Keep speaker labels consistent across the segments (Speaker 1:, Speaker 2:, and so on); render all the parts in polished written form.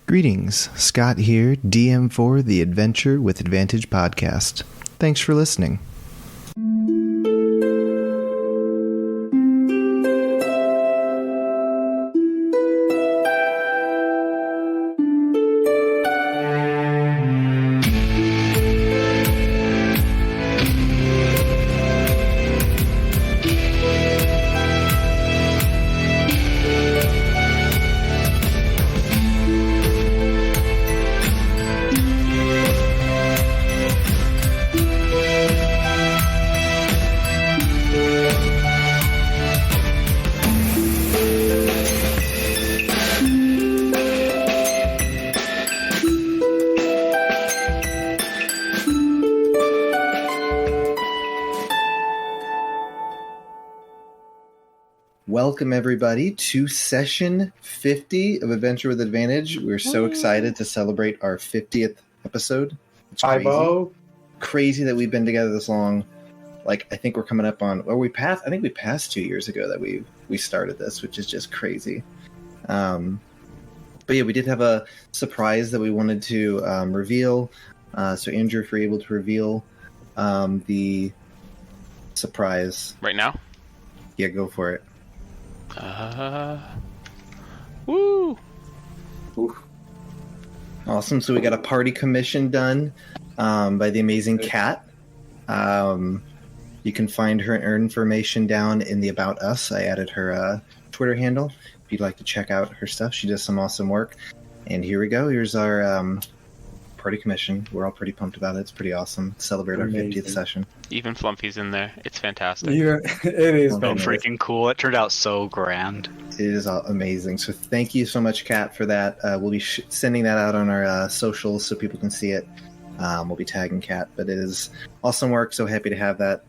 Speaker 1: Greetings, Scott here, DM for the Adventure with Advantage podcast. Thanks for listening. Welcome, everybody, to session 50 of Adventure with Advantage. We're so excited to celebrate our 50th episode. It's crazy that we've been together this long. I think we're coming up on, I think we passed 2 years ago that we started this, which is just crazy. But yeah, we did have a surprise that we wanted to reveal. So Andrew, if you're able to reveal the surprise.
Speaker 2: Right now?
Speaker 1: Yeah, go for it.
Speaker 2: Woo!
Speaker 1: Ooh. Awesome. So we got a party commission done by the amazing Kat. You can find her information down in the About Us. I added her Twitter handle if you'd like to check out her stuff. She does some awesome work. And here we go. Here's our party commission. We're all pretty pumped about it. It's pretty awesome. Celebrate our 50th session.
Speaker 2: Even Flumpy's in there. It's fantastic.
Speaker 3: Yeah, it is
Speaker 4: so freaking cool. It turned out so grand.
Speaker 1: It is amazing. So thank you so much, Kat, for that. We'll be sending that out on our socials so people can see it. We'll be tagging Kat, but it is awesome work. So happy to have that.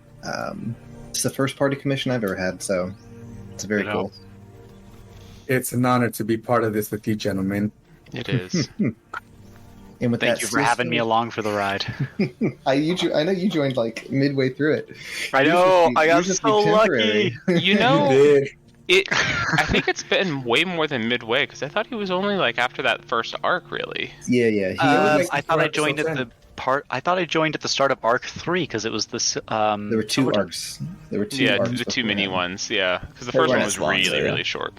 Speaker 1: It's the first party commission I've ever had, so it's very cool.
Speaker 3: It's an honor to be part of this with you, gentlemen.
Speaker 2: It is.
Speaker 1: And with
Speaker 4: Thank you for having me along for the ride.
Speaker 1: I know you joined midway through it.
Speaker 4: I know. I got so lucky.
Speaker 2: You know,
Speaker 3: you did.
Speaker 2: I think it's been way more than midway because I thought he was only after that first arc, really.
Speaker 1: Yeah.
Speaker 4: I thought I joined at the part. I thought I joined at the start of Arc 3 because it was this.
Speaker 1: There were two arcs.
Speaker 2: The two mini ones. Yeah, because the first one was really short.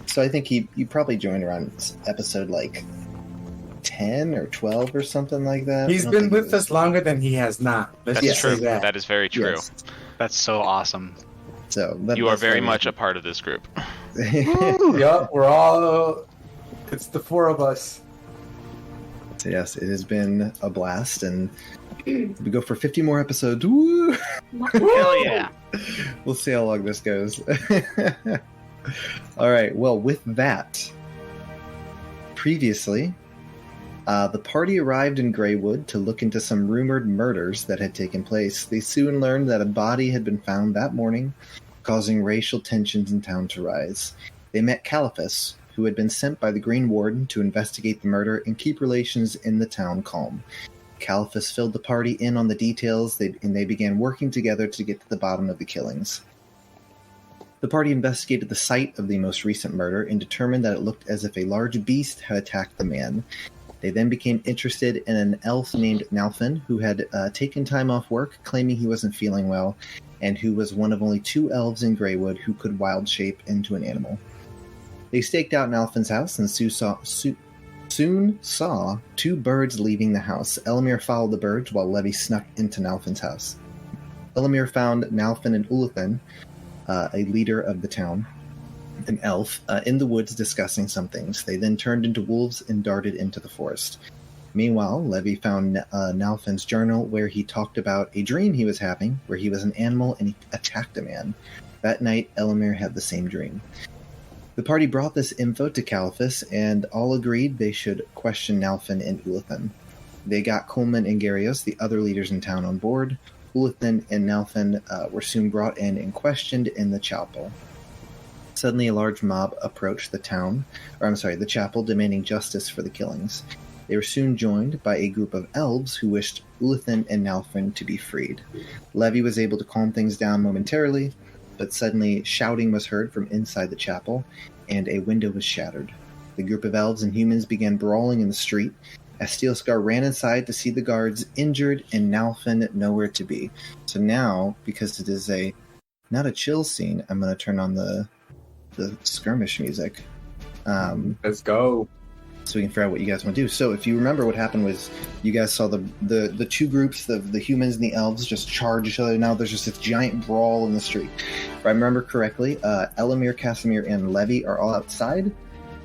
Speaker 1: So I think you probably joined around episode 10 or 12 or something like that.
Speaker 3: He's been with us longer than he has not.
Speaker 2: That's true. That is very true.
Speaker 1: Yes.
Speaker 4: That's so awesome.
Speaker 1: So
Speaker 2: you are very much a part of this group.
Speaker 3: Yup, we're all. It's the four of us.
Speaker 1: So yes, it has been a blast, and we go for 50 more episodes. Woo!
Speaker 4: Hell yeah!
Speaker 1: We'll see how long this goes. All right. Well, with that, previously. The party arrived in Greywood to look into some rumored murders that had taken place. They soon learned that a body had been found that morning, causing racial tensions in town to rise. They met Caliphus, who had been sent by the Green Warden to investigate the murder and keep relations in the town calm. Caliphus filled the party in on the details, and they began working together to get to the bottom of the killings. The party investigated the site of the most recent murder and determined that it looked as if a large beast had attacked the man. They then became interested in an elf named Nalfin, who had taken time off work, claiming he wasn't feeling well, and who was one of only 2 elves in Greywood who could wild shape into an animal. They staked out Nalfin's house and soon saw 2 birds leaving the house. Elamir followed the birds while Levi snuck into Nalfin's house. Elamir found Nalfin and Ulathan, a leader of the town, an elf, in the woods discussing some things. They then turned into wolves and darted into the forest. Meanwhile, Levi found Nalfin's journal where he talked about a dream he was having where he was an animal and he attacked a man. That night, Elamir had the same dream. The party brought this info to Caliphus and all agreed they should question Nalfin and Ulathan. They got Coleman and Garios, the other leaders in town, on board. Ulathan and Nalfin were soon brought in and questioned in the chapel. Suddenly, a large mob approached the chapel, demanding justice for the killings. They were soon joined by a group of elves who wished Ulathan and Nalfin to be freed. Levi was able to calm things down momentarily, but suddenly shouting was heard from inside the chapel, and a window was shattered. The group of elves and humans began brawling in the street as Steelscar ran inside to see the guards injured and Nalfin nowhere to be. So now, because it is not a chill scene, I'm going to turn on the skirmish music.
Speaker 3: Let's go.
Speaker 1: So we can figure out what you guys want to do. So if you remember, what happened was you guys saw the two groups, the humans and the elves, just charge each other. Now there's just this giant brawl in the street. If I remember correctly, Elamir, Casimir, and Levy are all outside,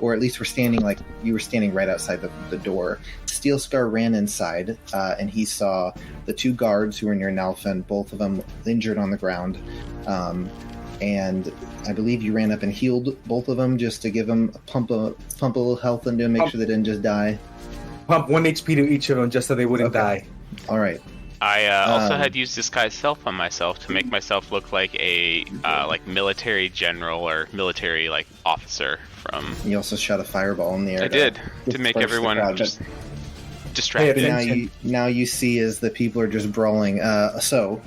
Speaker 1: or at least you were standing right outside the door. Steelscar ran inside, and he saw the two guards who were near Nalfin, both of them injured on the ground. And I believe you ran up and healed both of them just to give them a pump of health into them, make sure they didn't just die.
Speaker 3: Pump 1 HP to each of them just so they wouldn't die.
Speaker 1: All right.
Speaker 2: I also had used disguise self on myself to make myself look like a military general or military officer from.
Speaker 1: You also shot a fireball in the air.
Speaker 2: I did to make everyone just distracted.
Speaker 1: Now you see as the people are just brawling. So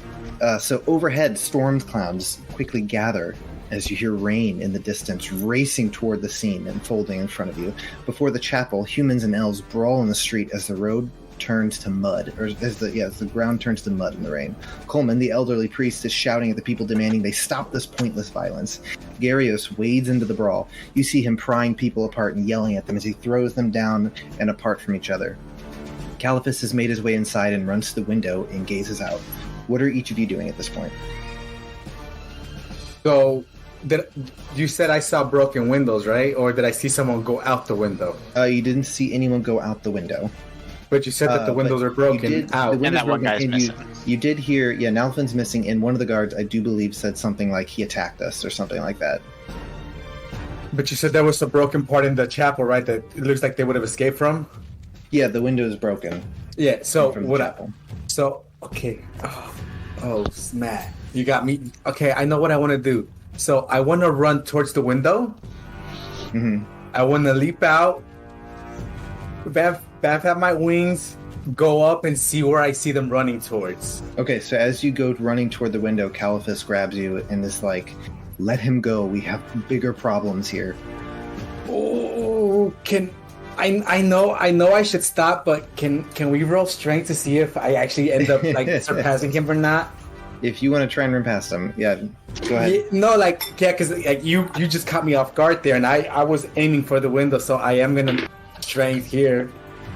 Speaker 1: overhead, storm clouds quickly gather as you hear rain in the distance racing toward the scene unfolding in front of you. Before the chapel, humans and elves brawl in the street as the road turns to mud, or as the ground turns to mud in the rain. Coleman, the elderly priest, is shouting at the people, demanding they stop this pointless violence. Garios wades into the brawl. You see him prying people apart and yelling at them as he throws them down and apart from each other. Caliphus has made his way inside and runs to the window and gazes out. What are each of you doing at this point?
Speaker 3: So, you said I saw broken windows, right? Or did I see someone go out the window?
Speaker 1: You didn't see anyone go out the window.
Speaker 3: But you said that the windows are broken out.
Speaker 4: And that one guy's missing.
Speaker 1: You did hear, Nalfin's missing, and one of the guards, I do believe, said something like he attacked us or something like that.
Speaker 3: But you said there was a broken part in the chapel, right? That it looks like they would have escaped from?
Speaker 1: Yeah, the window is broken.
Speaker 3: Yeah, so
Speaker 1: from the
Speaker 3: what
Speaker 1: chapel.
Speaker 3: Okay. Oh, Matt. You got me. Okay, I know what I want to do. So I want to run towards the window.
Speaker 1: Mm-hmm.
Speaker 3: I want to leap out. Bath have my wings, go up and see where I see them running towards.
Speaker 1: Okay, so as you go running toward the window, Caliphus grabs you and is like, let him go. We have bigger problems here.
Speaker 3: Oh, I know I should stop, but can we roll strength to see if I actually end up surpassing him or not?
Speaker 1: If you want to try and run past him, yeah, go ahead.
Speaker 3: Because you just caught me off guard there, and I was aiming for the window, so I am gonna strength here.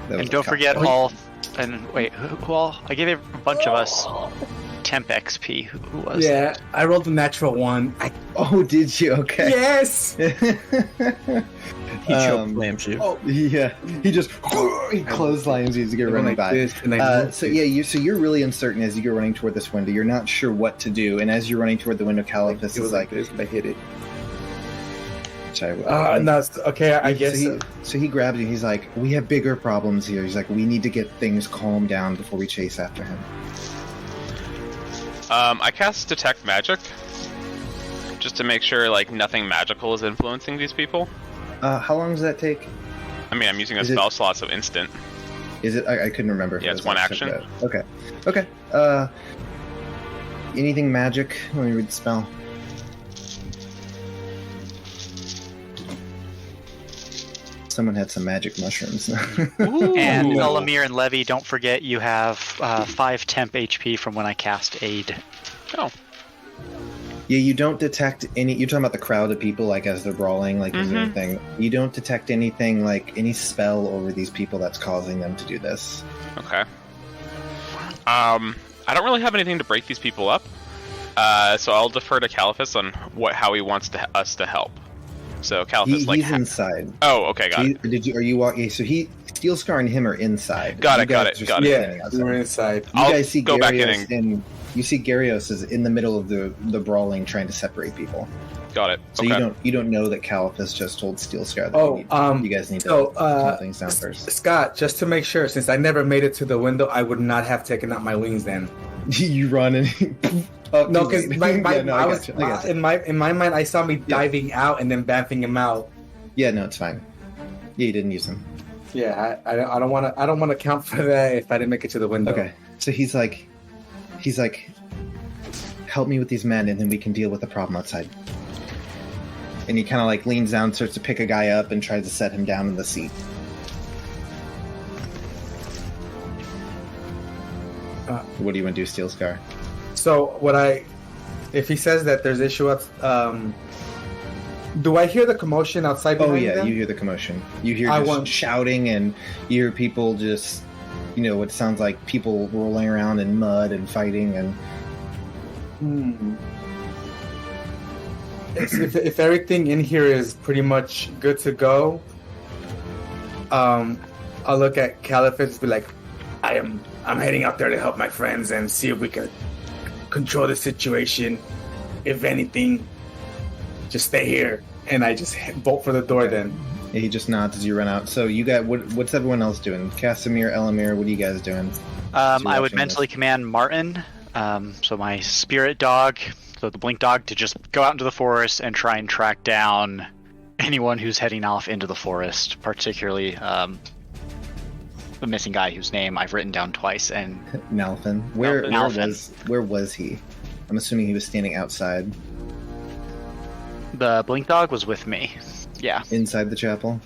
Speaker 4: And don't forget all. And wait, who all? I gave a bunch of us temp XP. Who was?
Speaker 3: Yeah, I rolled a natural 1.
Speaker 1: Oh, did you? Okay.
Speaker 3: Yes.
Speaker 5: He choke slams you.
Speaker 1: Oh, yeah. He just clotheslines you to get running by. So you're really uncertain as you go running toward this window. You're not sure what to do, and as you're running toward the window, Caliphus is like
Speaker 3: this, but I hit it.
Speaker 1: No,
Speaker 3: okay, I guess.
Speaker 1: So he grabs you. He's like, we have bigger problems here. He's like, we need to get things calmed down before we chase after him.
Speaker 2: I cast Detect Magic just to make sure nothing magical is influencing these people.
Speaker 1: How long does that take?
Speaker 2: I mean, I'm using a spell slot, so instant.
Speaker 1: Is it? I couldn't remember.
Speaker 2: Yeah, it's one action.
Speaker 1: Okay. Anything magic? Let me read the spell. Someone had some magic mushrooms.
Speaker 4: And Elamir and Levy, don't forget you have 5 temp HP from when I cast Aid.
Speaker 2: Oh.
Speaker 1: Yeah, you don't detect any... You're talking about the crowd of people, as they're brawling, is there anything... You don't detect anything, any spell over these people that's causing them to do this.
Speaker 2: Okay. I don't really have anything to break these people up, so I'll defer to Caliphus on how he wants us to help. So Caliphus,
Speaker 1: he's inside.
Speaker 2: Oh, okay, got it.
Speaker 1: Are you walking? So Steelscar and him are inside.
Speaker 2: Got it.
Speaker 3: Yeah, we're inside.
Speaker 1: You guys see
Speaker 2: go back
Speaker 1: you see Garios is in the middle of the brawling, trying to separate people.
Speaker 2: Got it.
Speaker 1: So
Speaker 2: okay.
Speaker 1: you don't know that Caliphus just told Steelscar that you guys need to calm things down first.
Speaker 3: Scott, just to make sure, since I never made it to the window, I would not have taken out my wings then.
Speaker 1: You run and
Speaker 3: no, because in my mind, I saw me diving out and then bamfing him out.
Speaker 1: Yeah, no, it's fine. Yeah, you didn't use them.
Speaker 3: Yeah, I don't want to count for that if I didn't make it to the window.
Speaker 1: Okay, so he's like, help me with these men, and then we can deal with the problem outside. And he kind of like leans down, starts to pick a guy up, and tries to set him down in the seat. What do you want to do, Steel Scar?
Speaker 3: So if he says that there's issue with, do I hear the commotion outside behind them?
Speaker 1: You hear the commotion. You hear shouting, and you hear people just, it sounds like people rolling around in mud and fighting, and... If everything in here is pretty much good to go, I'll look at Caliphate and be like, I'm heading out there to help my friends and see if we can control the situation. If anything, just stay here. And I just bolt for the door then. Yeah, he just nods as you run out. So you got, what's everyone else doing? Casimir, Elamir, what are you guys doing?
Speaker 4: I would mentally command Martin, so my spirit dog, so the blink dog, to just go out into the forest and try and track down anyone who's heading off into the forest, particularly the missing guy whose name I've written down twice. And
Speaker 1: Nalfin. Where was he? I'm assuming he was standing outside.
Speaker 4: The blink dog was with me. Yeah.
Speaker 1: Inside the chapel?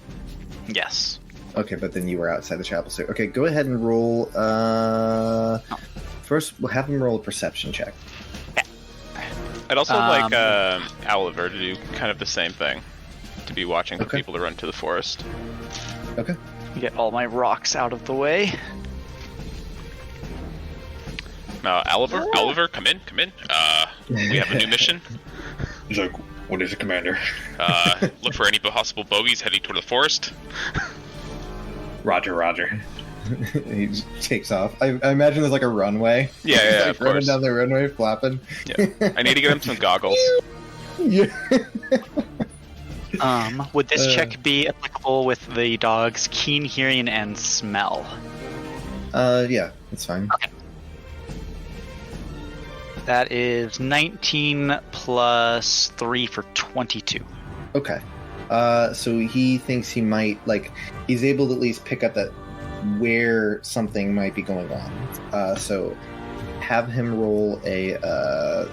Speaker 4: Yes.
Speaker 1: Okay, but then you were outside the chapel. So, okay, go ahead and roll. First, we'll have him roll a perception check.
Speaker 2: I'd also like Oliver to do kind of the same thing. To be watching for people to run to the forest.
Speaker 1: Okay.
Speaker 4: Get all my rocks out of the way.
Speaker 2: Oliver, come in. We have a new mission.
Speaker 6: He's like, what is it, Commander?
Speaker 2: Look for any possible bogeys heading toward the forest.
Speaker 6: Roger.
Speaker 1: He just takes off. I imagine there's like a runway.
Speaker 2: Yeah,
Speaker 1: like
Speaker 2: of
Speaker 1: running
Speaker 2: course.
Speaker 1: down the runway, flapping.
Speaker 2: Yeah, I need to get him some goggles.
Speaker 1: Yeah.
Speaker 4: Would this check be applicable with the dog's keen hearing and smell?
Speaker 1: Yeah, it's fine.
Speaker 4: Okay. That is 19 plus 3 for 22.
Speaker 1: Okay. So he thinks he might, he's able to at least pick up that where something might be going on. So have him roll a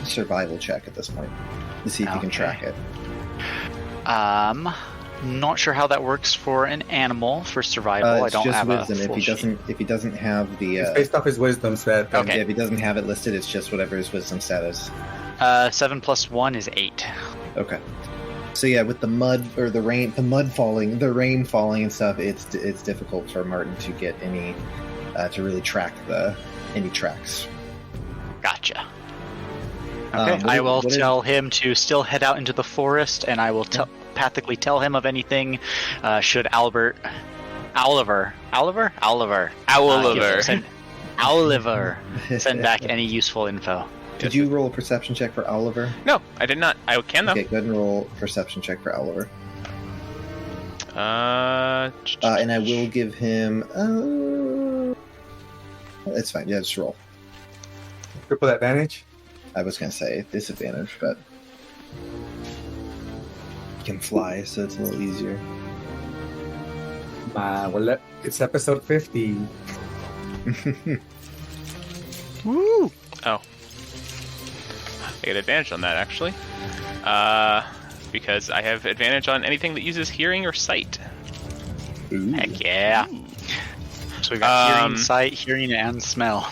Speaker 1: survival check at this point to see if he can track it.
Speaker 4: Not sure how that works for an animal for survival. I don't have
Speaker 1: wisdom.
Speaker 4: a full
Speaker 1: If he doesn't have the
Speaker 3: it's based off his wisdom stat.
Speaker 4: Okay.
Speaker 1: Yeah, if he doesn't have it listed, it's just whatever his wisdom stat is.
Speaker 4: 7 plus 1 is 8.
Speaker 1: Okay. So yeah, with the mud or the rain falling and stuff, it's difficult for Martin to get any to really track any tracks.
Speaker 4: Gotcha. Okay, I will tell him to still head out into the forest, and I will telepathically tell him of anything. Should Oliver send back any useful info?
Speaker 1: Did you roll a perception check for Oliver?
Speaker 2: No, I did not. I can though.
Speaker 1: Okay, go ahead and roll a perception check for Oliver. And I will give him. It's fine. Yeah, just roll.
Speaker 3: Triple advantage.
Speaker 1: I was gonna say disadvantage, but you can fly, so it's a little easier.
Speaker 3: Well, it's episode 50.
Speaker 4: Woo!
Speaker 2: Oh. I get advantage on that, actually. Because I have advantage on anything that uses hearing or sight.
Speaker 1: Ooh.
Speaker 4: Heck yeah.
Speaker 2: Ooh.
Speaker 4: So we got hearing, sight, hearing, and smell.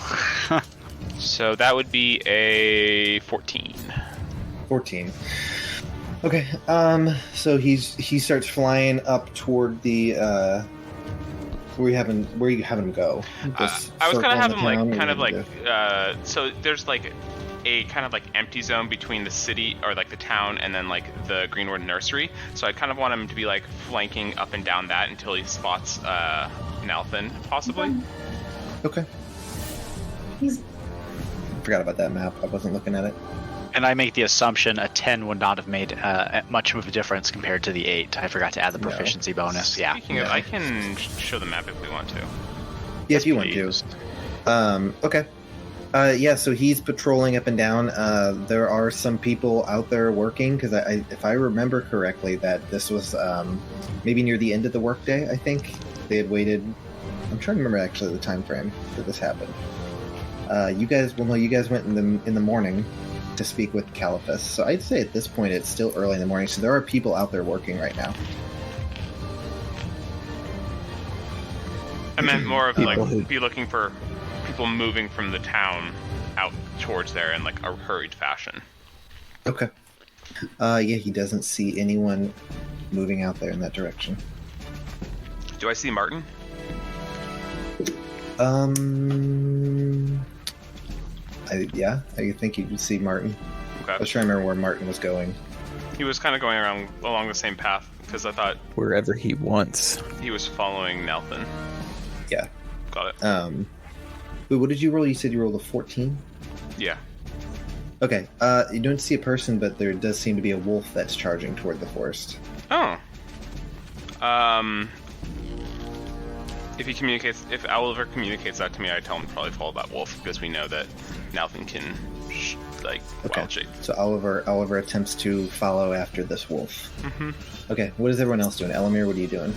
Speaker 2: So that would be a 14.
Speaker 1: 14. Okay. So he starts flying up toward the where you having him go?
Speaker 2: I was gonna have him so there's a kind of empty zone between the city or the town and then the Greenwood nursery. So I kind of want him to be flanking up and down that until he spots Nalfin, possibly.
Speaker 1: Okay. Forgot about that map. I wasn't looking at it.
Speaker 4: And I make the assumption a 10 would not have made much of a difference compared to the 8. I forgot to add the proficiency bonus. Yeah.
Speaker 2: Speaking of, I can show the map if we want to.
Speaker 1: Yeah, if you want to. Okay. Yeah, so he's patrolling up and down. There are some people out there working, because if I remember correctly, that this was maybe near the end of the workday, I think. They had waited. I'm trying to remember actually the time frame that this happened. You guys went in the morning. to speak with Caliphus. So I'd say at this point it's still early in the morning, so there are people out there working right now.
Speaker 2: I meant more of like be looking for people moving from the town out towards there in like a hurried fashion.
Speaker 1: Okay. Yeah, he doesn't see anyone moving out there in that direction.
Speaker 2: Do I see Martin?
Speaker 1: I think you can see Martin.
Speaker 2: Okay.
Speaker 1: I was trying to remember where Martin was going.
Speaker 2: He was kind of going around along the same path because I thought
Speaker 5: Wherever he wants.
Speaker 2: he was following Nelthan.
Speaker 1: Yeah.
Speaker 2: Got it.
Speaker 1: Wait, what did you roll? You said you rolled a 14?
Speaker 2: Yeah.
Speaker 1: Okay. You don't see a person, but there does seem to be a wolf that's charging toward the forest.
Speaker 2: Oh. If Oliver communicates that to me, I tell him to probably follow that wolf because we know that Nelthan can wild shape.
Speaker 1: So Oliver attempts to follow after this wolf.
Speaker 2: Mm-hmm.
Speaker 1: Okay, what is everyone else doing? Elamir, what are you doing?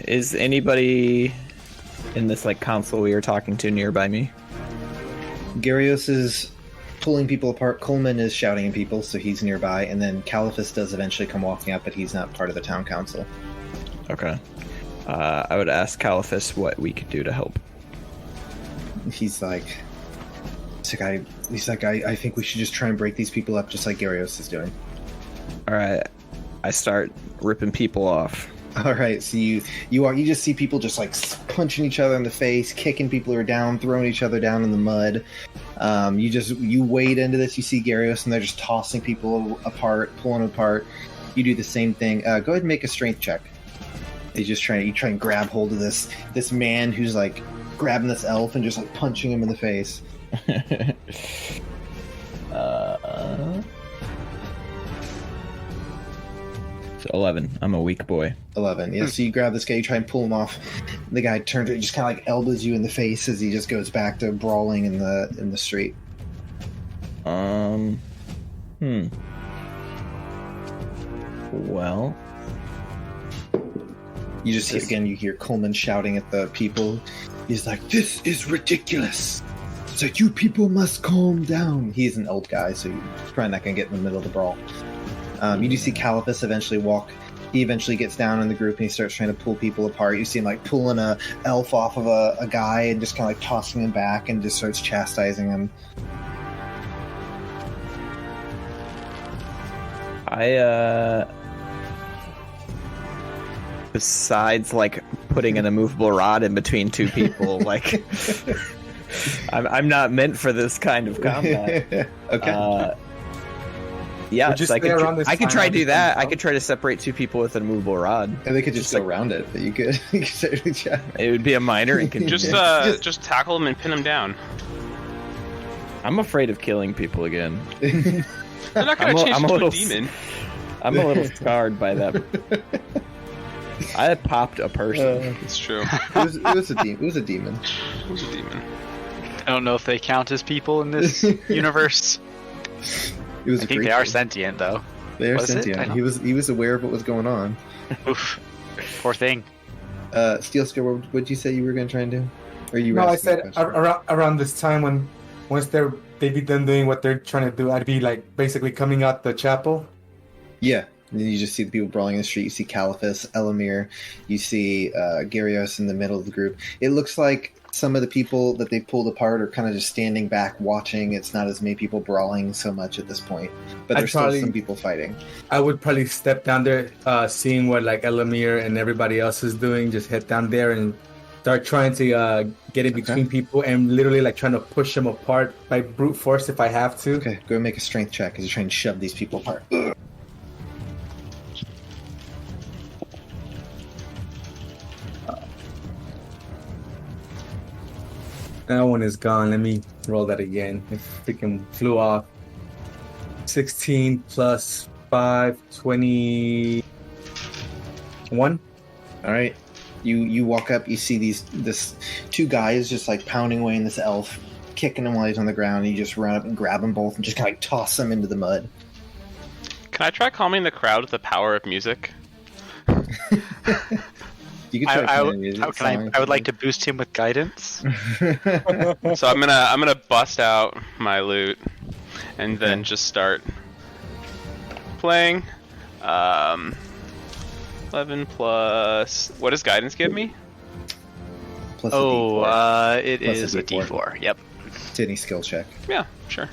Speaker 5: Is anybody in this like council we were talking to nearby me?
Speaker 1: Gyrios is pulling people apart. Coleman is shouting at people, so he's nearby. And then Caliphus does eventually come walking up, but he's not part of the town council.
Speaker 5: Okay. I would ask Caliphus what we could do to help.
Speaker 1: He's like, I think we should just try and break these people up, just like Gyrios is doing.
Speaker 5: All right. I start ripping people off.
Speaker 1: All right, so you just see people just like punching each other in the face, kicking people who are down, throwing each other down in the mud. You wade into this. You see Gyrios, and they're just tossing people apart, pulling them apart. You do the same thing. Go ahead and make a strength check. You try and grab hold of this man who's like grabbing this elf and just like punching him in the face.
Speaker 5: 11. I'm a weak boy.
Speaker 1: 11. Yeah, so you grab this guy, you try and pull him off. The guy turns, just kind of like elbows you in the face as he just goes back to brawling in the street.
Speaker 5: Well,
Speaker 1: you just you hear Coleman shouting at the people. He's like, "This is ridiculous. It's like, you people must calm down." He's an old guy, so you're probably not gonna get in the middle of the brawl. You do see Caliphus eventually walk. He eventually gets down in the group and he starts trying to pull people apart. You see him like pulling a elf off of a guy and just kind of like tossing him back and just starts chastising him.
Speaker 5: Besides like putting an immovable rod in between two people, like I'm not meant for this kind of combat.
Speaker 1: Okay.
Speaker 5: Yeah, so I could try to do that. I could try to separate two people with an immovable rod.
Speaker 1: And they could just go around it, but you could certainly try.
Speaker 5: It would be a minor inconvenience.
Speaker 2: Just tackle them and pin them down.
Speaker 5: I'm afraid of killing people again.
Speaker 2: They're not going to change into a demon.
Speaker 5: I'm a little scarred by that. I popped a person.
Speaker 2: It's true.
Speaker 1: It was a demon. It was a demon.
Speaker 2: It was a demon.
Speaker 4: I don't know if they count as people in this universe.
Speaker 1: I
Speaker 4: think they are sentient, though.
Speaker 1: They are sentient. He was aware of what was going on.
Speaker 4: Oof. Poor thing.
Speaker 1: Steelscar, what would you say you were going to try and do? Or you?
Speaker 3: No, I said around this time once they be done doing what they're trying to do, I'd be like basically coming out the chapel.
Speaker 1: Yeah. And then you just see the people brawling in the street. You see Caliphus, Elamir. You see Gyrios in the middle of the group. It looks like some of the people that they pulled apart are kind of just standing back watching. It's not as many people brawling so much at this point. But there's still some people fighting. I
Speaker 3: would probably step down there, seeing what like Elamir and everybody else is doing. Just head down there and start trying to get in between people and literally like trying to push them apart by brute force if I have to.
Speaker 1: Okay, go and make a strength check as you're trying to shove these people apart.
Speaker 3: That one is gone. Let me roll that again. It freaking flew off. 16 plus 5, 21.
Speaker 1: All right. You walk up. You see this two guys just like pounding away in this elf, kicking him while he's on the ground. And you just run up and grab them both and just kind of like toss them into the mud.
Speaker 2: Can I try calming the crowd with the power of music?
Speaker 1: You can try playing a music song.
Speaker 4: I would like to boost him with guidance.
Speaker 2: So I'm gonna bust out my lute and then just start playing. 11 plus. What does guidance give me?
Speaker 1: Plus a D4.
Speaker 4: It
Speaker 1: Plus
Speaker 4: is a D4. Yep.
Speaker 1: To any skill check.
Speaker 2: Yeah, sure.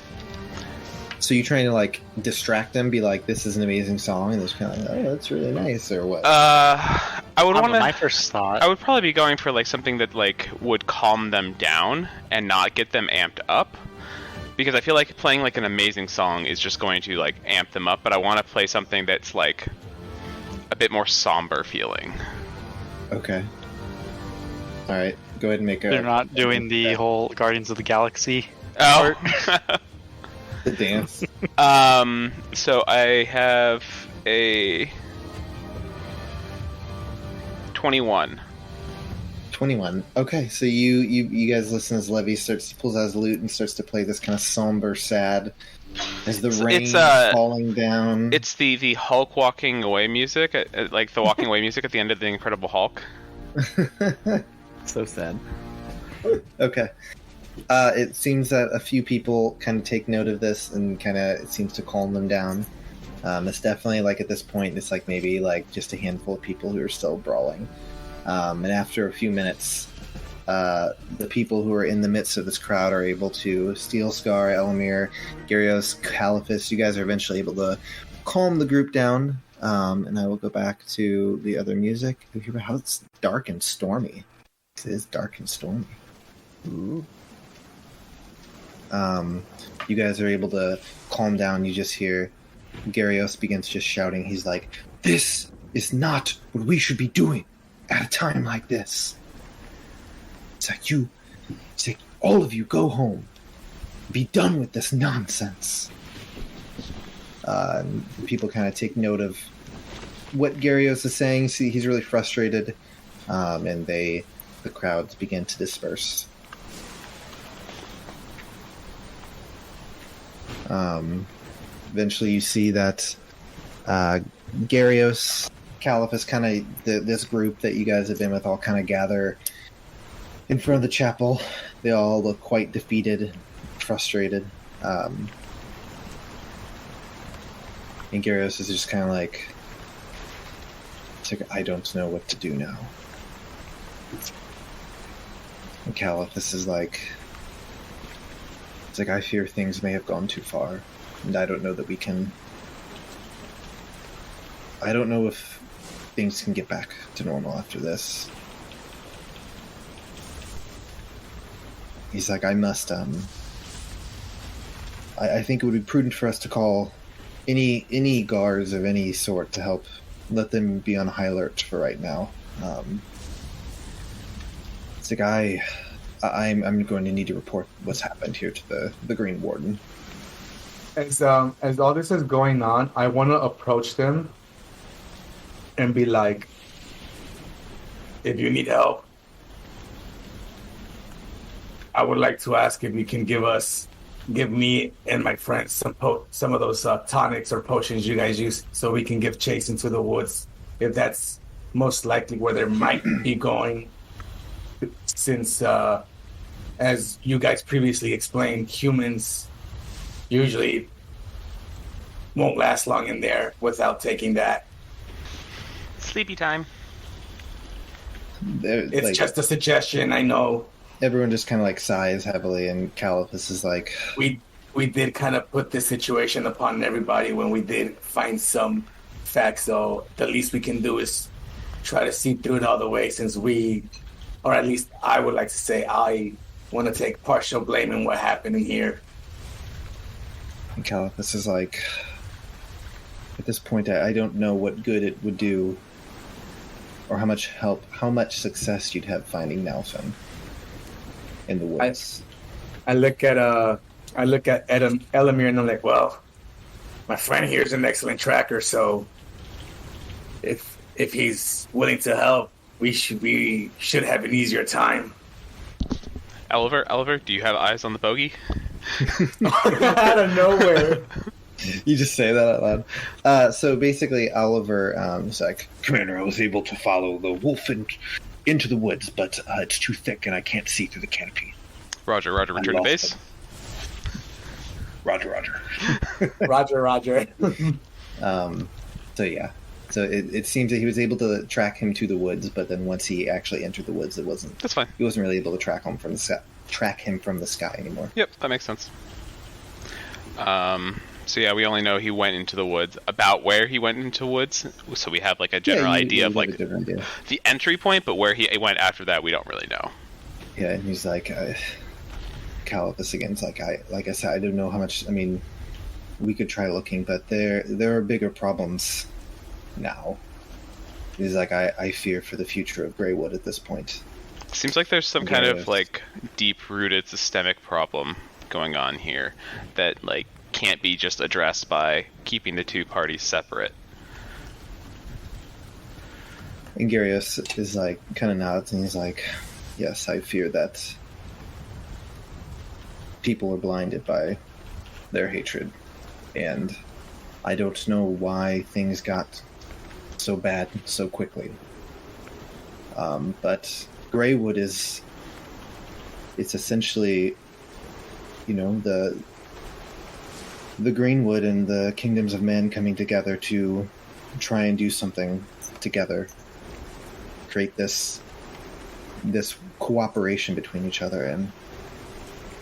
Speaker 1: So you trying to like distract them, be like, "This is an amazing song," and they're kind of like, "Oh, that's really nice," or what?
Speaker 2: I would want to.
Speaker 4: My first thought.
Speaker 2: I would probably be going for like something that like would calm them down and not get them amped up, because I feel like playing like an amazing song is just going to like amp them up. But I want to play something that's like a bit more somber feeling.
Speaker 1: Okay. All right. Go ahead and make a.
Speaker 4: They're not doing the whole Guardians of the Galaxy.
Speaker 2: Oh.
Speaker 1: The dance.
Speaker 2: So I have a 21.
Speaker 1: 21. Okay, so you guys listen as Levy pulls out his lute and starts to play this kind of somber, sad, as the rain falling down.
Speaker 2: It's the Hulk walking away music, like the walking away music at the end of the Incredible Hulk.
Speaker 5: So sad.
Speaker 1: Okay. It seems that a few people kind of take note of this and kind of it seems to calm them down. It's definitely like at this point, it's like maybe like just a handful of people who are still brawling. And after a few minutes, the people who are in the midst of this crowd are able to Steel Scar, Elamir, Gyrios, Caliphus. You guys are eventually able to calm the group down. And I will go back to the other music. You hear how it's dark and stormy. It is dark and stormy.
Speaker 5: Ooh.
Speaker 1: You guys are able to calm down. You just hear Gyrios begins just shouting. He's like, "This is not what we should be doing at a time like this." It's like all of you go home. Be done with this nonsense. And people kind of take note of what Gyrios is saying. See, he's really frustrated. And the crowds begin to disperse. Eventually you see that Gyrios, Caliphus, kind of this group that you guys have been with all kind of gather in front of the chapel. They all look quite defeated, frustrated. And Gyrios is just kind of like, it's like, I don't know what to do now. And Caliphus is like, it's like, I fear things may have gone too far, and I don't know that we can... I don't know if things can get back to normal after this. He's like, I must, I think it would be prudent for us to call any guards of any sort to help let them be on high alert for right now. It's like, I'm going to need to report what's happened here to the Green Warden.
Speaker 3: As all this is going on, I want to approach them and be like, if you need help, I would like to ask if you can give me and my friends some of those tonics or potions you guys use, so we can give chase into the woods, if that's most likely where they might be going. Since, as you guys previously explained, humans usually won't last long in there without taking that.
Speaker 2: Sleepy time.
Speaker 3: It's like, just a suggestion, I know.
Speaker 1: Everyone just kind of like sighs heavily, and Caliphus is like...
Speaker 3: We did kind of put this situation upon everybody when we did find some facts, so the least we can do is try to see through it all the way, since we, or at least I would like to say, I want to take partial blame in what happened in here.
Speaker 1: And Caliphus is like, at this point, I don't know what good it would do, or how much success you'd have finding Nalfin in the woods.
Speaker 3: I look at Elamir and I'm like, well, my friend here is an excellent tracker, so if he's willing to help, we should have an easier time.
Speaker 2: Oliver, do you have eyes on the bogey?
Speaker 3: Out of nowhere.
Speaker 1: You just say that out loud. So basically, Oliver is like,
Speaker 6: Commander, I was able to follow the wolf into the woods, but it's too thick and I can't see through the canopy.
Speaker 2: Roger, return to base.
Speaker 6: Roger.
Speaker 3: Roger.
Speaker 1: So yeah. So it seems that he was able to track him to the woods, but then once he actually entered the woods,
Speaker 2: That's fine.
Speaker 1: He wasn't really able to track him from the sky anymore.
Speaker 2: Yep, that makes sense. So yeah, we only know he went into the woods. About where he went into woods, so we have like a general idea of like the entry point, but where he went after that, we don't really know.
Speaker 1: Yeah, and he's like, Calipus again. It's like I said, I don't know how much. I mean, we could try looking, but there are bigger problems now. He's like, I fear for the future of Greywood at this point.
Speaker 2: Seems like there's some kind of like deep-rooted systemic problem going on here that like can't be just addressed by keeping the two parties separate.
Speaker 1: And Garius is like, kind of nods, and he's like, yes, I fear that people are blinded by their hatred, and I don't know why things got so bad so quickly. But Greywood it's essentially, the Greenwood and the kingdoms of men coming together to try and do something together, create this cooperation between each other. And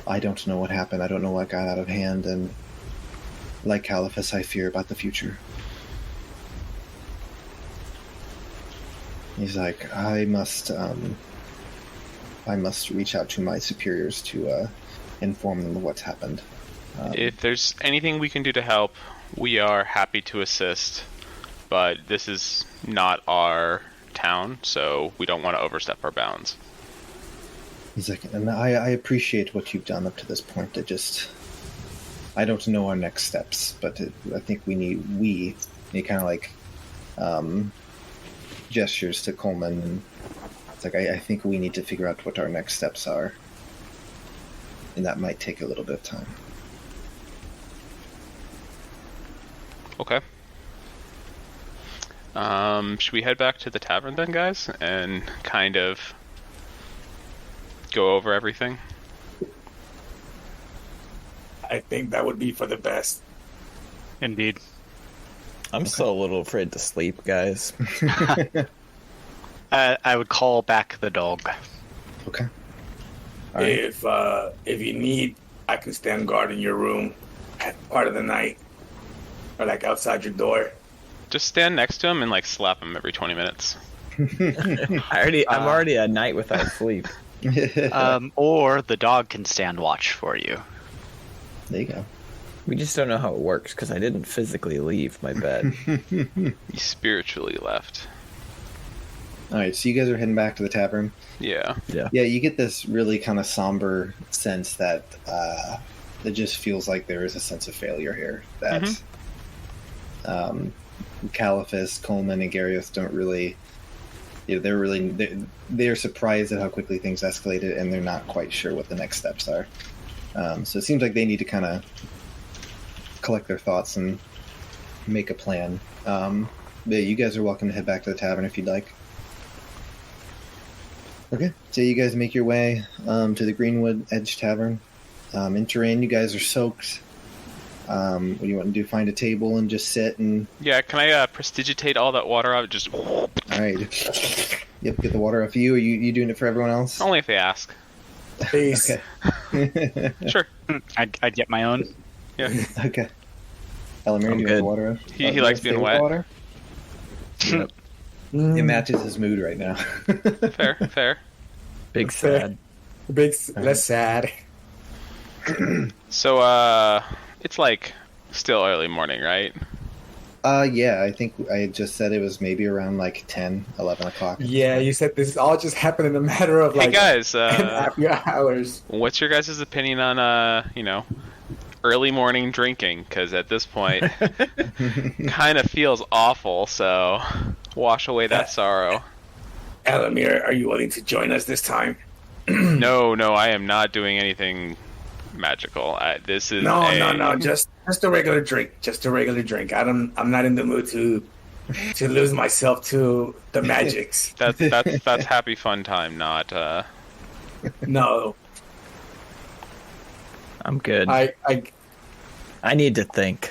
Speaker 1: I don't know what happened. I don't know what got out of hand, and like Calipus, I fear about the future. He's like, I must reach out to my superiors to inform them of what's happened.
Speaker 2: If there's anything we can do to help, we are happy to assist, but this is not our town, so we don't want to overstep our bounds.
Speaker 1: He's like, and I appreciate what you've done up to this point. I don't know our next steps, but I think we need kind of like gestures to Coleman, and it's like, I think we need to figure out what our next steps are, and that might take a little bit of time.
Speaker 2: Okay. Should we head back to the tavern then, guys, and kind of go over everything?
Speaker 3: I think that would be for the best.
Speaker 4: Indeed.
Speaker 5: I'm still a little afraid to sleep, guys.
Speaker 4: I would call back the dog.
Speaker 1: Okay. All right.
Speaker 3: If you need, I can stand guard in your room at part of the night, or like outside your door.
Speaker 2: Just stand next to him and like slap him every 20 minutes.
Speaker 5: I'm already a night without sleep.
Speaker 4: Or the dog can stand watch for you.
Speaker 1: There you go.
Speaker 5: We just don't know how it works because I didn't physically leave my bed.
Speaker 2: He spiritually left.
Speaker 1: All right, so you guys are heading back to the tavern.
Speaker 2: Yeah.
Speaker 1: Yeah, you get this really kind of somber sense that it just feels like there is a sense of failure here. That Calipus, Coleman, and Garius don't really. They're surprised at how quickly things escalated, and they're not quite sure what the next steps are. So it seems like they need to kind of collect their thoughts and make a plan. But you guys are welcome to head back to the tavern if you'd like. Okay, so you guys make your way to the Greenwood Edge Tavern. Enter in. You guys are soaked. What do you want to do? Find a table and just sit and...
Speaker 2: Yeah, can I prestidigitate all that water out? Just...
Speaker 1: All right. Yep, get the water off you. Are you doing it for everyone else?
Speaker 2: Only if they ask.
Speaker 3: Please.
Speaker 1: Okay.
Speaker 2: Sure.
Speaker 4: I'd get my own.
Speaker 2: Yeah.
Speaker 1: Okay. Elamir, do you have the water?
Speaker 2: He likes being wet.
Speaker 1: Water? Yep. It matches his mood right now.
Speaker 2: Fair.
Speaker 5: Big sad.
Speaker 3: Less sad.
Speaker 2: So, it's like still early morning, right?
Speaker 1: Yeah, I think I just said it was maybe around like 10, 11 o'clock.
Speaker 3: Yeah, you said this all just happened in a matter of like...
Speaker 2: Hey guys,
Speaker 3: a few hours.
Speaker 2: What's your guys' opinion on, early morning drinking? Because at this point, kind of feels awful, so wash away that sorrow.
Speaker 3: Elamir, are you willing to join us this time?
Speaker 2: No, I am not doing anything magical. This is
Speaker 3: no, just a regular drink. Just a regular drink. I'm not in the mood to lose myself to the magics.
Speaker 2: That's happy fun time, not.
Speaker 3: No.
Speaker 5: I'm good.
Speaker 3: I
Speaker 5: need to think.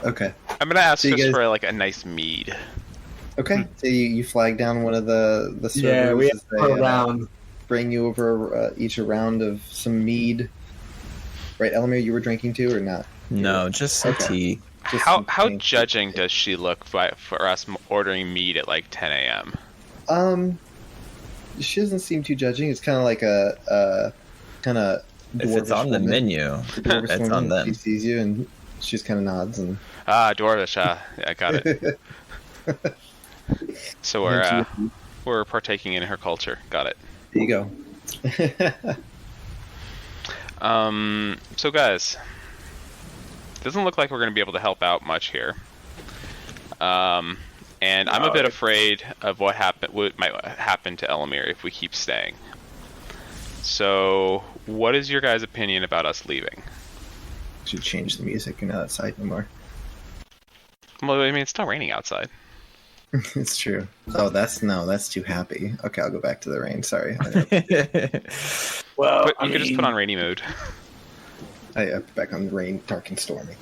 Speaker 1: Okay.
Speaker 2: I'm gonna ask
Speaker 1: So you
Speaker 2: just
Speaker 1: guys-
Speaker 2: for like a nice mead.
Speaker 1: Okay. So you flag down one of the servers.
Speaker 3: yeah, we
Speaker 1: as
Speaker 3: have
Speaker 1: they,
Speaker 3: a round.
Speaker 1: bring you over each a round of some mead. Right, Elamir, you were drinking too, or not?
Speaker 5: No, just some
Speaker 1: Okay.
Speaker 5: tea.
Speaker 1: Just
Speaker 2: How
Speaker 1: some-
Speaker 2: judging does she look for us ordering mead at like 10 a.m.?
Speaker 1: She doesn't seem too judging. It's kind of like a kind of.
Speaker 5: If it's on the menu, it's on them.
Speaker 1: She sees you and she just kind of nods and.
Speaker 2: Dwarvish. I got it. So we're partaking in her culture. Got it.
Speaker 1: There you go.
Speaker 2: So guys, doesn't look like we're going to be able to help out much here. And I'm a bit afraid of what might happen to Elamir if we keep staying. So, what is your guys' opinion about us leaving?
Speaker 1: Should change the music. You're not outside anymore.
Speaker 2: Well, I mean, it's still raining outside.
Speaker 1: It's true. Oh, that's too happy. Okay, I'll go back to the rain. Sorry.
Speaker 3: Well,
Speaker 2: But you could just put on rainy mode.
Speaker 1: I back on rain, dark and stormy.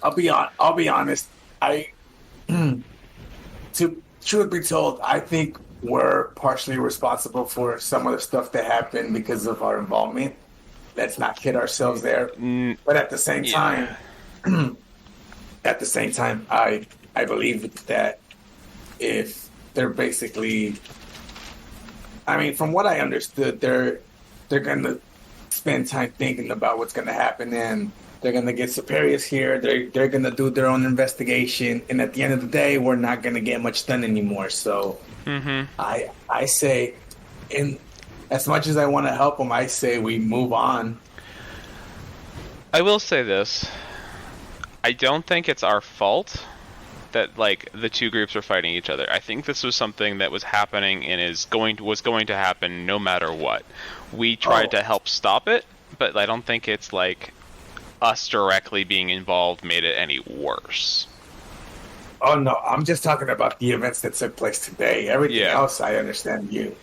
Speaker 3: I'll be honest. To truth be told, I think we're partially responsible for some of the stuff that happened because of our involvement. Let's not kid ourselves there. But at the same time, I believe that if they're basically, I mean, from what I understood, they're gonna spend time thinking about what's gonna happen, and they're gonna get superiors here. They're gonna do their own investigation, and at the end of the day, we're not gonna get much done anymore. So, I say, in as much as I want to help them, I say we move on.
Speaker 2: I will say this. I don't think it's our fault that like the two groups are fighting each other. I think this was something that was happening and was going to happen no matter what. We tried to help stop it, but I don't think it's like us directly being involved made it any worse.
Speaker 3: Oh no, I'm just talking about the events that took place today. Everything else, I understand you.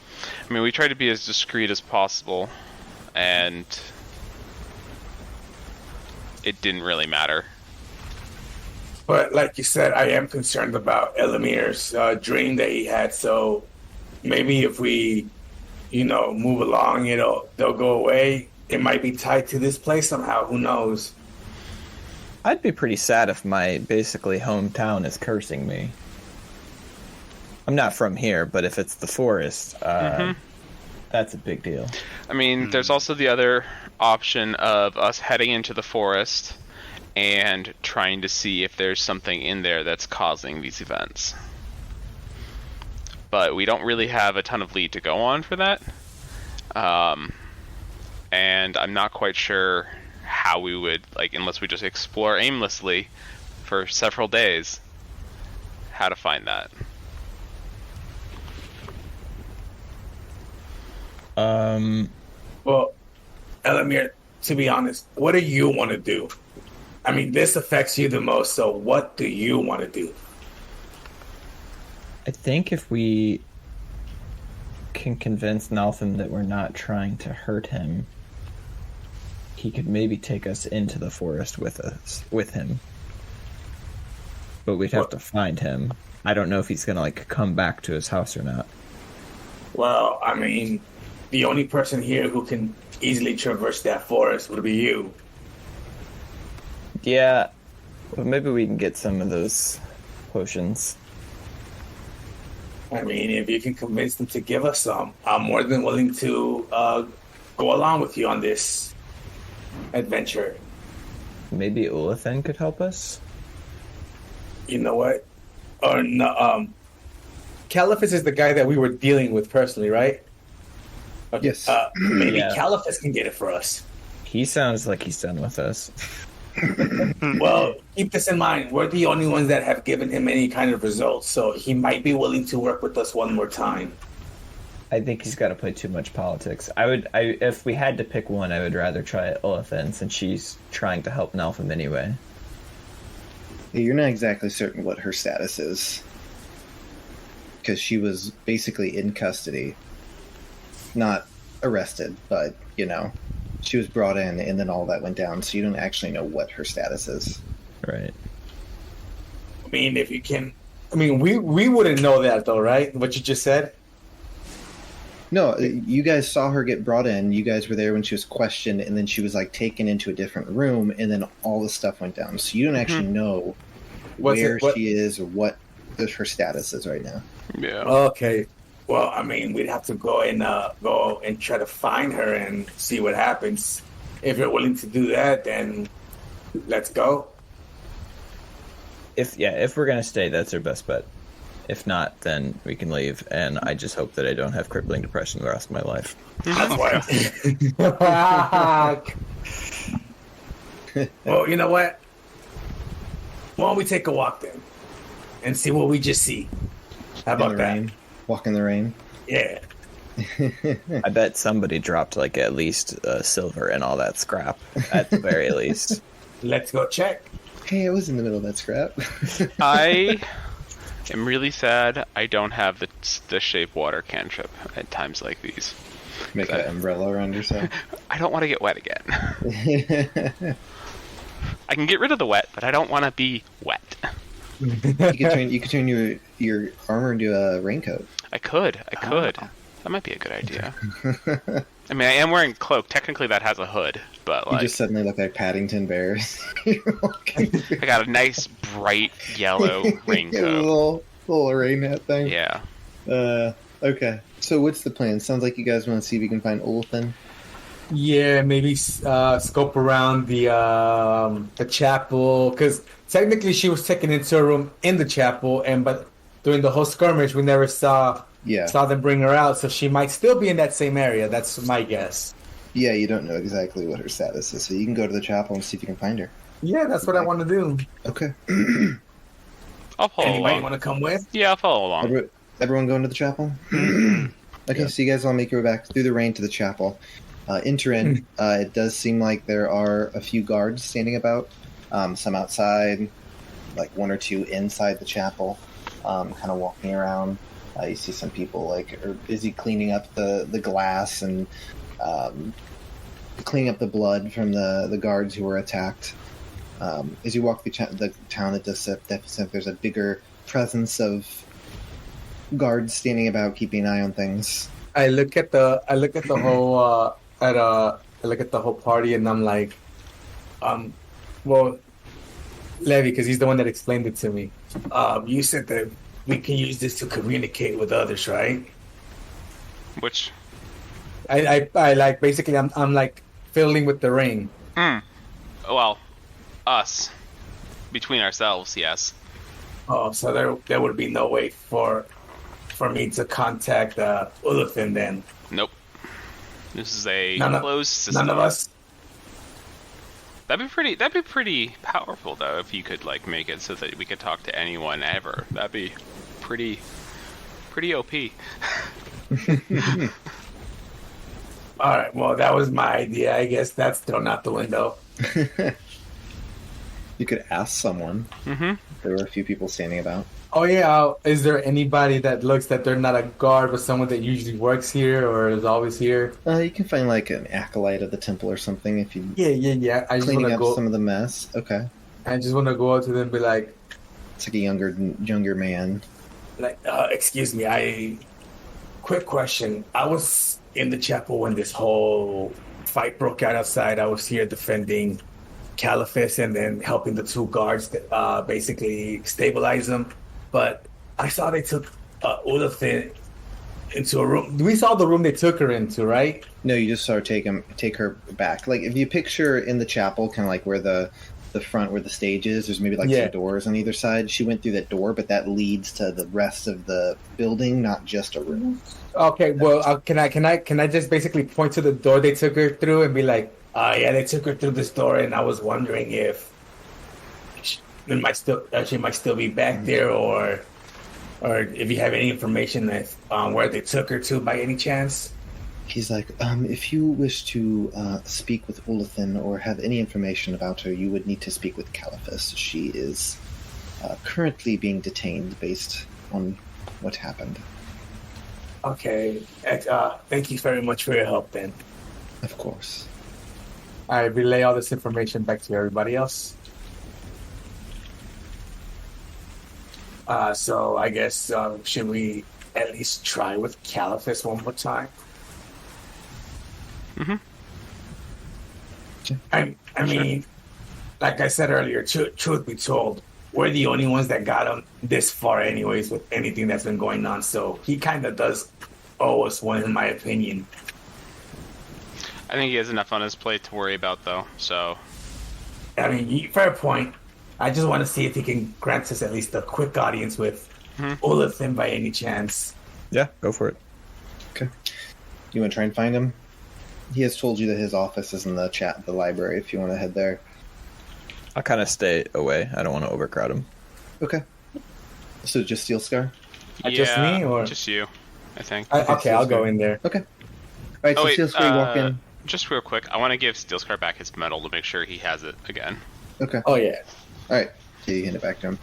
Speaker 2: I mean, we tried to be as discreet as possible, and it didn't really matter.
Speaker 3: But like you said, I am concerned about Elamir's dream that he had. So maybe if we, move along, they'll go away. It might be tied to this place somehow. Who knows?
Speaker 5: I'd be pretty sad if my basically hometown is cursing me. I'm not from here, but if it's the forest, that's a big deal.
Speaker 2: I mean, there's also the other option of us heading into the forest and trying to see if there's something in there that's causing these events. But we don't really have a ton of lead to go on for that. And I'm not quite sure how we would, unless we just explore aimlessly for several days, how to find that.
Speaker 3: Well, Elamir, to be honest, what do you want to do? I mean, this affects you the most, so what do you want to do?
Speaker 5: I think if we can convince Naltham that we're not trying to hurt him, he could maybe take us into the forest with him. But we'd have to find him. I don't know if he's gonna come back to his house or not.
Speaker 3: Well, I mean, the only person here who can easily traverse that forest would be you.
Speaker 5: Yeah, but maybe we can get some of those potions.
Speaker 3: I mean, if you can convince them to give us some, I'm more than willing to go along with you on this adventure.
Speaker 5: Maybe Ulathan could help us?
Speaker 3: You know what? Or no, Caliphus is the guy that we were dealing with personally, right? Okay.
Speaker 1: Yes.
Speaker 3: Maybe Caliphus can get it for us.
Speaker 5: He sounds like he's done with us.
Speaker 3: Well, keep this in mind. We're the only ones that have given him any kind of results, so he might be willing to work with us one more time.
Speaker 5: I think he's got to play too much politics. If we had to pick one, I would rather try Olithin since she's trying to help Nalfim anyway.
Speaker 1: You're not exactly certain what her status is. Because she was basically in custody. Not arrested, but, she was brought in and then all that went down, so you don't actually know what her status is.
Speaker 5: Right.
Speaker 3: I mean, if you can... I mean, we wouldn't know that, though, right? What you just said?
Speaker 1: No, you guys saw her get brought in. You guys were there when she was questioned, and then she was, taken into a different room, and then all the stuff went down. So you don't actually know where she is or what her status is right now.
Speaker 2: Yeah.
Speaker 3: Okay. Well, I mean, we'd have to go and try to find her and see what happens. If you're willing to do that, then let's go.
Speaker 5: If we're gonna stay, that's our best bet. If not, then we can leave. And I just hope that I don't have crippling depression the rest of my life.
Speaker 3: That's why. Well, you know what? Why don't we take a walk then and see what we just see? How about that?
Speaker 1: Rain. Walk in the rain.
Speaker 3: Yeah.
Speaker 5: I bet somebody dropped at least silver and all that scrap at the very least.
Speaker 3: Let's go check.
Speaker 1: Hey, I was in the middle of that scrap.
Speaker 2: I am really sad I don't have the shape water cantrip at times like these.
Speaker 1: Make an umbrella around yourself.
Speaker 2: I don't want to get wet again. I can get rid of the wet, but I don't want to be wet.
Speaker 1: You could turn your armor into a raincoat.
Speaker 2: I could. That might be a good idea. I mean, I am wearing a cloak. Technically, that has a hood, but
Speaker 1: you just suddenly look like Paddington Bears.
Speaker 2: I got a nice bright yellow raincoat.
Speaker 1: Little rain hat thing.
Speaker 2: Yeah.
Speaker 1: Okay. So what's the plan? Sounds like you guys want to see if you can find Olithin.
Speaker 3: Yeah, maybe scope around the chapel, because technically she was taken into a room in the chapel, but during the whole skirmish we never saw them bring her out, so she might still be in that same area. That's my guess.
Speaker 1: Yeah, you don't know exactly what her status is, so you can go to the chapel and see if you can find her.
Speaker 3: Yeah, that's what I want to do.
Speaker 1: Okay.
Speaker 2: I'll follow
Speaker 3: Anybody
Speaker 2: along.
Speaker 3: want to come with?
Speaker 2: Yeah, I'll follow along.
Speaker 1: Everyone going to the chapel? Okay, so you guys all make your way back through the rain to the chapel. Enter in. It does seem like there are a few guards standing about. Some outside, like one or two inside the chapel, kind of walking around. You see some people are busy cleaning up the glass and cleaning up the blood from the guards who were attacked. As you walk through the town, it does definitely there's a bigger presence of guards standing about, keeping an eye on things.
Speaker 3: I look at the whole I look at the whole party and I'm like, well, Levi, because he's the one that explained it to me. You said that we can use this to communicate with others, right?
Speaker 2: Which?
Speaker 3: I like basically I'm like fiddling with the ring.
Speaker 2: Well, us between ourselves, yes.
Speaker 3: Oh, so there would be no way for me to contact Olithin then.
Speaker 2: Nope. This is a closed system.
Speaker 3: None of us.
Speaker 2: That'd be pretty powerful though if you could make it so that we could talk to anyone ever. That'd be pretty OP.
Speaker 3: All right. Well, that was my idea. I guess that's thrown out the window.
Speaker 1: You could ask someone.
Speaker 2: Mm-hmm.
Speaker 1: There were a few people standing about.
Speaker 3: Oh yeah, is there anybody that looks that they're not a guard but someone that usually works here or is always here?
Speaker 1: You can find an acolyte of the temple or something if you.
Speaker 3: Yeah. I just
Speaker 1: cleaning up some of the mess. Okay.
Speaker 3: I just want to go out to them and be like.
Speaker 1: It's like a younger man.
Speaker 3: Excuse me. Quick question. I was in the chapel when this whole fight broke out outside. I was here defending Caliphus and then helping the two guards basically stabilize them. But I saw they took Olithin into a room. We saw the room they took her into, right?
Speaker 1: No, you just saw her take her back. If you picture in the chapel, kind of where the front where the stage is, there's maybe some doors on either side. She went through that door, but that leads to the rest of the building, not just a room. Okay,
Speaker 3: well, can I just basically point to the door they took her through and be like, they took her through this door, and I was wondering if she might still be back there, or or if you have any information that where they took her to by any chance.
Speaker 1: He's like, if you wish to speak with Ulithin or have any information about her, you would need to speak with Caliphus. She is currently being detained based on what happened.
Speaker 3: Okay. Thank you very much for your help, then.
Speaker 1: Of course.
Speaker 3: I relay all this information back to everybody else. So I guess, should we at least try with Caliphus one more time?
Speaker 2: Mm-hmm.
Speaker 3: I mean, like I said earlier, truth be told, we're the only ones that got him this far anyways with anything that's been going on. So he kind of does owe us one, in my opinion.
Speaker 2: I think he has enough on his plate to worry about, though, so...
Speaker 3: I mean, fair point. I just want to see if he can grant us at least a quick audience with Ulithin by any chance.
Speaker 5: Yeah, go for it.
Speaker 1: Okay. You want to try and find him? He has told you that his office is in the library, if you want to head there.
Speaker 5: I'll kind of stay away. I don't want to overcrowd him.
Speaker 1: Okay. So just Steel Scar?
Speaker 3: Just me, or
Speaker 2: just you, I think.
Speaker 3: Okay, I'll go in there.
Speaker 1: Okay. All right, so Steel Scar, you walk in.
Speaker 2: Just real quick, I want to give Steel Scar back his medal to make sure he has it again.
Speaker 1: Okay.
Speaker 3: Oh, yeah.
Speaker 1: All right. So you hand it back to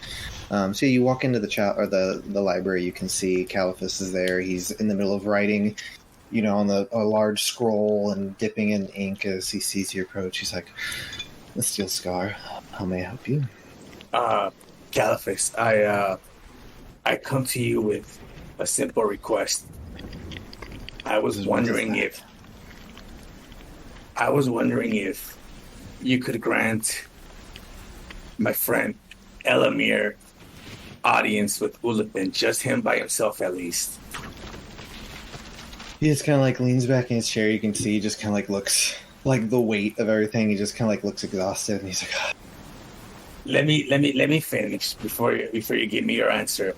Speaker 1: him. So you walk into the library. You can see Caliphus is there. He's in the middle of writing, on a large scroll and dipping in ink as he sees you approach. He's like, "The Steel Scar, how may I help you?"
Speaker 3: Caliphus, I come to you with a simple request. I was wondering if you could grant my friend Elamir audience with Ulithin, just him by himself at least.
Speaker 1: He just kind of leans back in his chair. You can see he just kind of looks like the weight of everything. He just kind of looks exhausted, and he's like, "Oh."
Speaker 3: Let me finish before you give me your answer.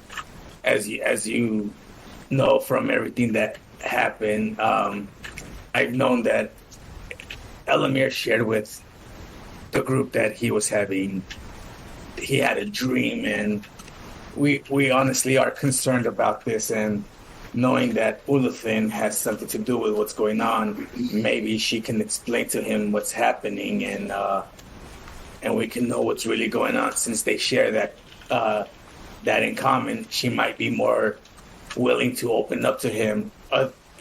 Speaker 3: As you know from everything that happened, I've known that Elamir shared with the group that he had a dream, and we honestly are concerned about this, and knowing that Ulithin has something to do with what's going on, maybe she can explain to him what's happening, and we can know what's really going on. Since they share that in common, she might be more willing to open up to him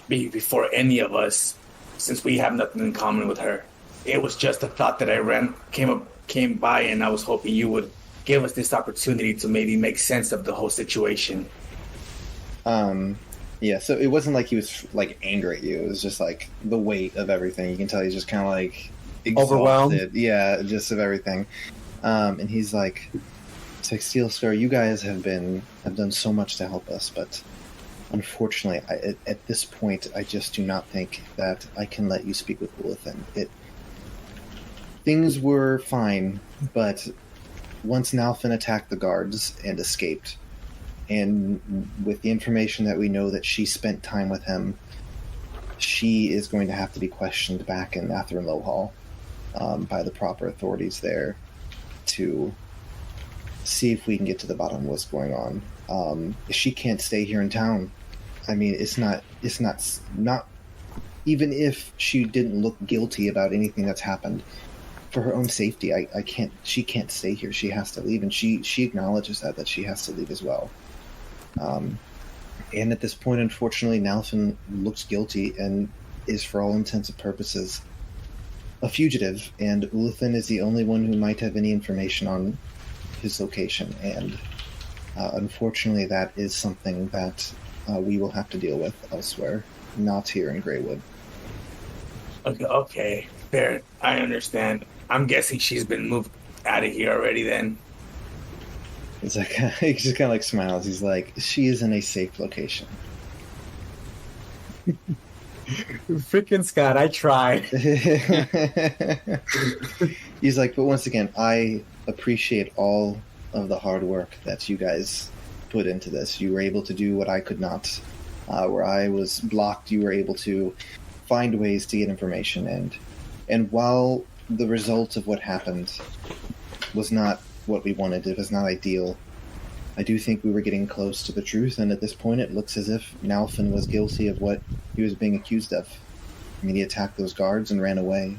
Speaker 3: before any of us, since we have nothing in common with her. It was just a thought that came by, and I was hoping you would give us this opportunity to maybe make sense of the whole situation.
Speaker 1: Yeah, so it wasn't like he was angry at you. It was just the weight of everything. You can tell he's just kind of exhausted.
Speaker 3: Overwhelmed.
Speaker 1: Yeah, just of everything. And he's like, it's like, Steel Scar, you guys have done so much to help us, but unfortunately, at this point, I just do not think that I can let you speak with Ulithin. Things were fine, but once Nalfin attacked the guards and escaped, and with the information that we know that she spent time with him, she is going to have to be questioned back in Athrun Hall by the proper authorities there to see if we can get to the bottom of what's going on. She can't stay here in town. I mean, it's not even if she didn't look guilty about anything that's happened, for her own safety, she can't stay here. She has to leave, and she acknowledges that she has to leave as well. And at this point, unfortunately, Nalfin looks guilty and is, for all intents and purposes, a fugitive, and Ulithin is the only one who might have any information on his location, and unfortunately that is something that we will have to deal with elsewhere, not here in Greywood.
Speaker 3: Okay, fair. I understand. I'm guessing she's been moved out of here already then.
Speaker 1: It's like, he just kind of smiles. He's like, she is in a safe location.
Speaker 3: Freaking Scott, I tried.
Speaker 1: He's like, but once again, I appreciate all of the hard work that you guys put into this. You were able to do what I could not. Where I was blocked, you were able to find ways to get information. And while the result of what happened was not what we wanted, it was not ideal, I do think we were getting close to the truth, and at this point it looks as if Nalfin was guilty of what he was being accused of. I mean, he attacked those guards and ran away.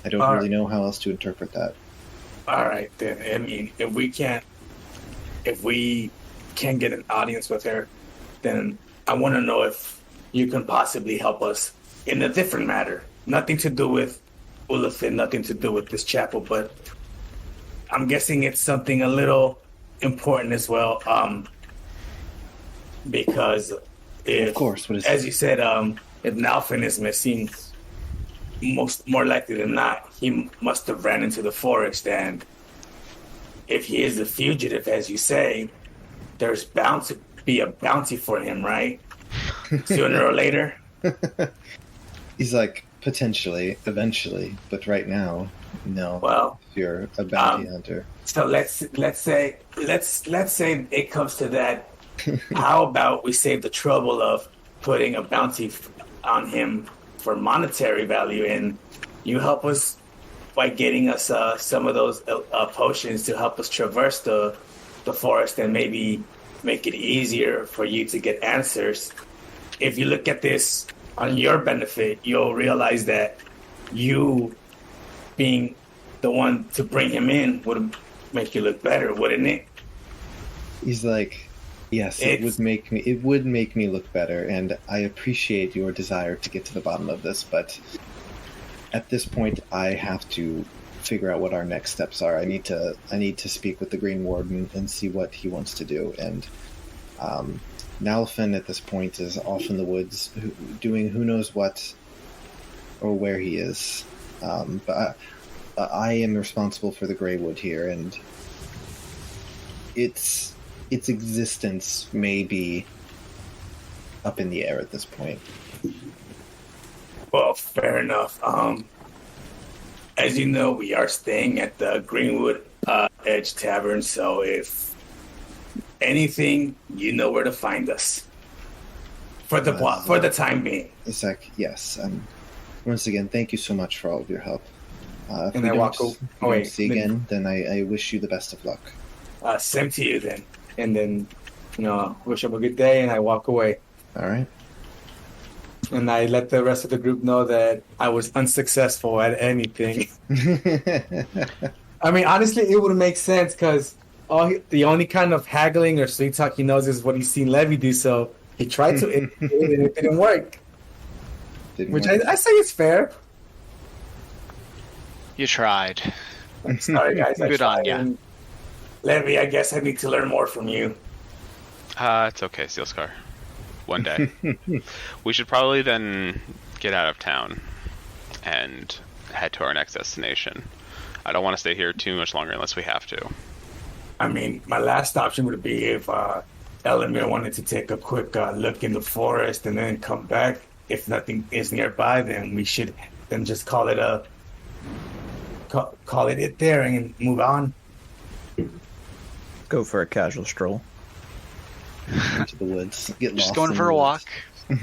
Speaker 1: I don't really know how else to interpret that.
Speaker 7: All right, then. I mean, if we can't get an audience with her, then I want to know if you can possibly help us in a different matter. Nothing to do with Ulafin, nothing to do with this chapel, but I'm guessing it's something a little important as well. Because
Speaker 1: of course, what is
Speaker 7: as you said, if Nalfin is missing, more likely than not, he must have ran into the forest, and if he is a fugitive, as you say, there's bound to be a bounty for him, right? Sooner or later.
Speaker 1: He's like, potentially, eventually, but right now, no.
Speaker 7: Well,
Speaker 1: if you're a bounty hunter.
Speaker 7: So let's say it comes to that. How about we save the trouble of putting a bounty on him for monetary value, and you help us by getting us some of those potions to help us traverse the forest and maybe make it easier for you to get answers. If you look at this on your benefit, you'll realize that you being the one to bring him in would make you look better, wouldn't it?
Speaker 1: He's like, yes, it would make me look better, and I appreciate your desire to get to the bottom of this, but at this point I have to figure out what our next steps are. I need to speak with the Green Warden and see what he wants to do, and Nalfin at this point is off in the woods doing who knows what or where he is. But I am responsible for the Greywood here, and its existence may be up in the air at this point.
Speaker 7: Well, fair enough. As you know, we are staying at the Greenwood Edge Tavern, so if anything, you know where to find us. For the time being.
Speaker 1: It's like, yes. Once again, thank you so much for all of your help. If
Speaker 7: and
Speaker 1: we
Speaker 7: I walk away.
Speaker 1: See again, then I wish you the best of luck.
Speaker 7: Same to you then. And then, wish him a good day, and I walk away.
Speaker 1: All right.
Speaker 7: And I let the rest of the group know that I was unsuccessful at anything. I mean, honestly, it would make sense because the only kind of haggling or sweet talk he knows is what he's seen Levy do. So he tried to, and it didn't work. I say it's fair.
Speaker 4: You tried.
Speaker 7: Sorry, guys.
Speaker 4: Good on you.
Speaker 7: Levy, I guess I need to learn more from you.
Speaker 2: It's okay, Steel Scar. One day. We should probably then get out of town and head to our next destination. I don't want to stay here too much longer unless we have to.
Speaker 7: I mean, my last option would be if Elamir wanted to take a quick look in the forest and then come back. If nothing is nearby, then we should then just call it there and move on.
Speaker 5: Go for a casual stroll.
Speaker 1: Into the woods. Get
Speaker 4: Just
Speaker 1: lost
Speaker 4: going for a walk.
Speaker 7: I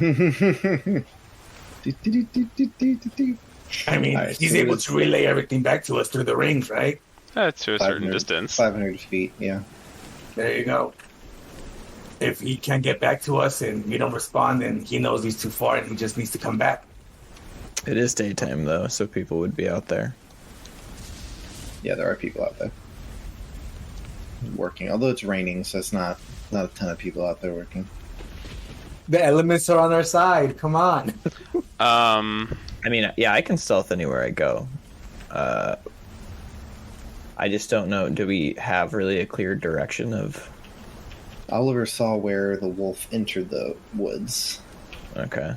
Speaker 7: mean,
Speaker 1: Right,
Speaker 7: he's
Speaker 1: so
Speaker 7: able to relay everything back to us through the rings, right?
Speaker 2: To a certain distance.
Speaker 1: 500 feet, yeah.
Speaker 7: There you go. If he can't get back to us and we don't respond, then he knows he's too far and he just needs to come back.
Speaker 5: It is daytime though, so people would be out there.
Speaker 1: Yeah, there are people out there working. Although it's raining, so it's not a ton of people out there working.
Speaker 7: The elements are on our side. Come on.
Speaker 5: I mean, yeah, I can stealth anywhere I go. I just don't know. Do we have really a clear direction of...
Speaker 1: Oliver saw where the wolf entered the woods.
Speaker 5: Okay.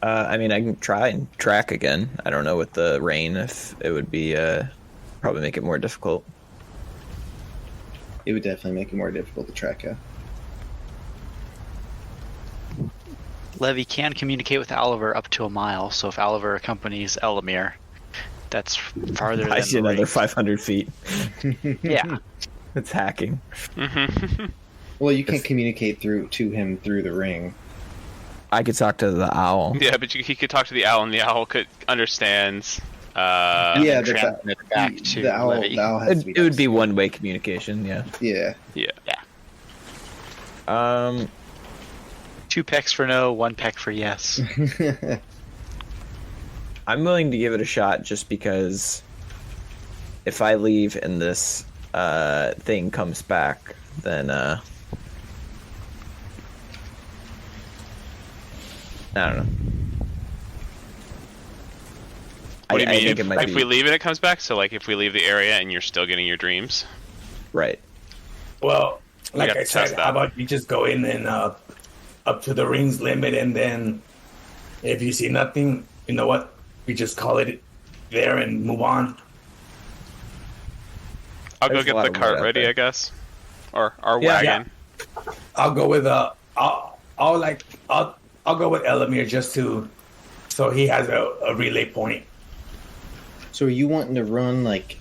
Speaker 5: I mean, I can try and track again. I don't know with the rain if it would be probably make it more difficult.
Speaker 1: It would definitely make it more difficult to track, yeah.
Speaker 4: Levy can communicate with Oliver up to a mile, so if Oliver accompanies Elamir, that's farther than
Speaker 5: I see another
Speaker 4: range.
Speaker 5: 500 feet.
Speaker 4: Yeah.
Speaker 5: It's hacking.
Speaker 1: Well, you can't communicate to him through the ring.
Speaker 5: I could talk to the owl.
Speaker 2: Yeah, but he could talk to the owl, and the owl understands
Speaker 1: Yeah, but
Speaker 4: transmit back to
Speaker 1: the owl,
Speaker 4: Levy.
Speaker 1: the owl has to be
Speaker 5: It would be
Speaker 1: next.
Speaker 5: one-way communication. Yeah.
Speaker 1: Yeah.
Speaker 2: Yeah.
Speaker 4: 2 pecks for no, 1 peck for yes.
Speaker 5: I'm willing to give it a shot just because if I leave and this thing comes back, then I don't know.
Speaker 2: What do you
Speaker 5: I
Speaker 2: mean?
Speaker 5: think it might
Speaker 2: If
Speaker 5: be
Speaker 2: we leave and it comes back, so like if we leave the area and you're still getting your dreams.
Speaker 5: right.
Speaker 7: Well, like
Speaker 2: have
Speaker 7: I
Speaker 2: to
Speaker 7: said,
Speaker 2: test that.
Speaker 7: how about you just go in and up to the ring's limit, and then if you see nothing, you know what? We just call it there and move on.
Speaker 2: I'll go
Speaker 5: There's a
Speaker 2: get
Speaker 5: lot
Speaker 2: the
Speaker 5: of wood
Speaker 2: cart
Speaker 5: out
Speaker 2: ready,
Speaker 5: there.
Speaker 2: I guess, or our
Speaker 5: Yeah.
Speaker 2: wagon.
Speaker 7: I'll go with I'll go with Elamir just so he has a relay point.
Speaker 1: So are you wanting to run like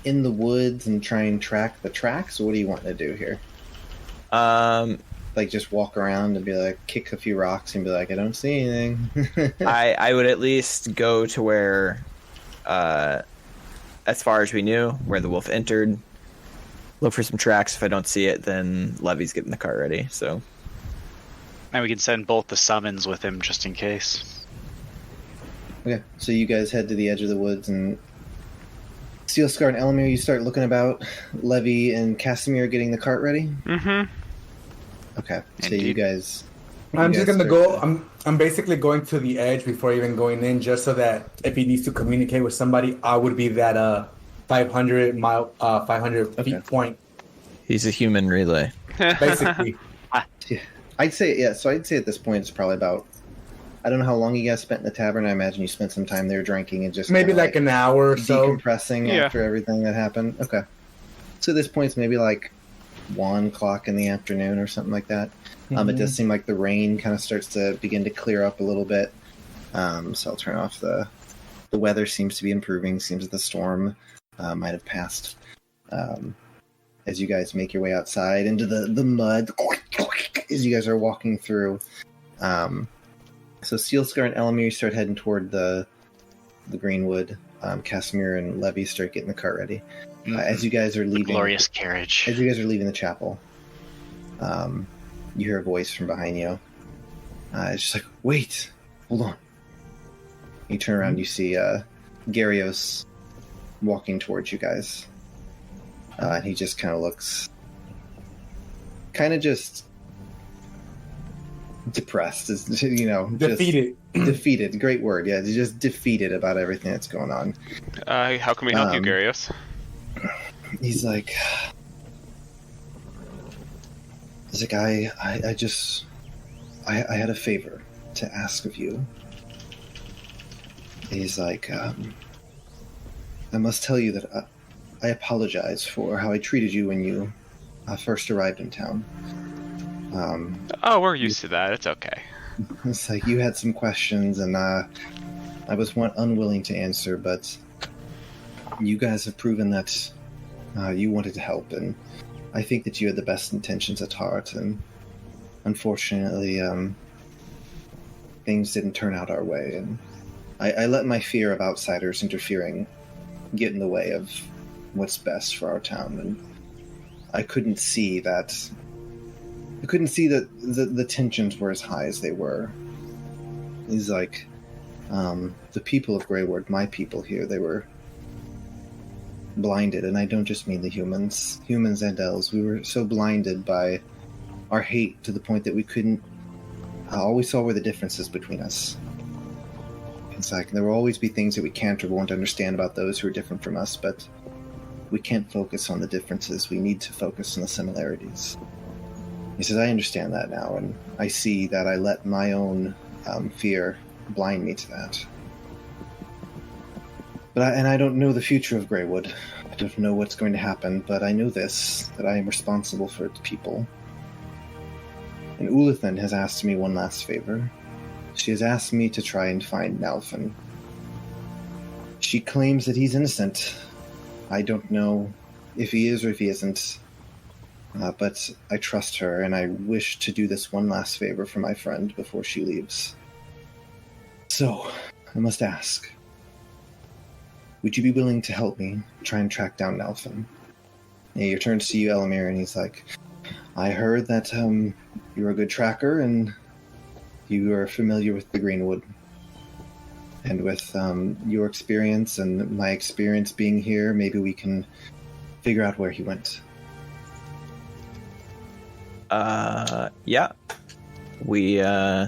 Speaker 1: in the woods and try and track the tracks? Or what do you want to do here? Like just walk around and be like, kick a few rocks and be like, I don't see anything.
Speaker 5: I would at least go to where, as far as we knew, where the wolf entered. Look for some tracks. If I don't see it, then Levy's getting the car ready. So
Speaker 4: And we can send both the summons with him just in case.
Speaker 1: Okay, so you guys head to the edge of the woods, and Steelscar and Elamir, you start looking about. Levy and Casimir are getting the cart ready.
Speaker 2: Mm-hmm.
Speaker 1: Okay, so
Speaker 4: Indeed.
Speaker 1: you guys.
Speaker 7: I'm
Speaker 1: you
Speaker 7: just
Speaker 1: guys
Speaker 7: gonna
Speaker 1: start
Speaker 7: go.
Speaker 1: to-
Speaker 7: I'm basically going to the edge before even going in, just so that if he needs to communicate with somebody, I would be that 500
Speaker 1: Okay.
Speaker 7: feet point.
Speaker 5: he's a human relay.
Speaker 7: Basically,
Speaker 1: I'd say yeah. So I'd say at this point it's probably about. I don't know how long you guys spent in the tavern. I imagine you spent some time there drinking and just
Speaker 7: maybe
Speaker 1: kinda,
Speaker 7: like an hour or so.
Speaker 1: decompressing
Speaker 2: Yeah.
Speaker 1: after everything that happened. Okay, so at this point it's maybe like 1:00 in the afternoon or something like that. It does seem like the rain kind of starts to begin to clear up a little bit. So I'll turn off the weather seems to be improving. Seems that the storm might have passed. As you guys make your way outside into the mud, as you guys are walking through. So Steelscar and Elamir start heading toward the Greenwood. Casimir and Levy start getting the cart ready. As you guys are
Speaker 4: The
Speaker 1: leaving,
Speaker 4: glorious carriage.
Speaker 1: as you guys are leaving the chapel, you hear a voice from behind you. It's just like, wait, hold on. You turn around, you see Gyarios walking towards you guys. And he just kind of looks kind of just depressed, just
Speaker 7: Defeated.
Speaker 1: defeated. Great word, yeah. Just defeated about everything that's going on.
Speaker 2: How can we help you, Garius?
Speaker 1: He's like, I had a favor to ask of you. He's like, I must tell you that I apologize for how I treated you when you first arrived in town.
Speaker 2: Oh, we're used to that. It's okay.
Speaker 1: It's like you had some questions, and I was unwilling to answer, but you guys have proven that you wanted to help, and I think that you had the best intentions at heart, and unfortunately, things didn't turn out our way, and I let my fear of outsiders interfering get in the way of what's best for our town, and I couldn't see that the tensions were as high as they were. He's like, the people of Greywood, my people here, they were blinded, and I don't just mean the humans and elves. We were so blinded by our hate to the point that we couldn't. All we saw were the differences between us. It's like there will always be things that we can't or won't understand about those who are different from us, but we can't focus on the differences. We need to focus on the similarities. He says, I understand that now, and I see that I let my own fear blind me to that. But I don't know the future of Greywood. I don't know what's going to happen, but I know this, that I am responsible for its people. And Ulathan has asked me one last favor. She has asked me to try and find Nalfin. She claims that he's innocent. I don't know if he is or if he isn't. But I trust her, and I wish to do this one last favor for my friend before she leaves. So, I must ask. would you be willing to help me try and track down Nelson? And he turns to you, Elamir, and he's like, I heard that you're a good tracker and you are familiar with the Greenwood. And with your experience and my experience being here, maybe we can figure out where he went.
Speaker 5: Yeah. We, I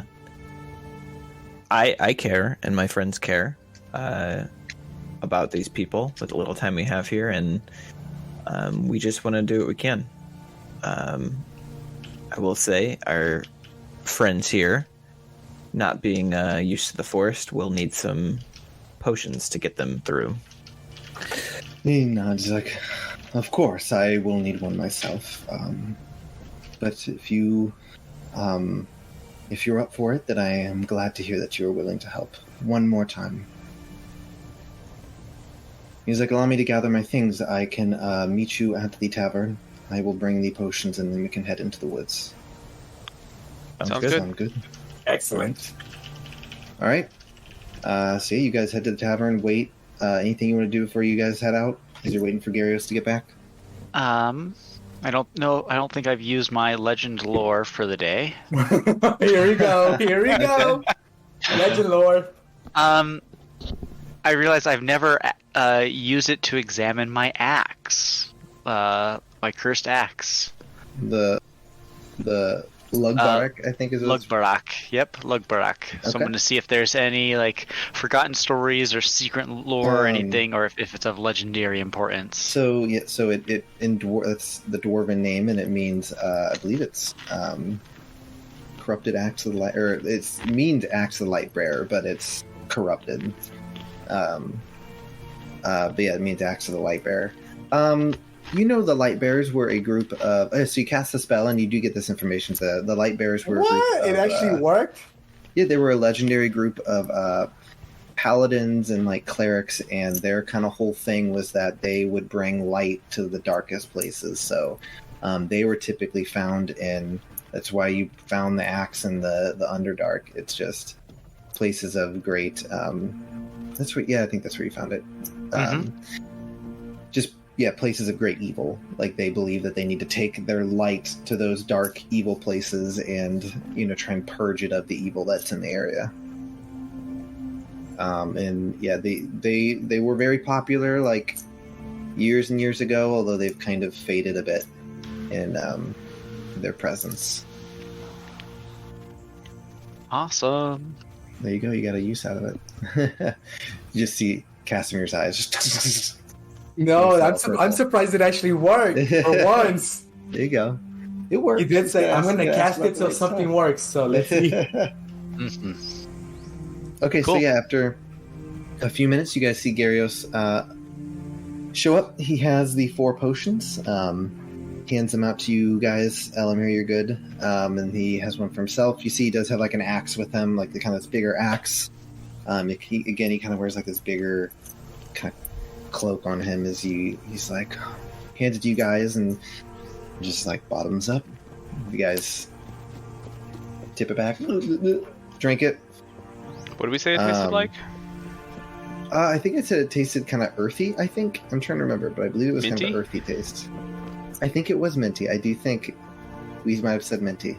Speaker 5: care, and my friends care, about these people with the little time we have here, and, we just want to do what we can. I will say, our friends here, not being used to the forest, will need some potions to get them through.
Speaker 1: He nods like, of course, I will need one myself. But if you're up for it, then I am glad to hear that you are willing to help. One more time. He's like, allow me to gather my things. I can meet you at the tavern. I will bring the potions, and then we can head into the woods.
Speaker 2: Sounds good.
Speaker 1: Sound good.
Speaker 7: Excellent.
Speaker 1: All right. So yeah, you guys head to the tavern. Wait. Anything you want to do before you guys head out? As you're waiting for Gyarios to get back?
Speaker 4: I don't know. I don't think I've used my legend lore for the day.
Speaker 7: Here we go. Here we go. Legend lore.
Speaker 4: I realize I've never used it to examine my axe. My cursed axe.
Speaker 1: The Lugbarak, I think is
Speaker 4: Lugbarak. Yep, Lugbarak. Okay. So I'm going to see if there's any like forgotten stories or secret lore or anything, or if it's of legendary importance.
Speaker 1: So yeah, so it it's the dwarven name, and it means I believe it's corrupted axe of the light, or it means axe of the light bearer, but it's corrupted. But yeah, it means axe of the light bearer. You know, the Light Bearers were a group of... so you cast the spell, and you do get this information. The Light Bearers were
Speaker 7: what?
Speaker 1: A group of,
Speaker 7: it actually worked?
Speaker 1: Yeah, they were a legendary group of paladins and, like, clerics, and their kind of whole thing was that they would bring light to the darkest places. So they were typically found in... That's why you found the axe in the Underdark. It's just places of great... that's where... Yeah, I think that's where you found it. Just... Yeah, places of great evil. Like, they believe that they need to take their light to those dark, evil places and, you know, try and purge it of the evil that's in the area. And, yeah, they were very popular, like, years and years ago, although they've kind of faded a bit in their presence.
Speaker 4: Awesome.
Speaker 1: There you go, you got a use out of it. You just see Casimir's eyes just...
Speaker 7: No, I'm surprised it actually worked for once.
Speaker 1: There you go. It worked.
Speaker 7: You did say, I'm going to cast it till something works, so let's see.
Speaker 1: Okay, cool. So yeah, after a few minutes, you guys see Gyarios show up. He has the 4 potions. Hands them out to you guys. Elamir, you're good. And he has one for himself. You see he does have like an axe with him, like the kind of this bigger axe. He kind of wears like this bigger kind of cloak on him as he's like hands it to you guys and just like bottoms up. You guys tip it back, drink it.
Speaker 2: What did we say it tasted like?
Speaker 1: I think it said it tasted kind of earthy. I think I'm trying to remember, but I believe it was
Speaker 2: minty?
Speaker 1: Kind of earthy taste. I think it was minty. I do think we might have said minty.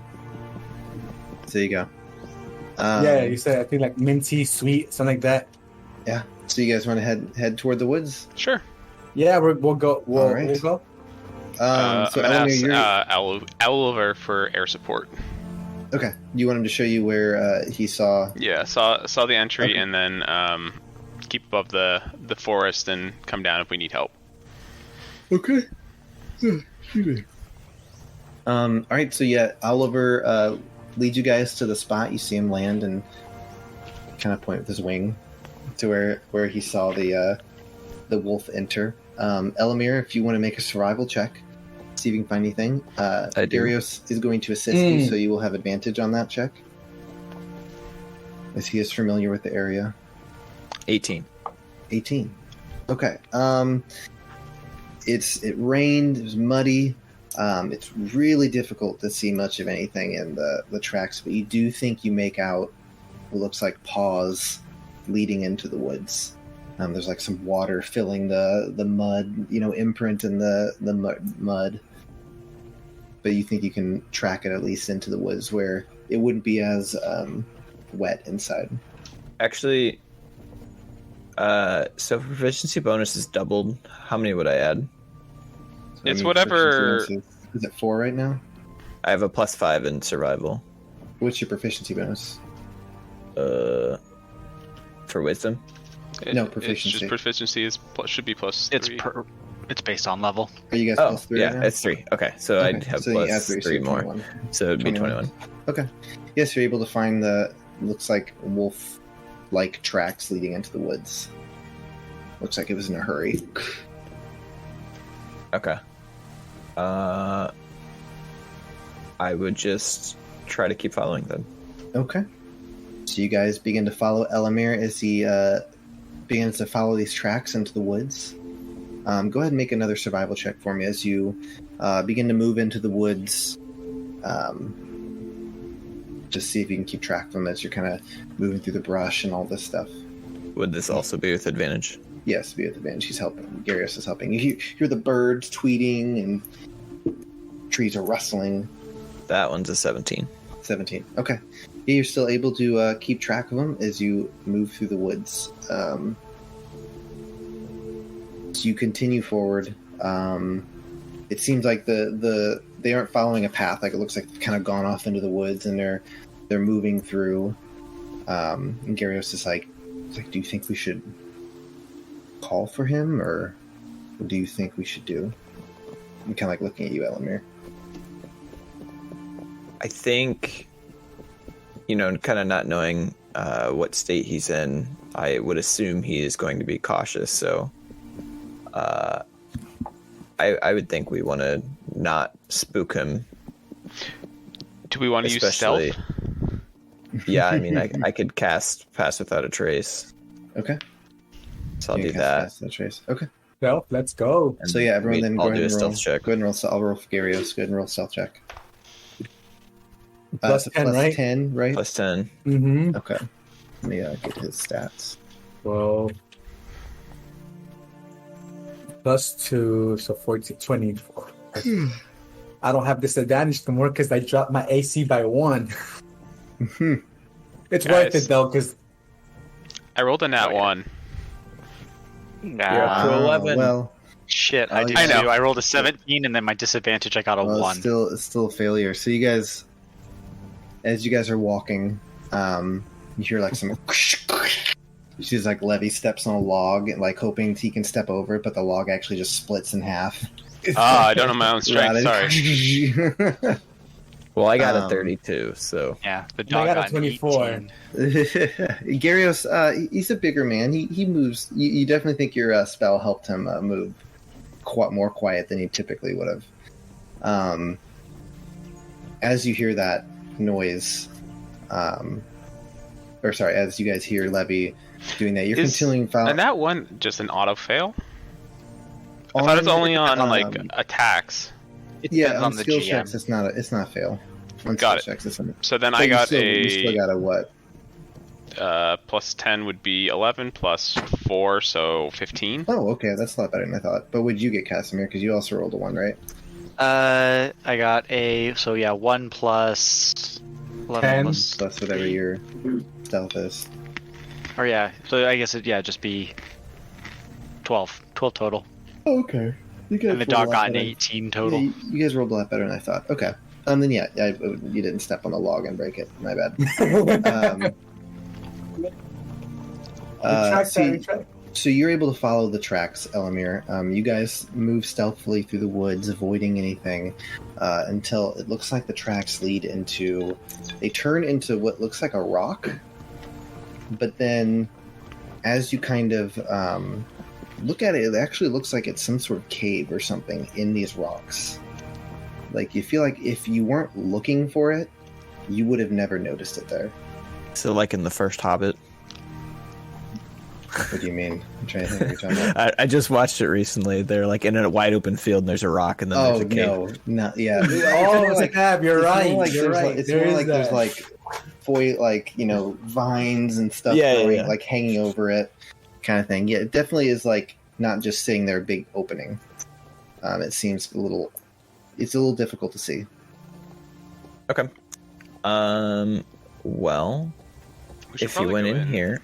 Speaker 1: So there you go.
Speaker 7: Yeah, you said I think like minty, sweet, something like that.
Speaker 1: Yeah. So you guys want to head toward the woods?
Speaker 2: Sure.
Speaker 7: Yeah, we'll go. We'll go.
Speaker 1: So
Speaker 2: I'm gonna ask Oliver for air support.
Speaker 1: Okay. You want him to show you where he saw?
Speaker 2: Yeah, saw the entry,
Speaker 1: Okay.
Speaker 2: and then keep above the forest and come down if we need help.
Speaker 1: Okay. All right. So yeah, Oliver leads you guys to the spot. You see him land and kind of point with his wing to where he saw the wolf enter. Elamir, if you want to make a survival check, see if you can find anything. Gyarios is going to assist you, so you will have advantage on that check, as he is familiar with the area.
Speaker 5: 18.
Speaker 1: Okay. It rained. It was muddy. It's really difficult to see much of anything in the tracks, but you do think you make out what looks like paws leading into the woods. There's like some water filling the mud, imprint in the mud. But you think you can track it at least into the woods where it wouldn't be as wet inside.
Speaker 5: Actually, so proficiency bonus is doubled. How many would I add?
Speaker 1: So
Speaker 2: it's whatever.
Speaker 1: Is it 4 right now?
Speaker 5: I have a +5 in survival.
Speaker 1: What's your proficiency bonus?
Speaker 5: For wisdom?
Speaker 1: No, proficiency.
Speaker 2: It's just proficiency should be +3.
Speaker 4: It's based on level.
Speaker 1: Are you guys +3?
Speaker 5: Yeah,
Speaker 1: now?
Speaker 5: it's 3. Okay, so I'd have
Speaker 1: so you add
Speaker 5: +3 more.
Speaker 1: 21.
Speaker 5: So it'd be 21.
Speaker 1: Okay. Yes, you're able to find looks like wolf-like tracks leading into the woods. Looks like it was in a hurry.
Speaker 5: Okay. I would just try to keep following them.
Speaker 1: Okay. So you guys begin to follow Elamir as he begins to follow these tracks into the woods. Go ahead and make another survival check for me as you begin to move into the woods. Just see if you can keep track of them as you're kind of moving through the brush and all this stuff.
Speaker 5: Would this also be with advantage?
Speaker 1: Yes, be with advantage. He's helping. Garios is helping. You hear the birds tweeting and trees are rustling.
Speaker 5: That one's a 17.
Speaker 1: 17. Okay. Yeah, you're still able to keep track of them as you move through the woods. So you continue forward. It seems like they aren't following a path. Like it looks like they've kind of gone off into the woods and they're moving through. And Garios is like, do you think we should call for him, or what do you think we should do? I'm kind of like looking at you, Elamir.
Speaker 5: I think, kind of not knowing what state he's in, I would assume he is going to be cautious. So I would think we want to not spook him.
Speaker 2: Do we want to use stealth?
Speaker 5: Yeah, I mean, I could cast Pass Without a Trace.
Speaker 1: Okay.
Speaker 5: So I'll do that.
Speaker 1: Pass Without a Trace. Okay.
Speaker 3: Well, let's go.
Speaker 1: So yeah, everyone then
Speaker 5: I'll
Speaker 1: go
Speaker 5: do
Speaker 1: ahead
Speaker 5: a
Speaker 1: and roll.
Speaker 5: stealth check.
Speaker 1: Go ahead and roll. I'll roll for Garios. Go ahead and roll stealth check.
Speaker 3: Plus
Speaker 1: so
Speaker 3: 10,
Speaker 1: plus
Speaker 3: right?
Speaker 1: 10, right?
Speaker 5: Plus 10.
Speaker 3: Mm-hmm.
Speaker 1: Okay. Let me get his stats.
Speaker 3: Well, plus 2, so 14, 24. I don't have disadvantage anymore because I dropped my AC by 1. It's worth it though, because
Speaker 2: I rolled a nat 1.
Speaker 5: You're up to 11.
Speaker 1: Well,
Speaker 4: Shit, I did
Speaker 2: I know.
Speaker 4: too. I rolled a 17, and then my disadvantage, I got a 1.
Speaker 1: It's still a failure. So you guys, as you guys are walking, you hear like some. She's like Levy steps on a log, and like hoping he can step over it, but the log actually just splits in half.
Speaker 2: I don't know my own strength. Sorry.
Speaker 5: Well, I got a 32, so
Speaker 4: Yeah, the dog
Speaker 3: I got a
Speaker 4: got
Speaker 3: 24.
Speaker 4: 18.
Speaker 1: Garios, he's a bigger man. He moves. You definitely think your spell helped him move more quiet than he typically would have. As you hear that noise, as you guys hear Levy doing that, you're continuing following.
Speaker 2: And that one just an auto fail? I thought it's only on like attacks.
Speaker 4: It
Speaker 1: Yeah,
Speaker 4: depends
Speaker 1: on
Speaker 4: on the
Speaker 1: skill
Speaker 4: GM.
Speaker 1: checks, it's not a fail. On
Speaker 2: Got
Speaker 1: skill
Speaker 2: it.
Speaker 1: checks, it's a,
Speaker 2: So then
Speaker 1: but
Speaker 2: I
Speaker 1: you
Speaker 2: got
Speaker 1: still got a what?
Speaker 2: plus 10 would be 11 plus 4, so 15.
Speaker 1: Oh, okay, that's a lot better than I thought. But would you get, Casimir? Because you also rolled a 1, right?
Speaker 4: I got 1 plus 11
Speaker 3: 10.
Speaker 4: plus
Speaker 1: Plus whatever your stealth is.
Speaker 4: Or yeah, so I guess it'd be 12 total.
Speaker 1: Oh, okay. You guys
Speaker 4: And the
Speaker 1: rolled a
Speaker 4: dog
Speaker 1: lot
Speaker 4: got an
Speaker 1: better.
Speaker 4: 18 total.
Speaker 1: Yeah, you guys rolled a lot better than I thought. Okay. Then you didn't step on the log and break it. My bad. So you're able to follow the tracks, Elamir. You guys move stealthily through the woods, avoiding anything, until it looks like the tracks they turn into what looks like a rock. But then, as you kind of look at it, it actually looks like it's some sort of cave or something in these rocks. Like, you feel like if you weren't looking for it, you would have never noticed it there.
Speaker 5: So like in the first Hobbit.
Speaker 1: What do you mean? I'm trying to think what you're talking about.
Speaker 5: I just watched it recently. They're like in a wide open field and there's a rock and then there's a cave.
Speaker 1: No, yeah.
Speaker 3: Oh, it's you're right. You're right.
Speaker 1: It's more like there's like vines and stuff growing, like hanging over it, kind of thing. Yeah, it definitely is like not just sitting there, big opening. It seems it's a little difficult to see.
Speaker 5: Okay. Well, if he went in here,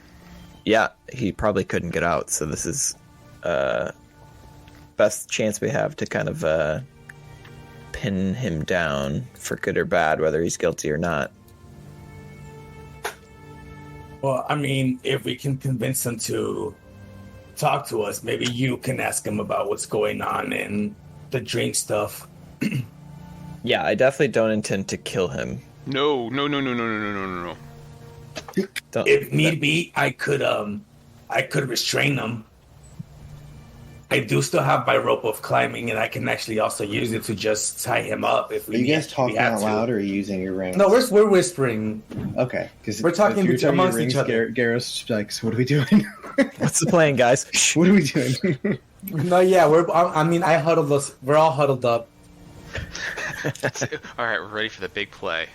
Speaker 5: yeah, he probably couldn't get out. So this is best chance we have to kind of pin him down for good or bad, whether he's guilty or not.
Speaker 7: Well, I mean, if we can convince him to talk to us, maybe you can ask him about what's going on and the drink stuff.
Speaker 5: Yeah, I definitely don't intend to kill him.
Speaker 2: No.
Speaker 7: If need be, I could restrain him. I do still have my rope of climbing, and I can actually also use it to just tie him up if we.
Speaker 1: Are you guys talking out loud, or are you using your rings?
Speaker 7: No, we're whispering.
Speaker 1: Okay, because
Speaker 7: we're talking amongst each other.
Speaker 1: Garrus like, so what are we doing?
Speaker 5: What's the plan, guys?
Speaker 1: What are we doing?
Speaker 7: No, yeah, I huddled us. We're all huddled up.
Speaker 2: All right, we're ready for the big play.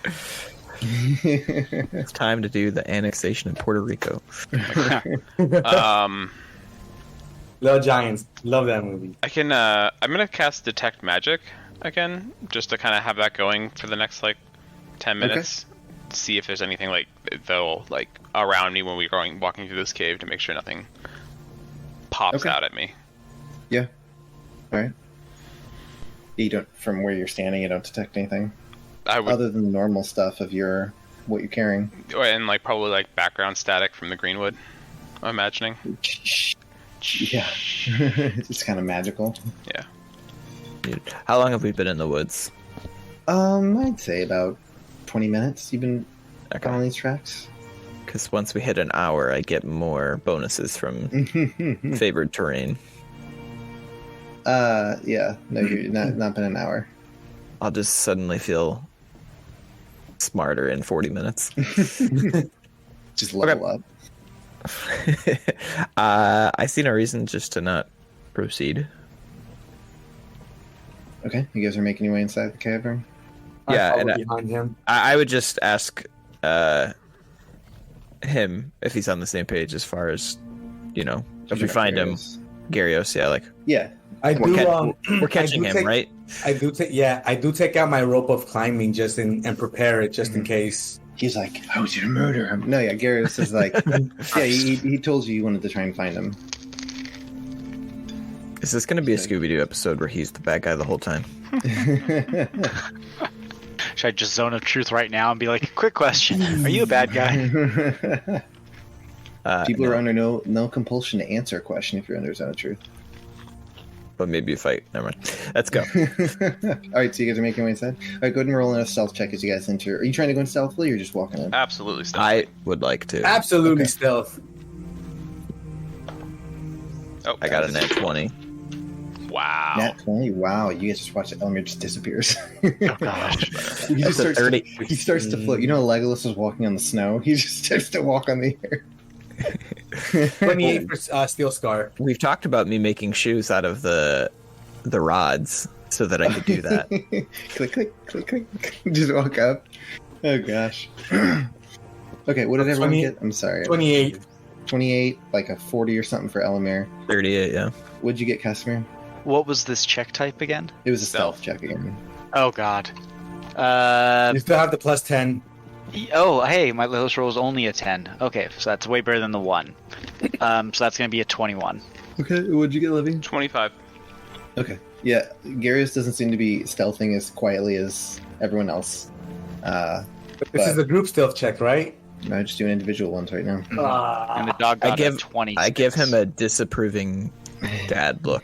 Speaker 5: It's time to do the annexation of Puerto Rico.
Speaker 7: Little Giants, love that movie.
Speaker 2: I can. I'm gonna cast Detect Magic again, just to kind of have that going for the next 10 minutes. Okay. See if there's anything though around me when we're walking through this cave to make sure nothing pops out at me.
Speaker 1: Yeah. All right. You don't, from where you're standing, you don't detect anything other than the normal stuff of what you're carrying,
Speaker 2: and probably background static from the Greenwood. I'm imagining.
Speaker 1: Yeah, it's kind of magical.
Speaker 2: Yeah.
Speaker 5: Dude, how long have we been in the woods?
Speaker 1: I'd say about 20 minutes. You've been on these tracks.
Speaker 5: Because once we hit an hour, I get more bonuses from favored terrain.
Speaker 1: Yeah. No, you're not been an hour.
Speaker 5: I'll just suddenly feel smarter in 40 minutes.
Speaker 1: Just level up.
Speaker 5: I see no reason just to not proceed.
Speaker 1: Okay, you guys are making your way inside the cavern.
Speaker 5: Yeah, and
Speaker 7: behind him.
Speaker 5: I would just ask him if he's on the same page as far as if we find him, Gyarios.
Speaker 1: Yeah,
Speaker 5: we're catching him, right?
Speaker 7: I do take out my rope of climbing just and prepare it just in case.
Speaker 1: He's like, I was going to murder him. No, yeah, Gyarios is like, yeah, he told you wanted to try and find him.
Speaker 5: Is this going to be a Scooby-Doo episode where he's the bad guy the whole time?
Speaker 4: Should I just zone of truth right now and be like, quick question, are you a bad guy?
Speaker 1: People are under no compulsion to answer a question if you're under zone of truth.
Speaker 5: But maybe a fight. Never mind. Let's go.
Speaker 1: All right, so you guys are making your way inside. All right, go ahead and roll in a stealth check as you guys enter. Are you trying to go in stealthily or just walking in?
Speaker 2: Absolutely stealth.
Speaker 5: I would like to.
Speaker 7: Absolutely stealth.
Speaker 2: Oh,
Speaker 1: I
Speaker 5: got a nat 20.
Speaker 2: Wow.
Speaker 1: Nat 20? Wow, you guys just watch it. Elamir just disappears.
Speaker 4: Oh, gosh.
Speaker 1: He starts to float. You know, Legolas was walking on the snow. He just starts to walk on the air.
Speaker 7: 28 for Steel Scar.
Speaker 5: We've talked about me making shoes out of the rods so that I could do that.
Speaker 1: Click, click, click, click. Just walk up. Oh, gosh. Okay, what did everyone get? I'm sorry.
Speaker 7: 28.
Speaker 1: 28, like a 40 or something for Elamir.
Speaker 5: 38, yeah.
Speaker 1: What'd you get, Casimir?
Speaker 4: What was this check type again?
Speaker 1: It was a stealth check again.
Speaker 4: Oh, God.
Speaker 7: You still have the plus 10.
Speaker 4: Oh, hey, my lowest roll is only a 10. Okay, so that's way better than the 1. So that's going to be a 21.
Speaker 1: Okay, what'd you get, Livy?
Speaker 2: 25.
Speaker 1: Okay. Yeah, Gyarios doesn't seem to be stealthing as quietly as everyone else.
Speaker 7: This is a group stealth check, right?
Speaker 1: No, I just do individual ones right now.
Speaker 4: And the dog got a 20.
Speaker 5: I give him a disapproving dad look,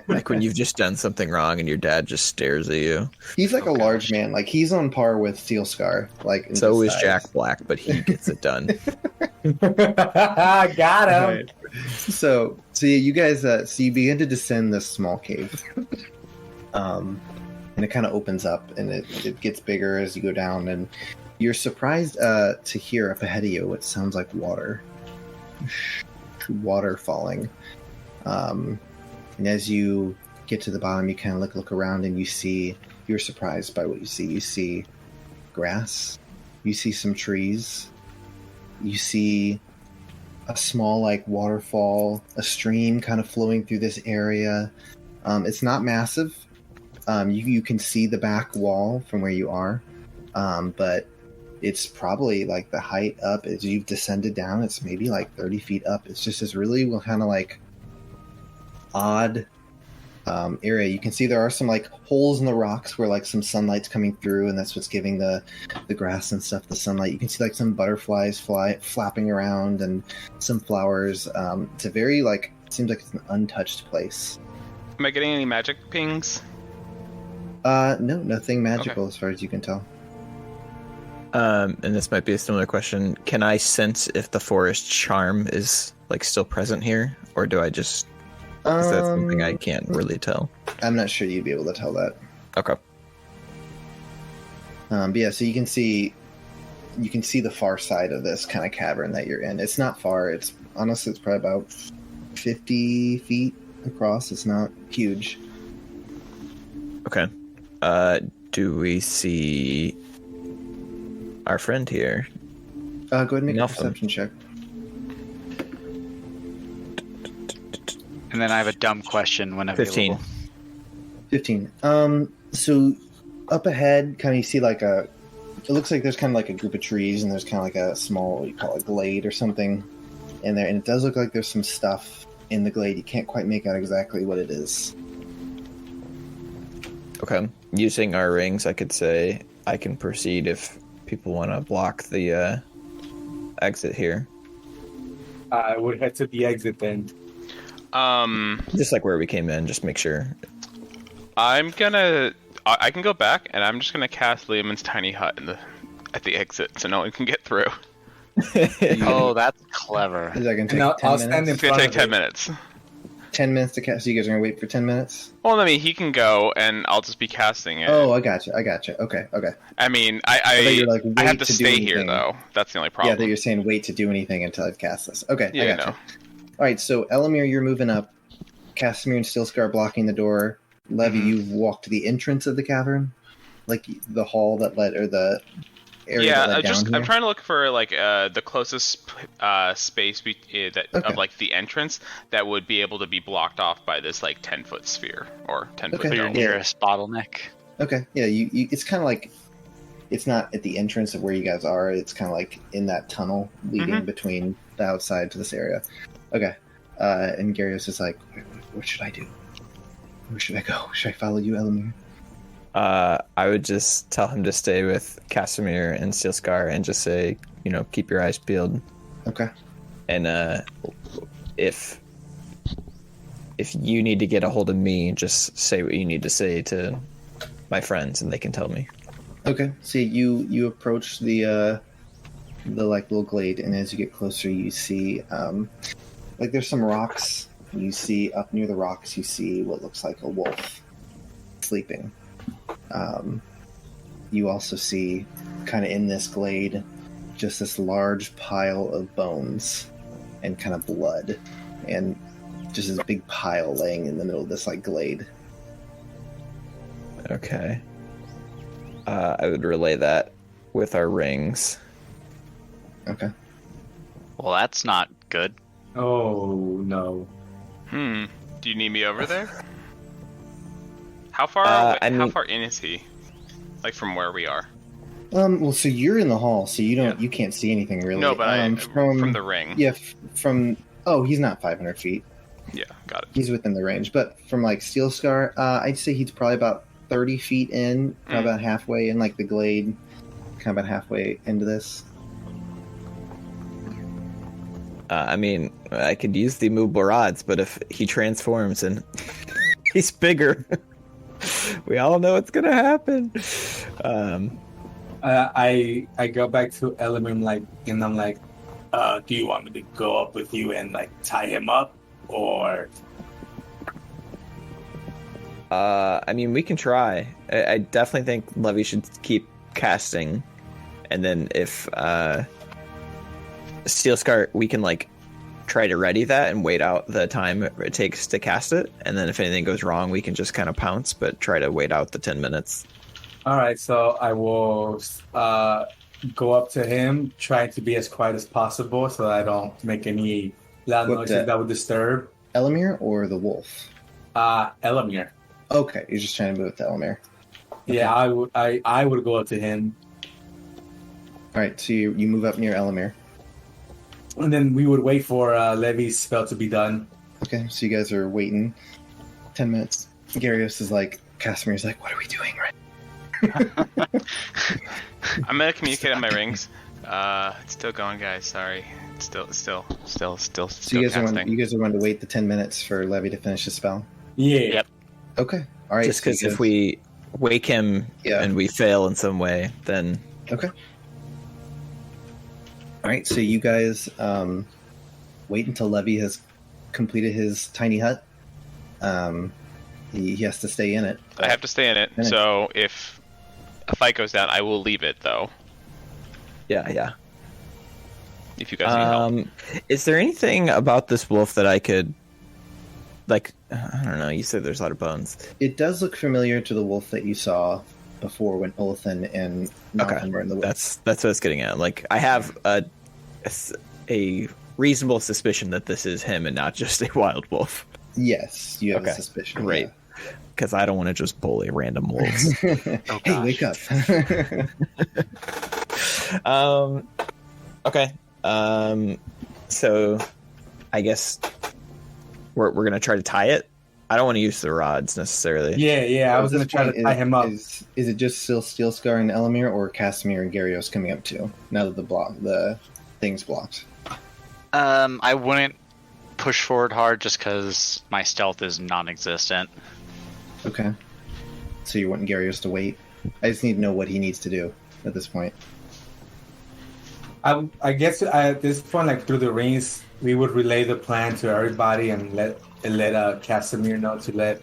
Speaker 5: like when you've just done something wrong and your dad just stares at you.
Speaker 1: He's like a large man, like he's on par with Steel Scar. Like
Speaker 5: so is Jack Black, but he gets it done.
Speaker 7: Got him.
Speaker 1: Right. So you guys, so you begin to descend this small cave, and it kind of opens up and it gets bigger as you go down, and you're surprised to hear up ahead of you what sounds like water falling. And as you get to the bottom, you kind of look around, and you're surprised by what you see. You see grass, you see some trees, you see a small like waterfall, a stream kind of flowing through this area. It's not massive. You can see the back wall from where you are, but it's probably like the height up as you've descended down. It's maybe like 30 feet up. It's just this really kind of like odd area. You can see there are some like holes in the rocks where like some sunlight's coming through, and that's what's giving the grass and stuff the sunlight. You can see like some butterflies flapping around and some flowers. It's a very like, it seems like it's an untouched place.
Speaker 2: Am I getting any magic pings?
Speaker 1: No, nothing magical as far as you can tell.
Speaker 5: And this might be a similar question. Can I sense if the forest charm is like still present here, or do I just? Is that something I can't really tell?
Speaker 1: I'm not sure you'd be able to tell that.
Speaker 5: Okay.
Speaker 1: But yeah, so you can see the far side of this kind of cavern that you're in. It's not far. It's honestly, it's probably about 50 feet across. It's not huge.
Speaker 5: Okay. Do we see our friend here?
Speaker 1: Go ahead and make a perception check.
Speaker 4: And then I have a dumb question when available.
Speaker 1: 15. So up ahead, kind of you see like it looks like there's kind of like a group of trees, and there's kind of like a small, what you call it, glade or something in there. And it does look like there's some stuff in the glade. You can't quite make out exactly what it is.
Speaker 5: Okay. Using our rings, I could say I can proceed if people want to block the exit here.
Speaker 3: I would head to the exit then.
Speaker 5: Just like where we came in, just make sure.
Speaker 2: I can go back, and I'm just gonna cast Lehman's tiny hut at the exit, so no one can get through.
Speaker 4: Oh, that's clever.
Speaker 1: Is that gonna take 10 minutes?
Speaker 2: It's gonna take 10 minutes.
Speaker 1: 10 minutes to cast. So you guys are gonna wait for 10 minutes?
Speaker 2: Well, I mean, he can go, and I'll just be casting it.
Speaker 1: Oh, I gotcha. Okay.
Speaker 2: I mean,
Speaker 1: I like,
Speaker 2: I have to stay here though. That's the only problem.
Speaker 1: Yeah, that you're saying wait to do anything until I've cast this. Okay,
Speaker 2: yeah,
Speaker 1: I gotcha. All right, so Elamir, you're moving up. Casimir and Steelscar blocking the door. Levy, you've walked to the entrance of the cavern, like the hall that led, or the area that led down here.
Speaker 2: I'm trying to look for like the closest space of like the entrance that would be able to be blocked off by this like 10-foot sphere or 10-foot
Speaker 4: So your nearest bottleneck.
Speaker 1: Okay, yeah, you it's kind of like, it's not at the entrance of where you guys are. It's kind of like in that tunnel leading between the outside to this area. Okay, and Gyarios is like, what should I do? Where should I go? Should I follow you, Elamir?
Speaker 5: I would just tell him to stay with Casimir and Steelscar and just say, keep your eyes peeled.
Speaker 1: Okay.
Speaker 5: And if you need to get a hold of me, just say what you need to say to my friends, and they can tell me.
Speaker 1: Okay. So you approach the like little glade, and as you get closer, you see like there's some rocks. You see up near the rocks, you see what looks like a wolf sleeping. You also see, kind of in this glade, just this large pile of bones and kind of blood, and just this big pile laying in the middle of this like glade.
Speaker 5: Okay. I would relay that with our rings.
Speaker 1: Okay.
Speaker 4: Well, that's not good.
Speaker 3: Oh, no.
Speaker 2: Do you need me over there? How far? How far in is he? Like from where we are?
Speaker 1: Well, so you're in the hall, so you can't see anything really.
Speaker 2: No, but from the ring.
Speaker 1: Yeah, he's not 500 feet.
Speaker 2: Yeah, got it.
Speaker 1: He's within the range, but from like Steelscar, I'd say he's probably about 30 feet in, probably about halfway in like the glade, kind of about halfway into this.
Speaker 5: I mean, I could use the immovable rods, but if he transforms and he's bigger, we all know what's gonna happen.
Speaker 3: I go back to Elamir, and I'm like, do you want me to go up with you and like tie him up, or?
Speaker 5: I mean, we can try. I definitely think Levy should keep casting, and then if Steelscar, we can like try to ready that and wait out the time it takes to cast it, and then if anything goes wrong, we can just kind of pounce, but try to wait out the 10 minutes.
Speaker 3: All right, so I will go up to him, trying to be as quiet as possible so that I don't make any loud noises that would disturb.
Speaker 1: Elamir or the wolf?
Speaker 3: Elamir.
Speaker 1: Okay, you're just trying to move with Elamir. Okay.
Speaker 3: Yeah, I would go up to him.
Speaker 1: All right, so you move up near Elamir.
Speaker 3: And then we would wait for Levy's spell to be done.
Speaker 1: Okay, so you guys are waiting 10 minutes. Gyarios is like, Casimir's like, what are we doing right
Speaker 2: I'm gonna communicate on my rings. It's still going, guys. Sorry. It's still
Speaker 1: So you guys are going to wait the 10 minutes for Levy to finish his spell?
Speaker 3: Yeah.
Speaker 2: Yep.
Speaker 1: Okay. All right.
Speaker 5: Just because if we wake him and we fail in some way, then...
Speaker 1: Okay. All right, so you guys wait until Levy has completed his tiny hut. He has to stay in it.
Speaker 2: I have to stay in it, so if a fight goes down, I will leave it, though.
Speaker 5: Yeah.
Speaker 2: If you guys need help.
Speaker 5: Is there anything about this wolf that I could... Like, I don't know, you said there's a lot of bones.
Speaker 1: It does look familiar to the wolf that you saw before when Olithan and Malcolm were in the woods.
Speaker 5: That's what I was getting at. Like, I have a reasonable suspicion that this is him and not just a wild wolf.
Speaker 1: Yes, you have a suspicion.
Speaker 5: Great. Because I don't want to just bully random wolves.
Speaker 1: Hey, wake up.
Speaker 5: Okay. So I guess we're going to try to tie it. I don't want to use the rods necessarily.
Speaker 3: Yeah. I was going to try to tie him up.
Speaker 1: Is it just still Steel Scar and Elamir, or Casimir and Gyarios coming up too? Now that the thing's blocked.
Speaker 4: I wouldn't push forward hard just because my stealth is non-existent.
Speaker 1: Okay. So you want Gyarios to wait? I just need to know what he needs to do at this point.
Speaker 3: I guess at this point, like through the rings, we would relay the plan to everybody and let Casimir know to let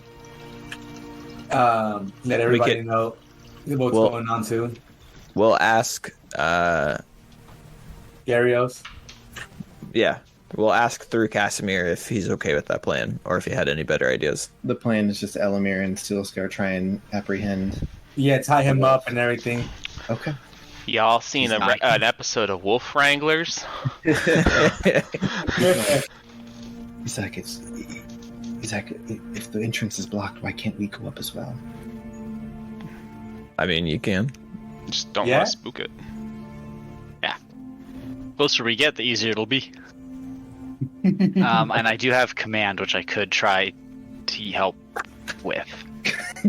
Speaker 3: everybody know what's going on too.
Speaker 5: We'll ask
Speaker 3: Gyarios.
Speaker 5: Yeah. We'll ask through Casimir if he's okay with that plan, or if he had any better ideas.
Speaker 1: The plan is just Elamir and Steelscar try and apprehend.
Speaker 3: Yeah, tie him up and everything.
Speaker 1: Okay.
Speaker 2: Y'all seen an episode of Wolf Wranglers?
Speaker 1: He's like, if the entrance is blocked, why can't we go up as well?
Speaker 5: I mean, you can.
Speaker 2: Just don't want to spook it.
Speaker 4: Yeah. The closer we get, the easier it'll be. And I do have command, which I could try to help with.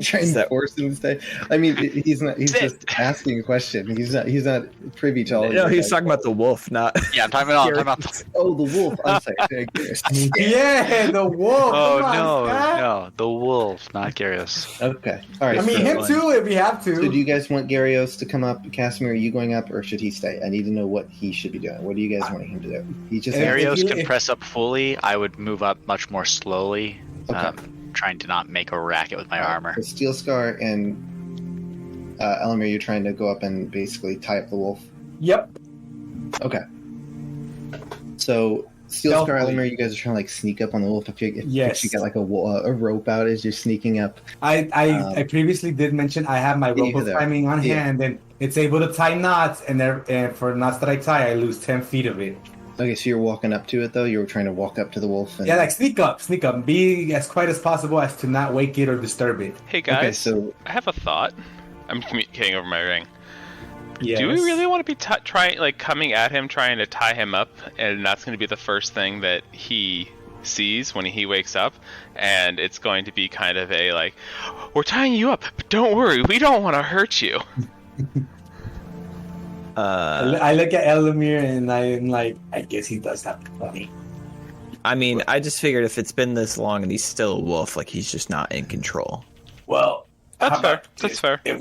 Speaker 1: Trying to force him to stay. I mean, he's not. He's just asking a question. He's not privy to all.
Speaker 5: No, he's talking about the wolf, not.
Speaker 4: Yeah, I'm talking about
Speaker 1: Oh, the wolf. I'm sorry.
Speaker 3: Yeah, the wolf.
Speaker 4: Oh no, the wolf, not Gyarios.
Speaker 1: Okay, all right.
Speaker 3: I mean, him too, if we have to.
Speaker 1: So, do you guys want Gyarios to come up? Casimir, are you going up, or should he stay? I need to know what he should be doing. What do you guys want him to do? He just
Speaker 4: Gyarios can press up fully. I would move up much more slowly.
Speaker 1: Okay.
Speaker 4: Trying to not make a racket with my armor.
Speaker 1: So Steel Scar and Elamir, you're trying to go up and basically tie up the wolf?
Speaker 3: Yep.
Speaker 1: Okay. So Steel Scar, Elamir, you guys are trying to like sneak up on the wolf. If you got like a rope out as you're sneaking up.
Speaker 3: I previously did mention I have my rope of climbing on hand, and it's able to tie knots, and for knots that I tie, I lose 10 feet of it.
Speaker 1: Okay, so you're walking up to it, though? You were trying to walk up to the wolf? And...
Speaker 3: Yeah, like sneak up. Be as quiet as possible as to not wake it or disturb it.
Speaker 2: Hey, guys,
Speaker 1: okay, so...
Speaker 2: I have a thought. I'm communicating over my ring.
Speaker 3: Yes.
Speaker 2: Do we really want to be coming at him, trying to tie him up, and that's going to be the first thing that he sees when he wakes up, and it's going to be kind of a, like, we're tying you up, but don't worry, we don't want to hurt you.
Speaker 3: I look at Elamir and I'm like, I guess he does have money.
Speaker 5: I mean, I just figured if it's been this long and he's still a wolf, like he's just not in control.
Speaker 3: Well,
Speaker 2: that's fair. That's fair.
Speaker 3: If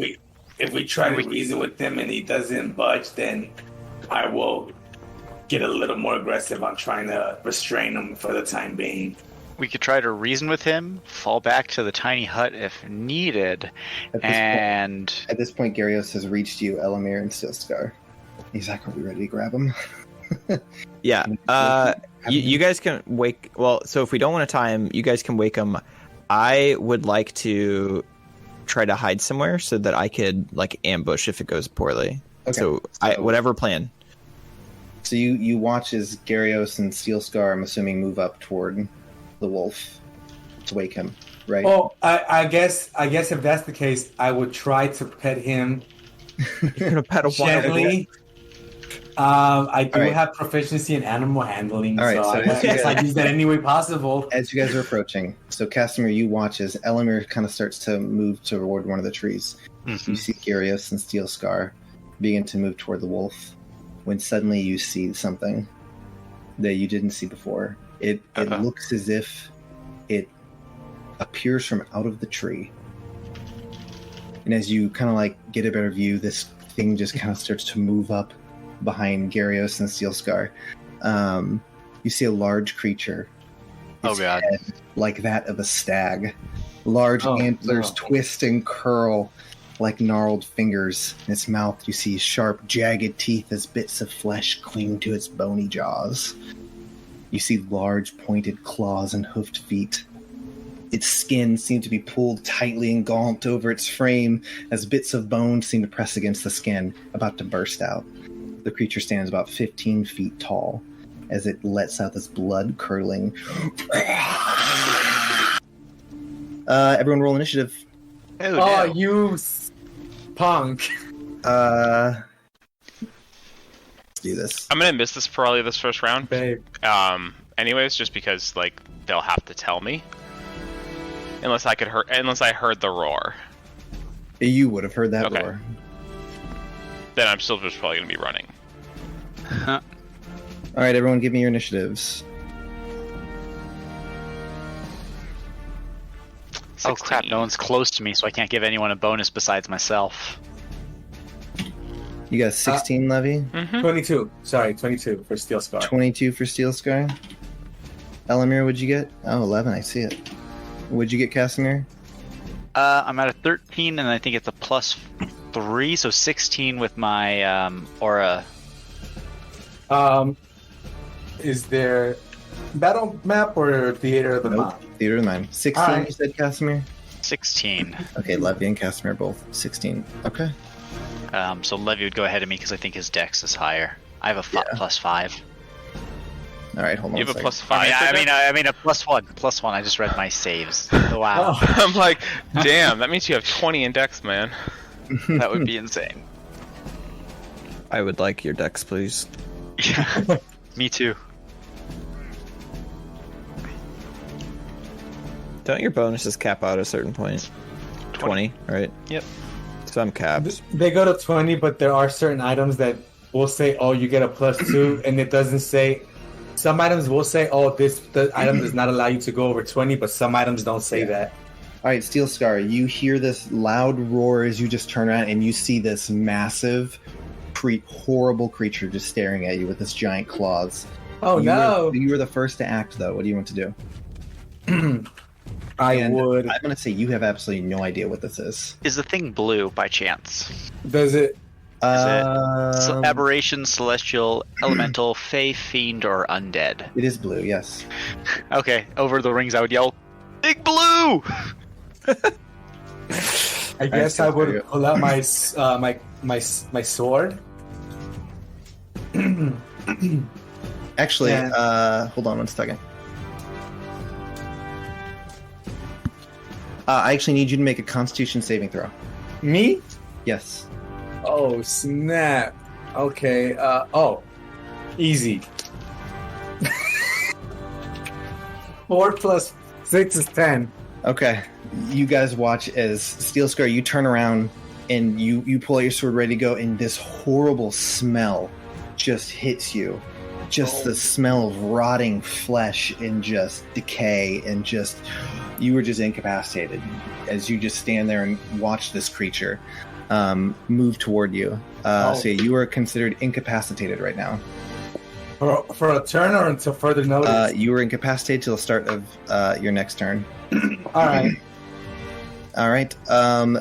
Speaker 3: we try to reason with him and he doesn't budge, then I will get a little more aggressive on trying to restrain him for the time being.
Speaker 4: We could try to reason with him, fall back to the tiny hut if needed,
Speaker 1: At this point, Gyarios has reached you, Elamir and Steelscar. He's like, are we ready to grab him?
Speaker 5: Yeah. You guys can wake... Well, so if we don't want to tie him, you guys can wake him. I would like to try to hide somewhere so that I could, like, ambush if it goes poorly.
Speaker 1: Okay.
Speaker 5: So whatever plan.
Speaker 1: So you watch as Gyarios and Steel Scar, I'm assuming, move up toward the wolf to wake him, right?
Speaker 3: Oh, I guess if that's the case, I would try to pet him
Speaker 5: You're gonna pet a wild wolf?
Speaker 3: gently. I do
Speaker 1: All right.
Speaker 3: have proficiency in animal handling,
Speaker 1: All right,
Speaker 3: so
Speaker 1: so
Speaker 3: I guess I use that any way possible.
Speaker 1: As you guys are approaching, so Casimir, you watch as Elamir kind of starts to move toward one of the trees.
Speaker 4: Mhm.
Speaker 1: You see Gyarios and Steel Scar begin to move toward the wolf, when suddenly you see something that you didn't see before. It looks as if it appears from out of the tree. And as you kind of like get a better view, this thing just kind of starts to move up behind Gyarios and Steel Scar. You see a large creature. Its
Speaker 4: God.
Speaker 1: head, like that of a stag. Large antlers twist and curl like gnarled fingers. In its mouth, you see sharp, jagged teeth as bits of flesh cling to its bony jaws. You see large, pointed claws and hoofed feet. Its skin seemed to be pulled tightly and gaunt over its frame as bits of bone seem to press against the skin, about to burst out. The creature stands about 15 feet tall as it lets out this blood-curdling... everyone roll initiative.
Speaker 3: Oh, you punk.
Speaker 1: Let's do this.
Speaker 2: I'm gonna miss this probably this first round.
Speaker 3: Babe.
Speaker 2: Anyways, just because like they'll have to tell me, unless I heard the roar.
Speaker 1: You would have heard that
Speaker 2: Okay.
Speaker 1: roar.
Speaker 2: Then I'm still just probably gonna be running.
Speaker 1: All right, everyone, give me your initiatives.
Speaker 4: Oh crap!
Speaker 2: 16.
Speaker 4: No one's close to me, so I can't give anyone a bonus besides myself.
Speaker 1: You got 16, Levy.
Speaker 3: 22. Sorry, 22 for Steel Scar.
Speaker 1: 22 for Steel Scar. Elamir, what'd you get? Oh, 11, I see it. What'd you get, Casimir?
Speaker 4: I'm at a 13, and I think it's a +3, so 16 with my aura.
Speaker 3: Is there battle map or theater of the
Speaker 1: Nope.
Speaker 3: map?
Speaker 1: Theater of the Mind. 16,
Speaker 3: All right.
Speaker 1: you said, Casimir?
Speaker 4: 16.
Speaker 1: Okay, Levy and Casimir both 16. Okay.
Speaker 4: So Levy would go ahead of me because I think his dex is higher. I have a +5.
Speaker 1: All right, hold on
Speaker 2: You
Speaker 1: a
Speaker 2: have a
Speaker 1: second.
Speaker 2: +5.
Speaker 4: I mean a +1. I just read my saves. Oh, wow,
Speaker 2: I'm like, damn. That means you have 20 in dex, man.
Speaker 4: that would be insane.
Speaker 5: I would like your dex, please.
Speaker 4: Yeah, me too.
Speaker 5: Don't your bonuses cap out at a certain point? 20, right?
Speaker 2: Yep.
Speaker 5: Some caps.
Speaker 3: They go to 20, but there are certain items that will say, oh, you get a +2, and it doesn't say. Some items will say, oh, the item does not allow you to go over 20, but some items don't say that.
Speaker 1: All right, Steel Scar, you hear this loud roar as you just turn around and you see this massive, horrible creature just staring at you with its giant claws.
Speaker 3: Oh, no.
Speaker 1: You were the first to act, though. What do you want to do?
Speaker 3: I would.
Speaker 1: I'm going to say you have absolutely no idea what this is.
Speaker 4: Is the thing blue by chance?
Speaker 3: Does it?
Speaker 4: Aberration, celestial, elemental, fey, fiend, or undead?
Speaker 1: It is blue, yes.
Speaker 4: Okay, over the rings I would yell, "Big blue!"
Speaker 3: I guess I would pull out my sword.
Speaker 1: Actually,
Speaker 3: Yeah.
Speaker 1: hold on one second. I actually need you to make a Constitution saving throw.
Speaker 3: Me?
Speaker 1: Yes.
Speaker 3: Oh, snap. Okay. Easy. 4 + 6 is 10.
Speaker 1: Okay. You guys watch as Steel Scar, you turn around and you pull out your sword ready to go, and this horrible smell just hits you. Just the smell of rotting flesh and just decay, and just you were just incapacitated as you just stand there and watch this creature move toward you. So yeah, you are considered incapacitated right now.
Speaker 3: For a turn or until further notice?
Speaker 1: You were incapacitated till the start of your next turn.
Speaker 3: All right.
Speaker 1: All right.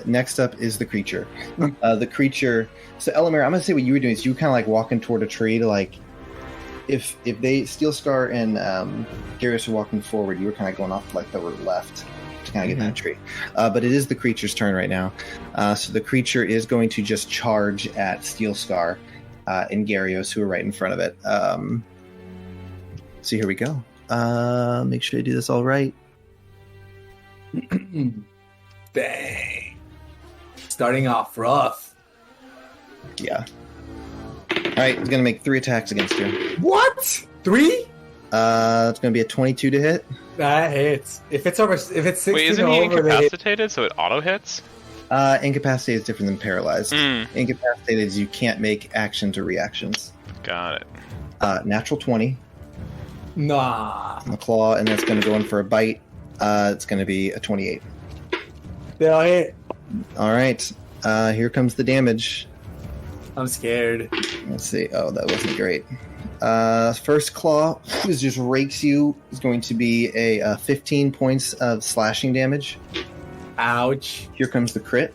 Speaker 1: Next up is the creature. The creature. So Elamir, I'm gonna say what you were doing is you were kind of like walking toward a tree to like, if they Steel Scar and Gyarios are walking forward, you were kind of going off to like the left to kind of get that tree. But it is the creature's turn right now. So the creature is going to just charge at Steel Scar and Gyarios, who are right in front of it. So here we go. Make sure I do this all right.
Speaker 3: Dang. Starting off rough.
Speaker 1: Yeah. All right, he's going to make 3 attacks against you.
Speaker 3: What? 3?
Speaker 1: It's going to be a 22 to hit.
Speaker 3: That hits. If it's 16
Speaker 2: Wait, isn't
Speaker 3: or
Speaker 2: he
Speaker 3: over,
Speaker 2: incapacitated, so it auto hits?
Speaker 1: Incapacitated is different than paralyzed. Incapacitated is you can't make actions or reactions.
Speaker 2: Got it.
Speaker 1: Natural 20.
Speaker 3: Nah.
Speaker 1: A claw, and that's going to go in for a bite. It's going to be a 28.
Speaker 3: They'll hit.
Speaker 1: All right. Here comes the damage.
Speaker 3: I'm scared.
Speaker 1: Let's see. Oh, that wasn't great. First claw just rakes you. Is going to be a 15 points of slashing damage.
Speaker 3: Ouch.
Speaker 1: Here comes the crit.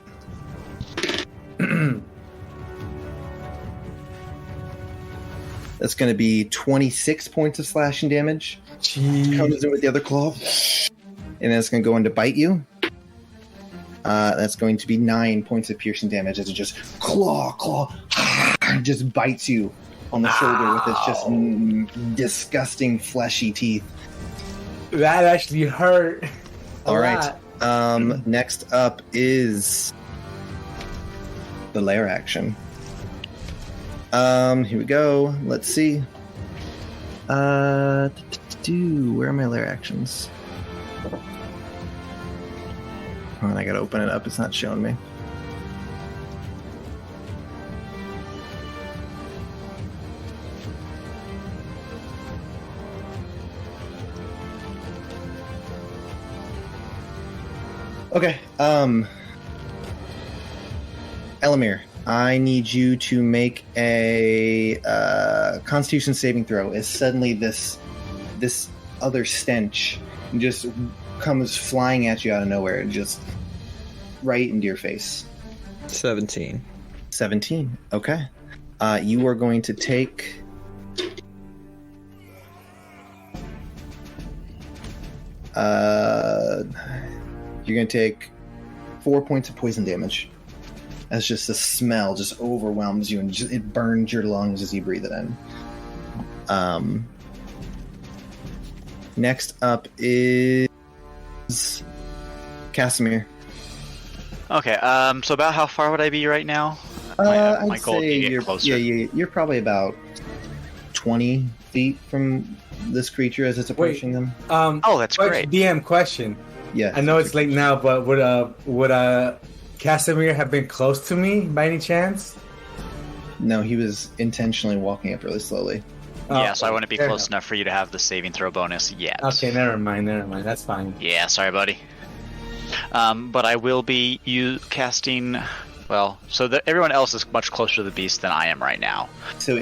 Speaker 1: That's going to be 26 points of slashing damage.
Speaker 3: Jeez.
Speaker 1: Comes in with the other claw. And then it's going to go in to bite you. That's going to be 9 points of piercing damage as it just claw, just bites you on the shoulder with its just disgusting fleshy teeth.
Speaker 3: That actually hurt.
Speaker 1: All right. Next up is the lair action. Here we go. Let's see. Where are my lair actions? Oh, I gotta open it up. It's not showing me. Okay. Elamir, I need you to make a Constitution saving throw. As suddenly this other stench just comes flying at you out of nowhere, just right into your face.
Speaker 5: 17.
Speaker 1: 17. Okay. You are going to take... you're going to take 4 points of poison damage. As just the smell just overwhelms you and it burns your lungs as you breathe it in. Next up is Casimir.
Speaker 4: Okay, so about how far would I be right now?
Speaker 1: I'd
Speaker 4: goal
Speaker 1: say
Speaker 4: to get closer.
Speaker 1: you're probably about 20 feet from this creature as it's approaching them.
Speaker 4: That's great.
Speaker 3: DM question.
Speaker 1: Yeah.
Speaker 3: I know it's late now, but would Casimir have been close to me by any chance?
Speaker 1: No, he was intentionally walking up really slowly.
Speaker 4: Yeah, so I wouldn't be close enough for you to have the saving throw bonus yet.
Speaker 3: Okay, never mind. That's fine.
Speaker 4: Yeah, sorry, buddy. But I will be casting. Well, so everyone else is much closer to the beast than I am right now.
Speaker 1: So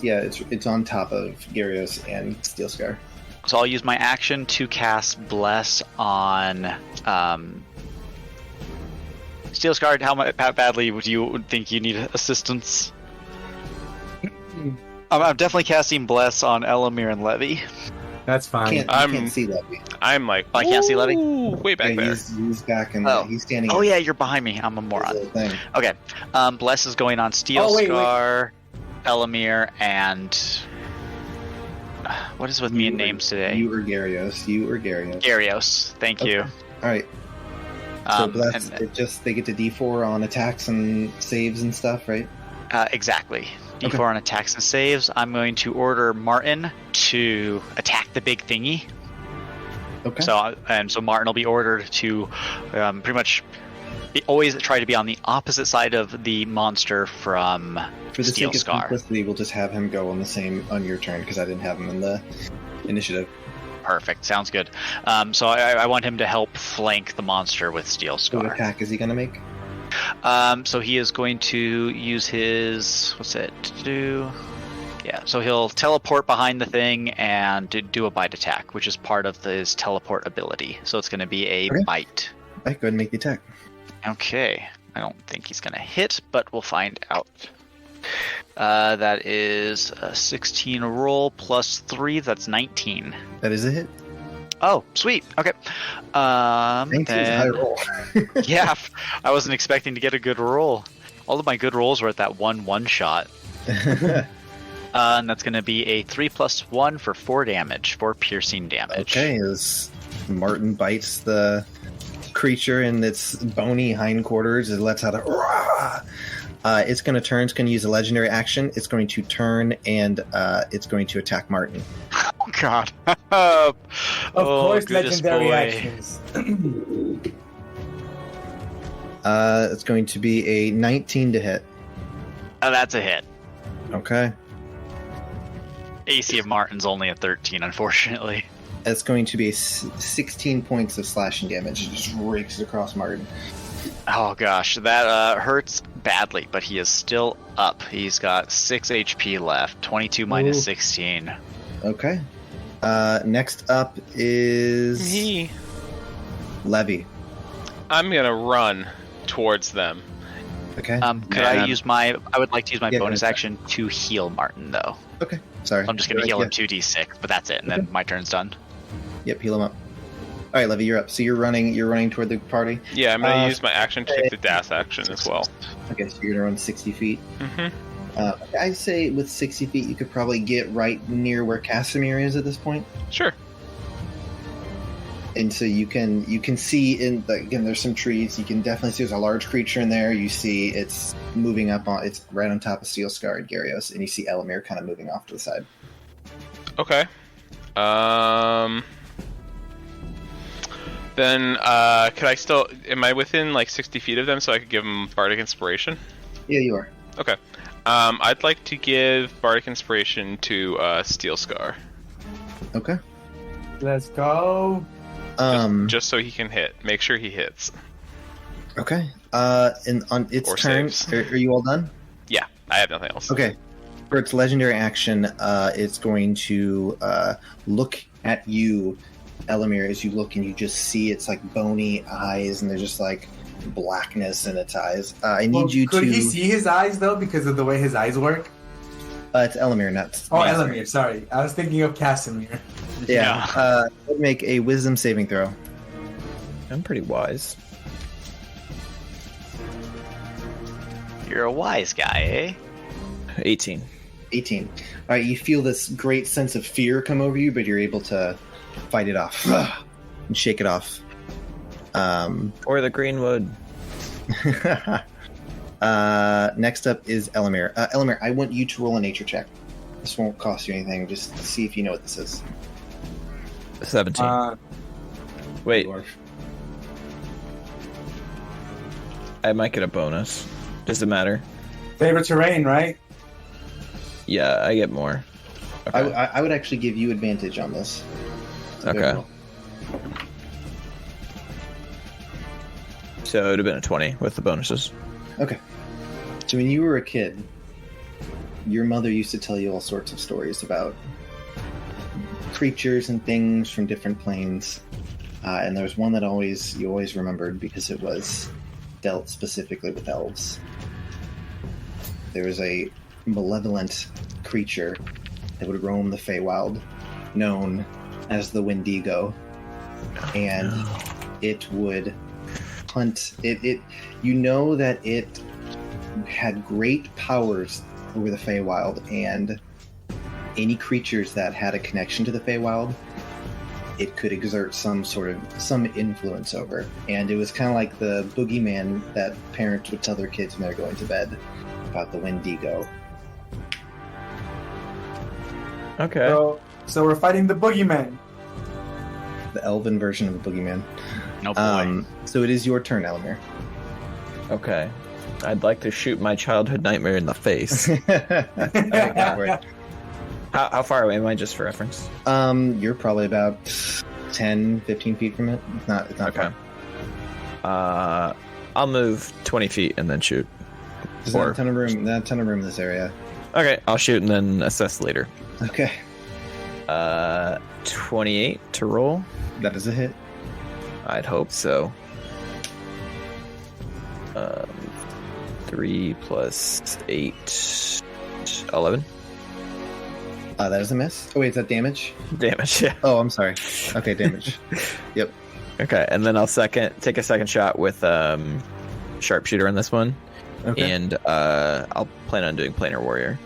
Speaker 1: it's on top of Gyarios and Steelscar.
Speaker 4: So I'll use my action to cast Bless on Steelscar. How badly would you think you need assistance? I'm definitely casting Bless on Elamir and Levy.
Speaker 3: That's fine.
Speaker 1: I can't see Levy.
Speaker 2: I'm like,
Speaker 4: I can't see Levy?
Speaker 2: Way back there.
Speaker 1: He's back and he's standing.
Speaker 4: Oh yeah, you're behind me. I'm a moron.
Speaker 1: Thing.
Speaker 4: Okay. Bless is going on Steelscar, Elamir, and what is with me in names today?
Speaker 1: You or Gyarios.
Speaker 4: Gyarios. Thank you.
Speaker 1: All right. So Bless, they get to D4 on attacks and saves and stuff, right?
Speaker 4: Exactly. D4 on attacks and saves. I'm going to order Martin to attack the big thingy.
Speaker 1: Okay.
Speaker 4: So Martin will be ordered to pretty much always try to be on the opposite side of the monster from
Speaker 1: For the
Speaker 4: Steel
Speaker 1: sake
Speaker 4: Scar.
Speaker 1: of simplicity, we'll just have him go on your turn because I didn't have him in the initiative.
Speaker 4: Perfect. Sounds good. So I want him to help flank the monster with Steel Scar.
Speaker 1: What attack is he going to make?
Speaker 4: So he is going to use his... What's it to do? Yeah, so he'll teleport behind the thing and do a bite attack, which is part of his teleport ability. So it's going to be a bite.
Speaker 1: All right, go ahead and make the attack.
Speaker 4: Okay. I don't think he's going to hit, but we'll find out. That is a 16 roll plus 3. That's 19.
Speaker 1: That is a hit.
Speaker 4: Oh, sweet. Okay.
Speaker 1: 19 is a high roll.
Speaker 4: Yeah, I wasn't expecting to get a good roll. All of my good rolls were at that one shot. And that's going to be a 3+1 for 4 damage, 4 piercing damage.
Speaker 1: Okay, as Martin bites the creature in its bony hindquarters, it lets out a roar. It's going to turn. It's going to use a legendary action. It's going to turn and it's going to attack Martin.
Speaker 4: Oh God!
Speaker 7: Of course, legendary
Speaker 4: boy.
Speaker 7: actions.
Speaker 1: It's going to be a 19 to hit.
Speaker 4: Oh, that's a hit.
Speaker 1: Okay.
Speaker 4: AC of Martin's only a 13, unfortunately.
Speaker 1: It's going to be 16 points of slashing damage. It just rakes across Martin.
Speaker 4: Oh gosh, that hurts badly, but he is still up. He's got 6 HP left. 22 minus 16.
Speaker 1: Okay. Next up is
Speaker 2: Me.
Speaker 1: Levy.
Speaker 2: I'm gonna run towards them.
Speaker 1: Okay.
Speaker 4: Could I use my? I would like to use my
Speaker 1: Yeah,
Speaker 4: bonus
Speaker 1: go ahead.
Speaker 4: action to heal Martin, though.
Speaker 1: Okay. Sorry.
Speaker 4: I'm just gonna heal him 2d6, but that's it, and then my turn's done.
Speaker 1: Yep. Heal him up. All right, Levy, you're up. So you're running toward the party.
Speaker 2: Yeah, I'm gonna use my action to take the dash action as well.
Speaker 1: Okay, so you're gonna run 60 feet.
Speaker 2: Mm-hmm.
Speaker 1: I'd say with 60 feet, you could probably get right near where Casimir is at this point.
Speaker 2: Sure.
Speaker 1: And so you can see again, there's some trees. You can definitely see there's a large creature in there. You see it's moving up on. It's right on top of Steel Scar and Gyarios, and you see Elamir kind of moving off to the side.
Speaker 2: Okay. Then, could I still... Am I within, 60 feet of them so I could give them Bardic Inspiration?
Speaker 1: Yeah, you are.
Speaker 2: Okay. I'd like to give Bardic Inspiration to, Steel Scar.
Speaker 1: Okay.
Speaker 7: Let's go.
Speaker 2: Just so he can hit. Make sure he hits.
Speaker 1: Okay. And on its
Speaker 2: Or
Speaker 1: turn,
Speaker 2: saves.
Speaker 1: are you all done?
Speaker 2: Yeah, I have nothing else.
Speaker 1: Okay. For its legendary action, it's going to look at you, Elamir, as you look, and you just see its bony eyes, and there's just blackness in its eyes. I need you to.
Speaker 7: Could he see his eyes though, because of the way his eyes work?
Speaker 1: It's Elamir, not.
Speaker 7: Oh, Elamir. Sorry, I was thinking of Casimir.
Speaker 1: Yeah. Make a Wisdom saving throw.
Speaker 5: I'm pretty wise.
Speaker 4: You're a wise guy, eh?
Speaker 5: 18.
Speaker 1: 18. All right, you feel this great sense of fear come over you, but you're able to fight it off and shake it off.
Speaker 5: Or the Greenwood.
Speaker 1: Next up is Elamir. Elamir, I want you to roll a nature check. This won't cost you anything. Just see if you know what this is.
Speaker 5: 17. Wait,
Speaker 1: Dwarf.
Speaker 5: I might get a bonus. Does it matter?
Speaker 7: Favorite terrain, right?
Speaker 5: Yeah, I get more. Okay.
Speaker 1: I would actually give you advantage on this. So go
Speaker 5: Okay.
Speaker 1: roll.
Speaker 5: So it would have been a 20 with the bonuses.
Speaker 1: Okay. So when you were a kid, your mother used to tell you all sorts of stories about creatures and things from different planes. And there was one that you always remembered because it was dealt specifically with elves. There was a malevolent creature that would roam the Feywild, known as the Wendigo, and it would hunt. You know that it had great powers over the Feywild, and any creatures that had a connection to the Feywild, it could exert some influence over. And it was kind of like the boogeyman that parents would tell their kids when they're going to bed about the Wendigo.
Speaker 5: Okay.
Speaker 7: So we're fighting the boogeyman.
Speaker 1: The elven version of the boogeyman.
Speaker 4: No boy.
Speaker 1: So it is your turn, Elamir.
Speaker 5: Okay. I'd like to shoot my childhood nightmare in the face.
Speaker 1: Okay, go for it.
Speaker 5: How far away am I, just for reference?
Speaker 1: You're probably about 10, 15 feet from it. It's not
Speaker 5: Okay.
Speaker 1: far.
Speaker 5: I'll move 20 feet and then shoot.
Speaker 1: There's not a ton of room. Not a ton of room in this area.
Speaker 5: Okay, I'll shoot and then assess later.
Speaker 1: Okay,
Speaker 5: 28 to roll.
Speaker 1: that is a hit.
Speaker 5: I'd hope so. 3 plus 8, 11.
Speaker 1: That is a miss. Oh wait, is that damage?
Speaker 5: Damage, yeah.
Speaker 1: Oh, I'm sorry. Okay, damage. Yep.
Speaker 5: Okay, and then I'll take a second shot with sharpshooter on this one.
Speaker 1: Okay.
Speaker 5: And I'll plan on doing planar warrior.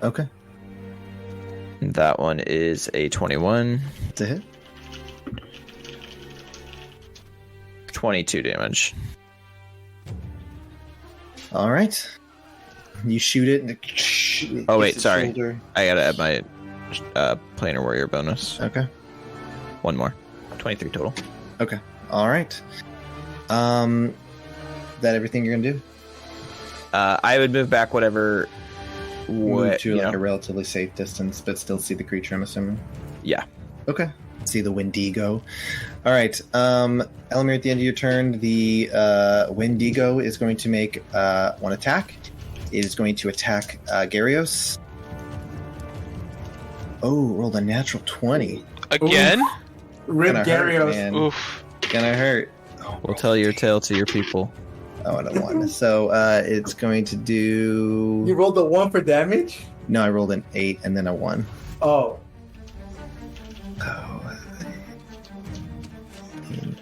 Speaker 1: Okay.
Speaker 5: That one is a 21.
Speaker 1: It's a hit.
Speaker 5: 22 damage.
Speaker 1: All right. You shoot it. And it
Speaker 5: Oh,
Speaker 1: hits
Speaker 5: wait,
Speaker 1: its
Speaker 5: sorry.
Speaker 1: shoulder.
Speaker 5: I gotta add my planar warrior bonus.
Speaker 1: Okay.
Speaker 5: One more. 23 total.
Speaker 1: Okay. All right. That everything you're gonna do?
Speaker 5: I would move back whatever.
Speaker 1: Move to like a relatively safe distance, but still see the creature. I'm assuming.
Speaker 5: Yeah.
Speaker 1: Okay. See the Wendigo. All right. Elamir, at the end of your turn, the Wendigo is going to make one attack. It is going to attack Gyarios. Oh, rolled a natural 20.
Speaker 2: Again?
Speaker 7: Rip
Speaker 1: Gonna hurt,
Speaker 7: Gyarios.
Speaker 1: man.
Speaker 2: Oof.
Speaker 1: Gonna hurt.
Speaker 5: We'll tell your tale to your people.
Speaker 1: Oh, and a 1. So it's going to do...
Speaker 7: You rolled a 1 for damage?
Speaker 1: No, I rolled an 8 and then a 1.
Speaker 7: Oh.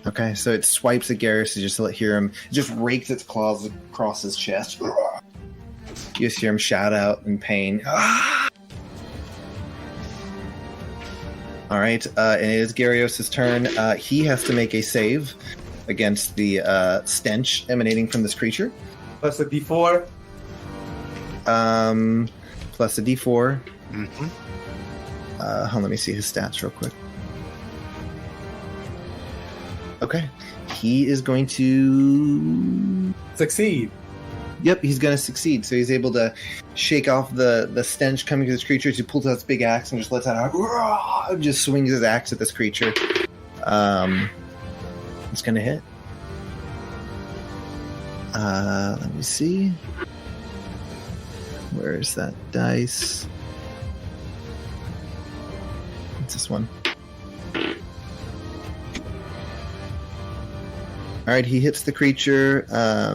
Speaker 1: Okay, so it swipes at Garrus. You just hear him. It just rakes its claws across his chest. You just hear him shout out in pain. All right, and it is Gyarios' turn. He has to make a save against the stench emanating from this creature.
Speaker 7: Plus a d4.
Speaker 1: Plus a d4.
Speaker 4: Mm-hmm.
Speaker 1: Hold on, let me see his stats real quick. Okay. He is going to...
Speaker 7: Succeed.
Speaker 1: Yep, he's going to succeed. So he's able to shake off the stench coming to this creature. He pulls out his big axe and just lets out a... Just swings his axe at this creature. It's going to hit. Let me see. Where's that dice? It's this one. Alright, he hits the creature. I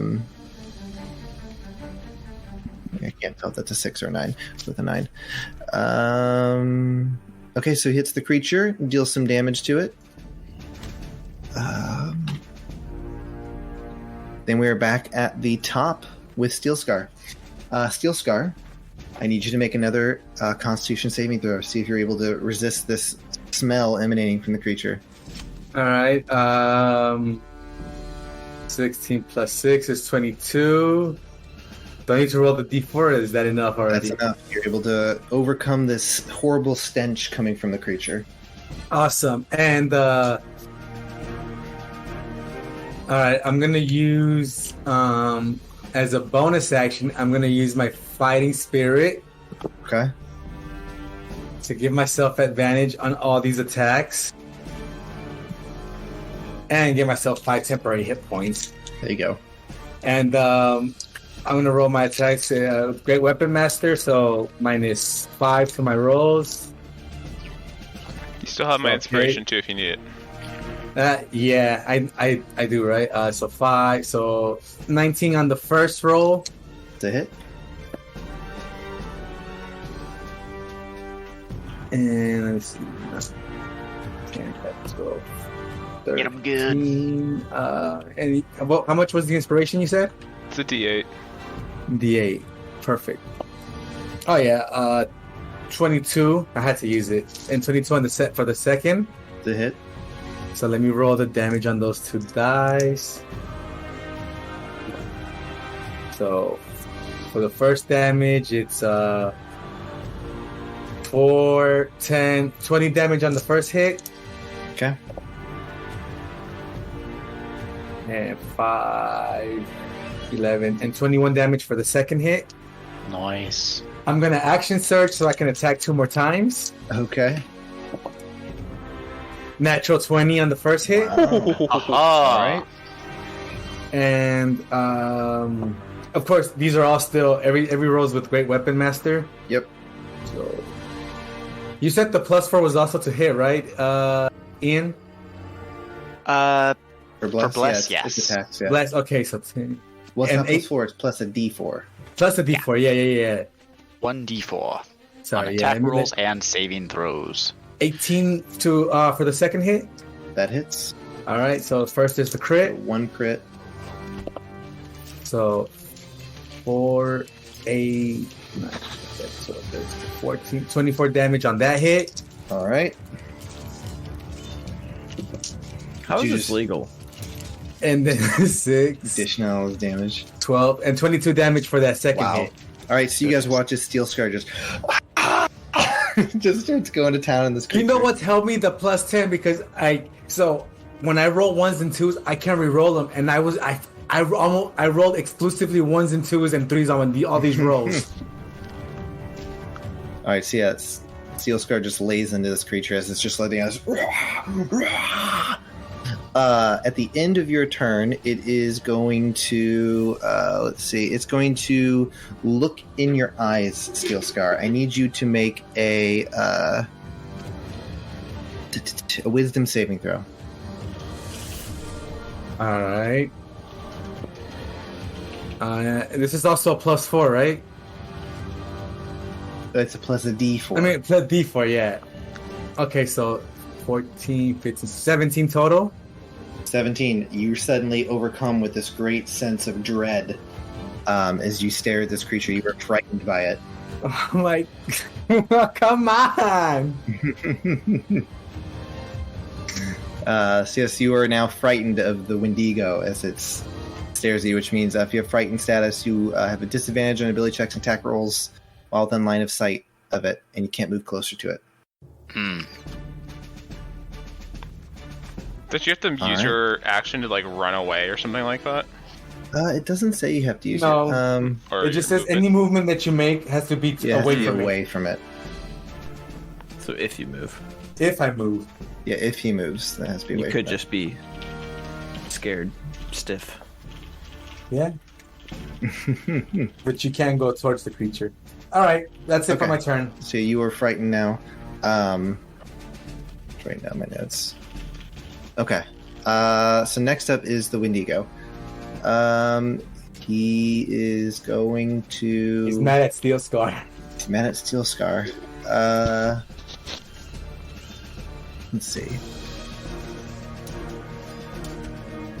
Speaker 1: can't tell if that's a 6 or a 9. With a 9. Okay, so he hits the creature, deals some damage to it. Then we are back at the top with Steel Scar. Steel Scar, I need you to make another Constitution saving throw. See if you're able to resist this smell emanating from the creature.
Speaker 3: All right. 16 plus 6 is 22. Do I need to roll the d4 or is that enough already?
Speaker 1: That's enough. You're able to overcome this horrible stench coming from the creature.
Speaker 3: Awesome. And all right, I'm gonna use as a bonus action, I'm gonna use my fighting spirit
Speaker 1: Okay.
Speaker 3: to give myself advantage on all these attacks. And give myself 5 temporary hit points.
Speaker 1: There you go.
Speaker 3: And I'm gonna roll my attacks Great Weapon Master, so -5 to my rolls.
Speaker 2: You still have my
Speaker 3: Okay.
Speaker 2: inspiration too if you need it.
Speaker 3: Yeah, I do, right? So 5, so 19 on the first roll.
Speaker 1: It's a hit.
Speaker 3: And let me see. Okay, let's go.
Speaker 4: Get 'em good.
Speaker 3: And how much was the inspiration you said?
Speaker 2: It's a D8.
Speaker 3: D8. Perfect. Oh yeah, 22. I had to use it. And 22 on the set for the second.
Speaker 1: It's a hit.
Speaker 3: So let me roll the damage on those 2 dice. So for the first damage, it's 4, 10, 20 damage on the first hit.
Speaker 1: Okay.
Speaker 3: And 5, 11, and 21 damage for the second hit.
Speaker 4: Nice.
Speaker 3: I'm going to action surge so I can attack 2 more times.
Speaker 1: Okay.
Speaker 3: Natural 20 on the first hit.
Speaker 4: Aha.
Speaker 1: All right.
Speaker 3: And of course, these are all still every rolls with Great Weapon Master.
Speaker 1: Yep.
Speaker 3: So you said the +4 was also to hit, right? Ian?
Speaker 1: For bless,
Speaker 4: bless,
Speaker 1: yeah, it's
Speaker 4: yes.
Speaker 1: attacks, yeah.
Speaker 3: Bless. Okay, so 10.
Speaker 1: Well, it's
Speaker 3: and
Speaker 1: not plus
Speaker 3: 8
Speaker 1: 4, it's plus a d4.
Speaker 3: plus a d4. Yeah.
Speaker 4: 1d4.
Speaker 3: Sorry,
Speaker 4: attack rolls and saving throws.
Speaker 3: 18 to for the second hit.
Speaker 1: That hits.
Speaker 3: All right, so first is the crit.
Speaker 1: 1 crit.
Speaker 3: So 4, 8, 9, so there's 14, 24 damage on that hit.
Speaker 1: All right.
Speaker 5: How is this legal?
Speaker 3: And then 6,
Speaker 1: Additional damage.
Speaker 3: 12, and 22 damage for that second
Speaker 1: Wow.
Speaker 3: hit.
Speaker 1: All right, so you guys watch as Steel Scar just just starts going to town in this creature.
Speaker 3: You know what's helped me? The plus 10, because when I roll 1s and 2s, I can't re-roll them, and I rolled exclusively 1s and 2s and 3s on all these rolls.
Speaker 1: All right, so yeah, Steel Scar just lays into this creature as it's just letting us. At the end of your turn, it is going to it's going to look in your eyes, Steel Scar. I need you to make a wisdom saving throw.
Speaker 3: All right. This is also a +4, right?
Speaker 1: It's a plus a D4.
Speaker 3: I mean, plus D4, yeah. Okay, so 14, 15, 17 total.
Speaker 1: 17. You're suddenly overcome with this great sense of dread as you stare at this creature. You are frightened by it.
Speaker 3: I'm like, come on!
Speaker 1: So yes, you are now frightened of the Wendigo as it stares at you, which means if you have frightened status, you have a disadvantage on ability checks and attack rolls while within line of sight of it, and you can't move closer to it.
Speaker 2: Did you have to use your action to like run away or something like that?
Speaker 1: It doesn't say you have to use it.
Speaker 2: Or
Speaker 3: It just says any movement that you make has to be
Speaker 1: away from it.
Speaker 5: So if you move.
Speaker 3: If I move.
Speaker 1: Yeah, if he moves, that has to be away.
Speaker 5: You could
Speaker 1: from
Speaker 5: just be scared, stiff.
Speaker 3: Yeah. But you can go towards the creature. All right, that's it for my turn.
Speaker 1: So you are frightened now. Write down my notes. Okay. So next up is the Wendigo. He is going to.
Speaker 3: He's mad at Steel Scar.
Speaker 1: He's mad at Steel Scar. Let's see.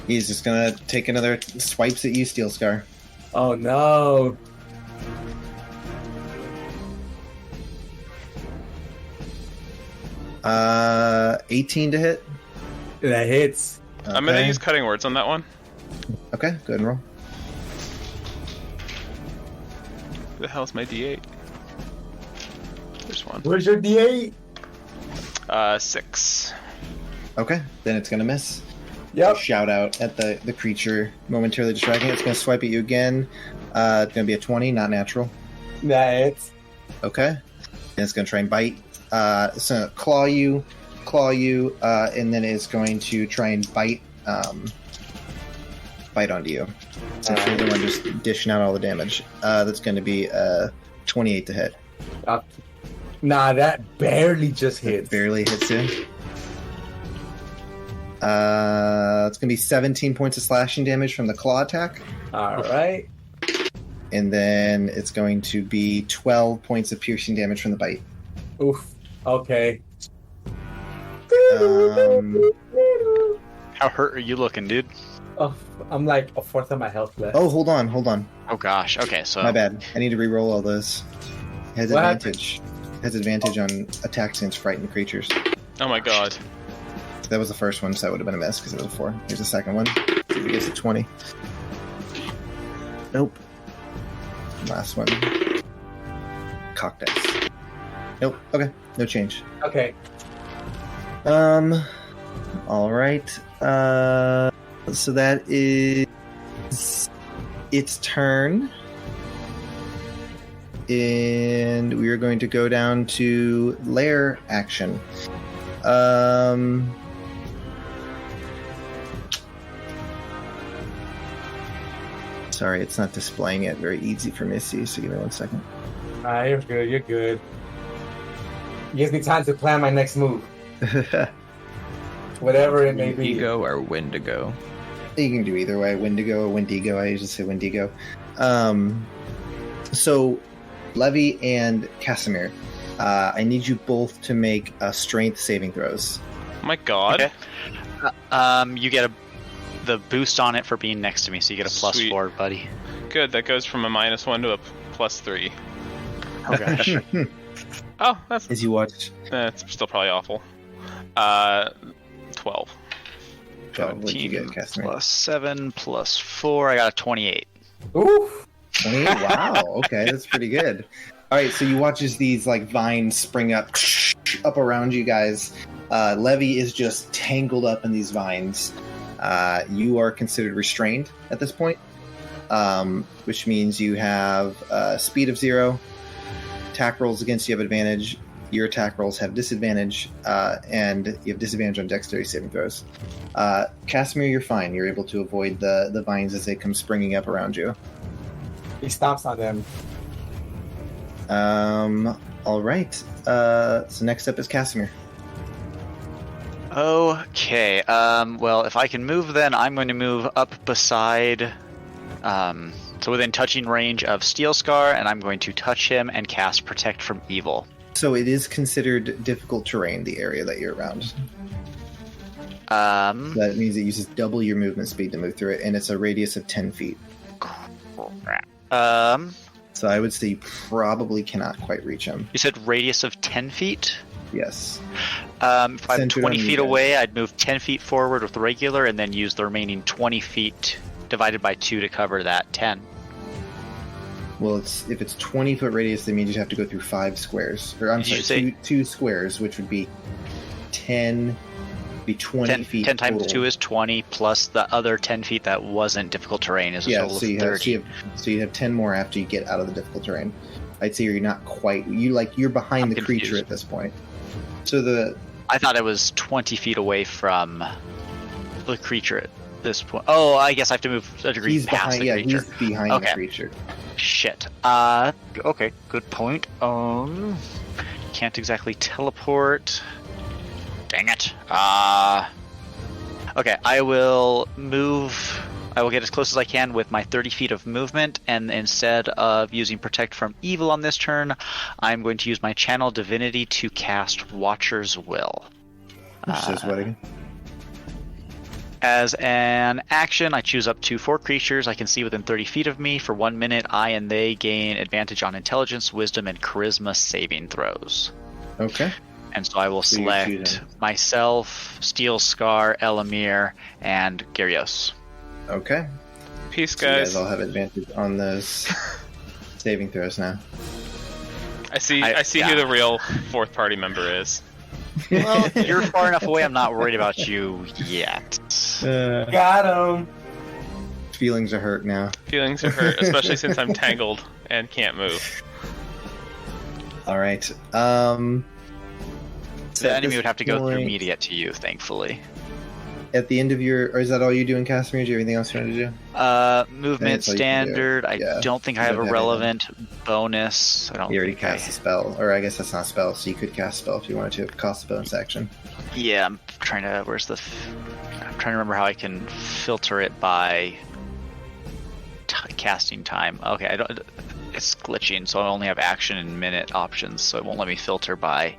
Speaker 1: He's just gonna take another swipes at you, Steel Scar.
Speaker 3: Oh no!
Speaker 1: 18 to hit.
Speaker 3: That hits.
Speaker 1: Okay.
Speaker 2: I'm gonna use cutting words on that one.
Speaker 1: Okay, go ahead and roll.
Speaker 2: Who the hell's my D8? There's one.
Speaker 3: Where's your D8?
Speaker 2: 6.
Speaker 1: Okay, then it's gonna miss.
Speaker 3: Yep.
Speaker 1: Shout out at the creature momentarily distracting. It's gonna swipe at you again. It's gonna be a 20, not natural.
Speaker 3: That hits.
Speaker 1: Okay. And it's gonna try and bite. It's gonna claw you, and then it's going to try and bite onto you. So you're the one just dishing out all the damage. That's gonna be 28 to hit.
Speaker 3: Nah, that barely just hits.
Speaker 1: Barely hits you. It's gonna be 17 points of slashing damage from the claw attack.
Speaker 3: All right.
Speaker 1: And then it's going to be 12 points of piercing damage from the bite.
Speaker 3: Oof. Okay.
Speaker 4: How hurt are you looking, dude?
Speaker 3: Oh, I'm like a fourth of my health left.
Speaker 1: Oh, hold on.
Speaker 4: Oh gosh. Okay, so
Speaker 1: My bad. I need to re-roll all those. Has
Speaker 3: What
Speaker 1: advantage. Has advantage on attacks against frightened creatures.
Speaker 2: Oh my god.
Speaker 1: That was the first one, so that would have been a miss because it was a 4. Here's the second one. See if he gets a 20. Nope. Last one. Cock dice. Nope. Okay. No change.
Speaker 3: Okay.
Speaker 1: All right. So that is its turn. And we are going to go down to lair action. Sorry, it's not displaying it very easy for me to see, so give me 1 second.
Speaker 3: You're good. Gives me time to plan my next move. Whatever it may be.
Speaker 5: Wendigo or Wendigo?
Speaker 1: You can do either way. Wendigo or Wendigo. I usually say Wendigo. So, Levy and Casimir, I need you both to make strength saving throws.
Speaker 2: Oh my god.
Speaker 4: Okay. You get the boost on it for being next to me, so you get a
Speaker 2: Sweet.
Speaker 4: +4, buddy.
Speaker 2: Good, that goes from a -1 to a +3.
Speaker 4: Oh gosh.
Speaker 2: Oh, that's
Speaker 1: As you watch,
Speaker 2: still probably awful. 12.
Speaker 1: what'd you get, Casimir?
Speaker 4: +7 +4. I got a 28.
Speaker 3: Ooh.
Speaker 1: 28? Wow. Okay, that's pretty good. All right, so you watch as these like vines spring up around you guys. Levy is just tangled up in these vines. You are considered restrained at this point, which means you have speed of 0. Attack rolls against you have advantage. Your attack rolls have disadvantage, and you have disadvantage on dexterity saving throws. Casimir, you're fine. You're able to avoid the vines as they come springing up around you.
Speaker 3: He stomps on them.
Speaker 1: All right. So next up is Casimir.
Speaker 4: Okay. Well, if I can move, then I'm going to move up beside, so within touching range of Steel Scar, and I'm going to touch him and cast Protect from Evil.
Speaker 1: So it is considered difficult terrain, the area that you're around. That means it uses double your movement speed to move through it, and it's a radius of 10 feet. So I would say you probably cannot quite reach him.
Speaker 4: You said radius of 10 feet?
Speaker 1: Yes.
Speaker 4: If I'm
Speaker 1: Centered
Speaker 4: 20
Speaker 1: on you
Speaker 4: feet
Speaker 1: guys.
Speaker 4: away, I'd move 10 feet forward with regular, and then use the remaining 20 feet divided by 2 to cover that 10.
Speaker 1: Well, if it's 20-foot radius, that means you'd have to go through 5 squares. Or I'm
Speaker 4: Did you
Speaker 1: sorry,
Speaker 4: say-
Speaker 1: two squares, which would be 10, be 20
Speaker 4: 10,
Speaker 1: feet
Speaker 4: 10 times
Speaker 1: total.
Speaker 4: 2 is 20, plus the other 10 feet that wasn't difficult terrain is a
Speaker 1: Yeah,
Speaker 4: total
Speaker 1: so
Speaker 4: of
Speaker 1: you
Speaker 4: 30.
Speaker 1: you have 10 more after you get out of the difficult terrain. I'd say you're not quite. You're behind
Speaker 4: I'm
Speaker 1: the creature
Speaker 4: confused.
Speaker 1: at this point. So
Speaker 4: I thought it was 20 feet away from the creature at this point. Oh, I guess I have to move a degree
Speaker 1: he's
Speaker 4: past
Speaker 1: behind.
Speaker 4: the
Speaker 1: Yeah,
Speaker 4: creature.
Speaker 1: he's behind
Speaker 4: Okay.
Speaker 1: the creature.
Speaker 4: Shit. Okay, good point. Can't exactly teleport. Dang it. Okay, I will move. I will get as close as I can with my 30 feet of movement, and instead of using Protect from Evil on this turn, I'm going to use my Channel Divinity to cast Watcher's Will.
Speaker 1: Which says what again?
Speaker 4: As an action, I choose up to 4 creatures I can see within 30 feet of me. For 1 minute, I and they gain advantage on Intelligence, Wisdom, and Charisma saving throws.
Speaker 1: Okay.
Speaker 4: And so I will
Speaker 1: So you're
Speaker 4: select
Speaker 1: choosing.
Speaker 4: myself, Steel Scar, Elamir, and Gyrios.
Speaker 1: Okay.
Speaker 2: Peace,
Speaker 1: So you
Speaker 2: guys.
Speaker 1: guys all have advantage on those saving throws now.
Speaker 2: I see
Speaker 4: yeah.
Speaker 2: who the real fourth party member is.
Speaker 4: Well, you're far enough away, I'm not worried about you yet.
Speaker 3: Got him.
Speaker 1: Feelings are hurt now.
Speaker 2: Feelings are hurt, especially since I'm tangled and can't move.
Speaker 1: All right.
Speaker 4: The
Speaker 1: at
Speaker 4: enemy
Speaker 1: this
Speaker 4: would have to go through
Speaker 1: point-
Speaker 4: me to get to you, thankfully.
Speaker 1: At the end of your, or is that all you do in Casimir? Do you have anything else you want to do?
Speaker 4: Movement
Speaker 1: That's all you can do.
Speaker 4: standard. I
Speaker 1: Yeah.
Speaker 4: don't think
Speaker 1: You
Speaker 4: I have a
Speaker 1: don't have
Speaker 4: relevant bonus. I don't.
Speaker 1: You already
Speaker 4: think I-
Speaker 1: cast a spell, or I guess that's not a spell, so you could cast a spell if you wanted to. It costs a bonus action.
Speaker 4: Yeah, I'm trying to. I'm trying to remember how I can filter it by casting time. Okay, I don't. It's glitching, so I only have action and minute options, so it won't let me filter by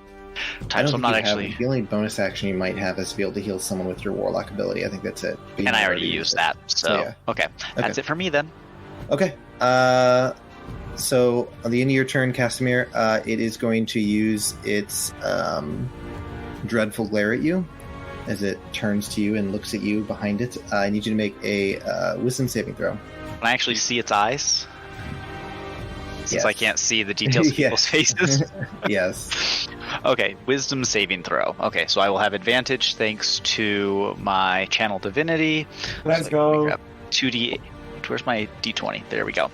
Speaker 1: I
Speaker 4: time.
Speaker 1: don't
Speaker 4: So I'm
Speaker 1: think
Speaker 4: not
Speaker 1: you
Speaker 4: actually.
Speaker 1: have, the only bonus action you might have is to be able to heal someone with your warlock ability. I think that's it. But you
Speaker 4: And
Speaker 1: might
Speaker 4: I already used
Speaker 1: it.
Speaker 4: that, so
Speaker 1: yeah.
Speaker 4: okay, that's it for me then.
Speaker 1: Okay. So on the end of your turn, Casimir, it is going to use its dreadful glare at you as it turns to you and looks at you behind it. I need you to make a wisdom saving throw.
Speaker 4: Can I actually see its eyes? Since
Speaker 1: Yes.
Speaker 4: I can't see the details of
Speaker 1: Yeah.
Speaker 4: people's faces.
Speaker 1: Yes.
Speaker 4: Okay, wisdom saving throw. Okay, so I will have advantage thanks to my channel divinity.
Speaker 3: Let's
Speaker 4: So
Speaker 3: go.
Speaker 4: let me grab 2d. Where's my d20? There we go.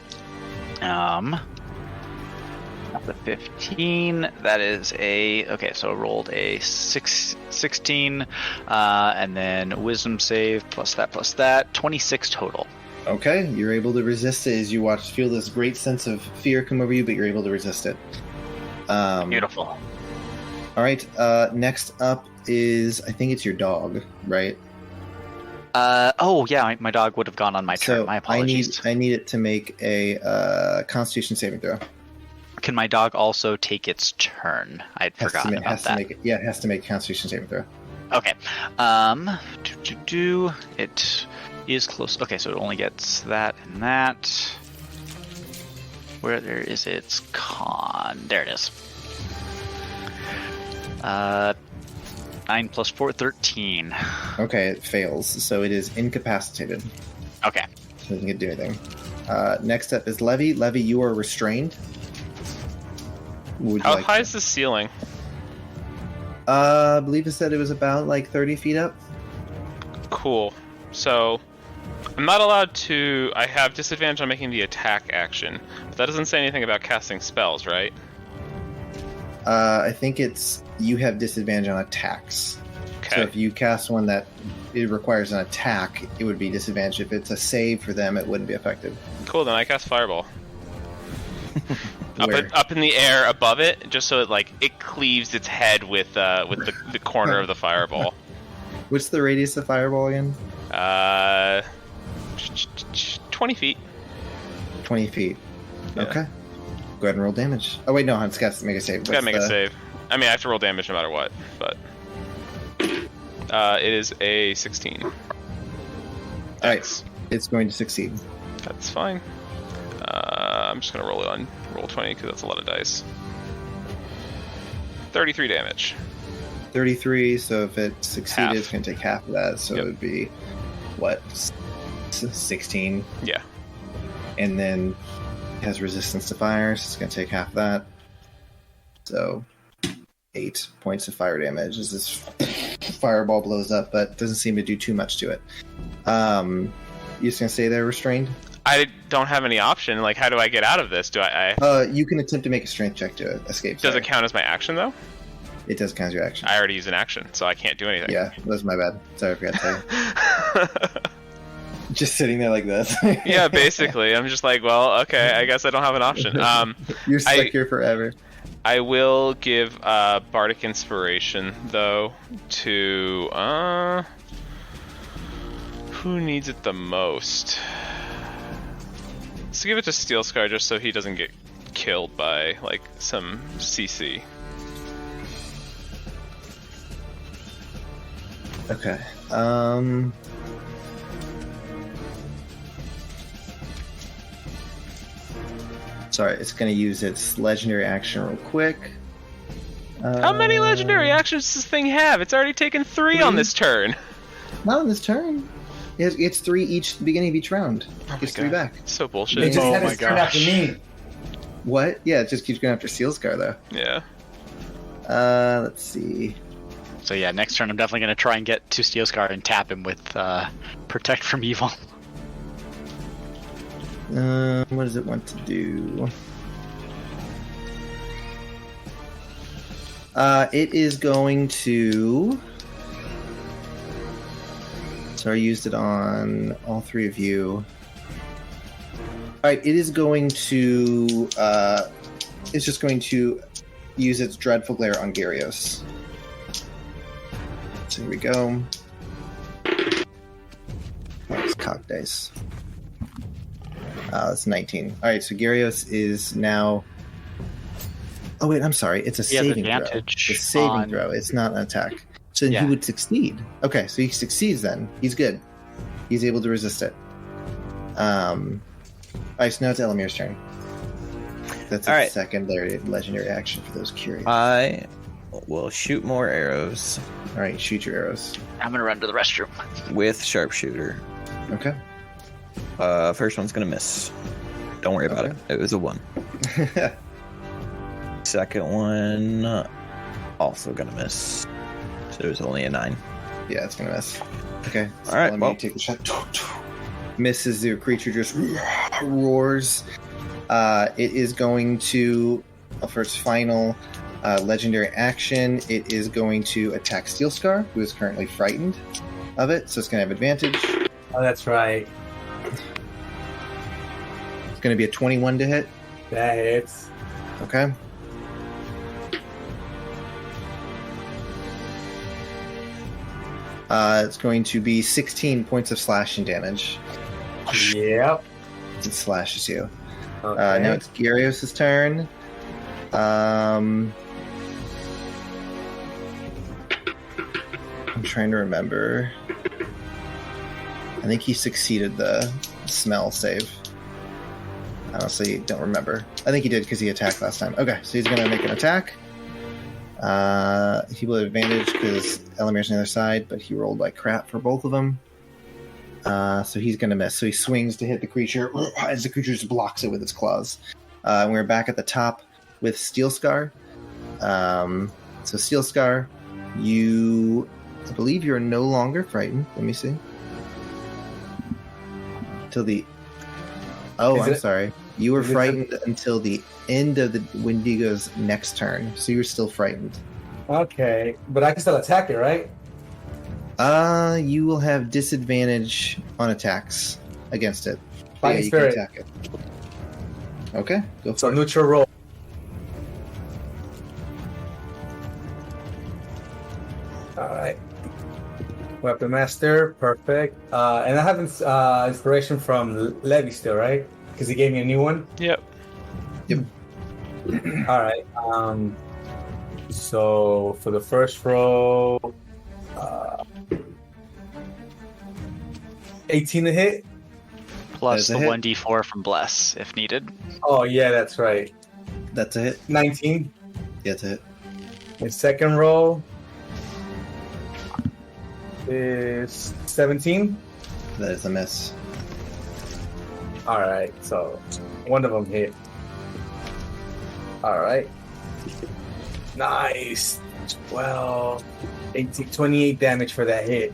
Speaker 4: The 15. That is a okay. So I rolled a 16, and then wisdom save plus that 26 total.
Speaker 1: Okay, you're able to resist it as you feel this great sense of fear come over you, but you're able to resist it.
Speaker 4: Beautiful.
Speaker 1: All right. Next up is, I think it's your dog, right?
Speaker 4: Oh yeah, my dog would have gone on my turn.
Speaker 1: So
Speaker 4: My apologies.
Speaker 1: I need it to make a Constitution saving throw.
Speaker 4: can my dog also take its turn? I'd forgotten about that.
Speaker 1: It has to make a Constitution saving throw.
Speaker 4: Okay. It is close. Okay, so it only gets that and that. Where there is its con? There it is. 9 plus 4, 13.
Speaker 1: Okay, it fails, so it is incapacitated.
Speaker 4: Okay.
Speaker 1: So it doesn't do anything. Next up is Levy. Levy, you are restrained.
Speaker 2: How high is the ceiling?
Speaker 1: I believe it said it was about like 30 feet up.
Speaker 2: Cool. So, I'm not allowed to... I have disadvantage on making the attack action. But that doesn't say anything about casting spells, right?
Speaker 1: I think it's... You have disadvantage on attacks.
Speaker 2: Okay.
Speaker 1: So if you cast one that it requires an attack, it would be disadvantage. If it's a save for them, it wouldn't be effective.
Speaker 2: Cool, then I cast Fireball. Up in the air above it, just so it cleaves its head with the corner of the fireball.
Speaker 1: What's the radius of fireball again?
Speaker 2: 20 feet.
Speaker 1: 20 feet.
Speaker 2: Yeah.
Speaker 1: Okay. Go ahead and roll damage. Oh wait, no, it's got to make a save.
Speaker 2: Gotta make a save. I mean, I have to roll damage no matter what, but it is a 16.
Speaker 1: Alright, it's going to succeed.
Speaker 2: That's fine. I'm just gonna roll it on roll 20 because that's a lot of dice. 33 damage.
Speaker 1: 33. So if it succeeded, it's going to take half of that. So
Speaker 2: Yep.
Speaker 1: it would be what, 16.
Speaker 2: Yeah.
Speaker 1: And then it has resistance to fire, so it's going to take half of that. So 8 points of fire damage as this fireball blows up, but doesn't seem to do too much to it. You just going to stay there restrained?
Speaker 2: I don't have any option. Like, how do I get out of this? Do I?
Speaker 1: You can attempt to make a strength check to escape.
Speaker 2: Does it count as my action though?
Speaker 1: It does count as your action.
Speaker 2: I already used an action, so I can't do anything.
Speaker 1: Yeah, that's my bad. Sorry, I forgot to tell you. Just sitting there like this.
Speaker 2: Yeah, basically. I'm just like, well, okay, I guess I don't have an option.
Speaker 1: You're stuck here forever.
Speaker 2: I will give Bardic Inspiration, though, to... who needs it the most? Let's give it to Steel Scar just so he doesn't get killed by, like, some CC.
Speaker 1: Okay. Sorry, it's going to use its legendary action real quick.
Speaker 2: How many legendary actions does this thing have? It's already taken 3 on this turn.
Speaker 1: Not on this turn. It's 3 each beginning of each round. It's 3 back.
Speaker 2: So bullshit.
Speaker 7: It just
Speaker 4: Oh
Speaker 7: had
Speaker 4: my
Speaker 7: its turn after
Speaker 4: gosh.
Speaker 7: me.
Speaker 1: What? Yeah, it just keeps going after Steel Scar, though.
Speaker 2: Yeah.
Speaker 1: Let's see.
Speaker 4: So yeah, next turn I'm definitely going to try and get to Steel Scar and tap him with Protect from Evil.
Speaker 1: What does it want to do? It is going to... So I used it on all 3 of you. Alright, it is going to... it's just going to use its Dreadful Glare on Gyarios. So here we go. That's cock dice. That's 19. Alright, so Gyarios is now... Oh wait, I'm sorry. It's a saving throw. It's a saving throw. It's not an attack. So then he would succeed. Okay, so he succeeds then. He's good. He's able to resist it. Alright, so now it's Elamir's turn. That's a secondary legendary action for those curious.
Speaker 5: I will shoot more arrows.
Speaker 1: Alright, shoot your arrows.
Speaker 4: I'm going to run to the restroom.
Speaker 5: With sharpshooter.
Speaker 1: Okay.
Speaker 5: First one's gonna miss. Don't worry about it. It was a 1. Second one also gonna miss. So it was only a 9.
Speaker 1: Yeah, it's gonna miss. Okay. So
Speaker 5: all right.
Speaker 1: Let me take the shot. Misses. The creature just roars. It is going to, for its final legendary action, it is going to attack Steel Scar, who is currently frightened of it. So it's gonna have advantage.
Speaker 7: Oh, that's right.
Speaker 1: It's gonna be a 21 to hit.
Speaker 7: That hits.
Speaker 1: Okay. It's going to be 16 points of slashing damage.
Speaker 7: Yep.
Speaker 1: It slashes you.
Speaker 7: Okay.
Speaker 1: Now it's Gyarios' turn. I'm trying to remember. I think he succeeded the smell save. I honestly don't remember. I think he did because he attacked last time. Okay, so he's going to make an attack. He will have advantage because Elamir's on the other side, but he rolled like crap for both of them. So he's going to miss. So he swings to hit the creature as the creature just blocks it with its claws. And we're back at the top with Steel Scar. So Steel Scar, I believe you're no longer frightened. Let me see. Sorry. You were frightened until the end of the Wendigo's next turn, so you're still frightened.
Speaker 3: Okay, but I can still attack it, right?
Speaker 1: You will have disadvantage on attacks against it.
Speaker 3: Fighting
Speaker 1: you
Speaker 3: Spirit.
Speaker 1: can attack it. Okay, go for
Speaker 3: So
Speaker 1: it.
Speaker 3: neutral roll. Alright. Weapon Master, perfect. And I have inspiration from Levi still, right? Because he gave me a new one?
Speaker 2: Yep.
Speaker 3: Alright. So for the first roll, 18 to hit.
Speaker 4: Plus
Speaker 1: There's
Speaker 4: the
Speaker 1: a hit.
Speaker 4: 1d4 from Bless, if needed.
Speaker 3: Oh, yeah, that's right.
Speaker 1: That's a hit.
Speaker 3: 19.
Speaker 1: Yeah, it's a hit.
Speaker 3: The second roll is 17.
Speaker 1: That is a miss.
Speaker 3: Alright, so one of them hit. Alright. Nice. 12, 18, 28 damage for that hit.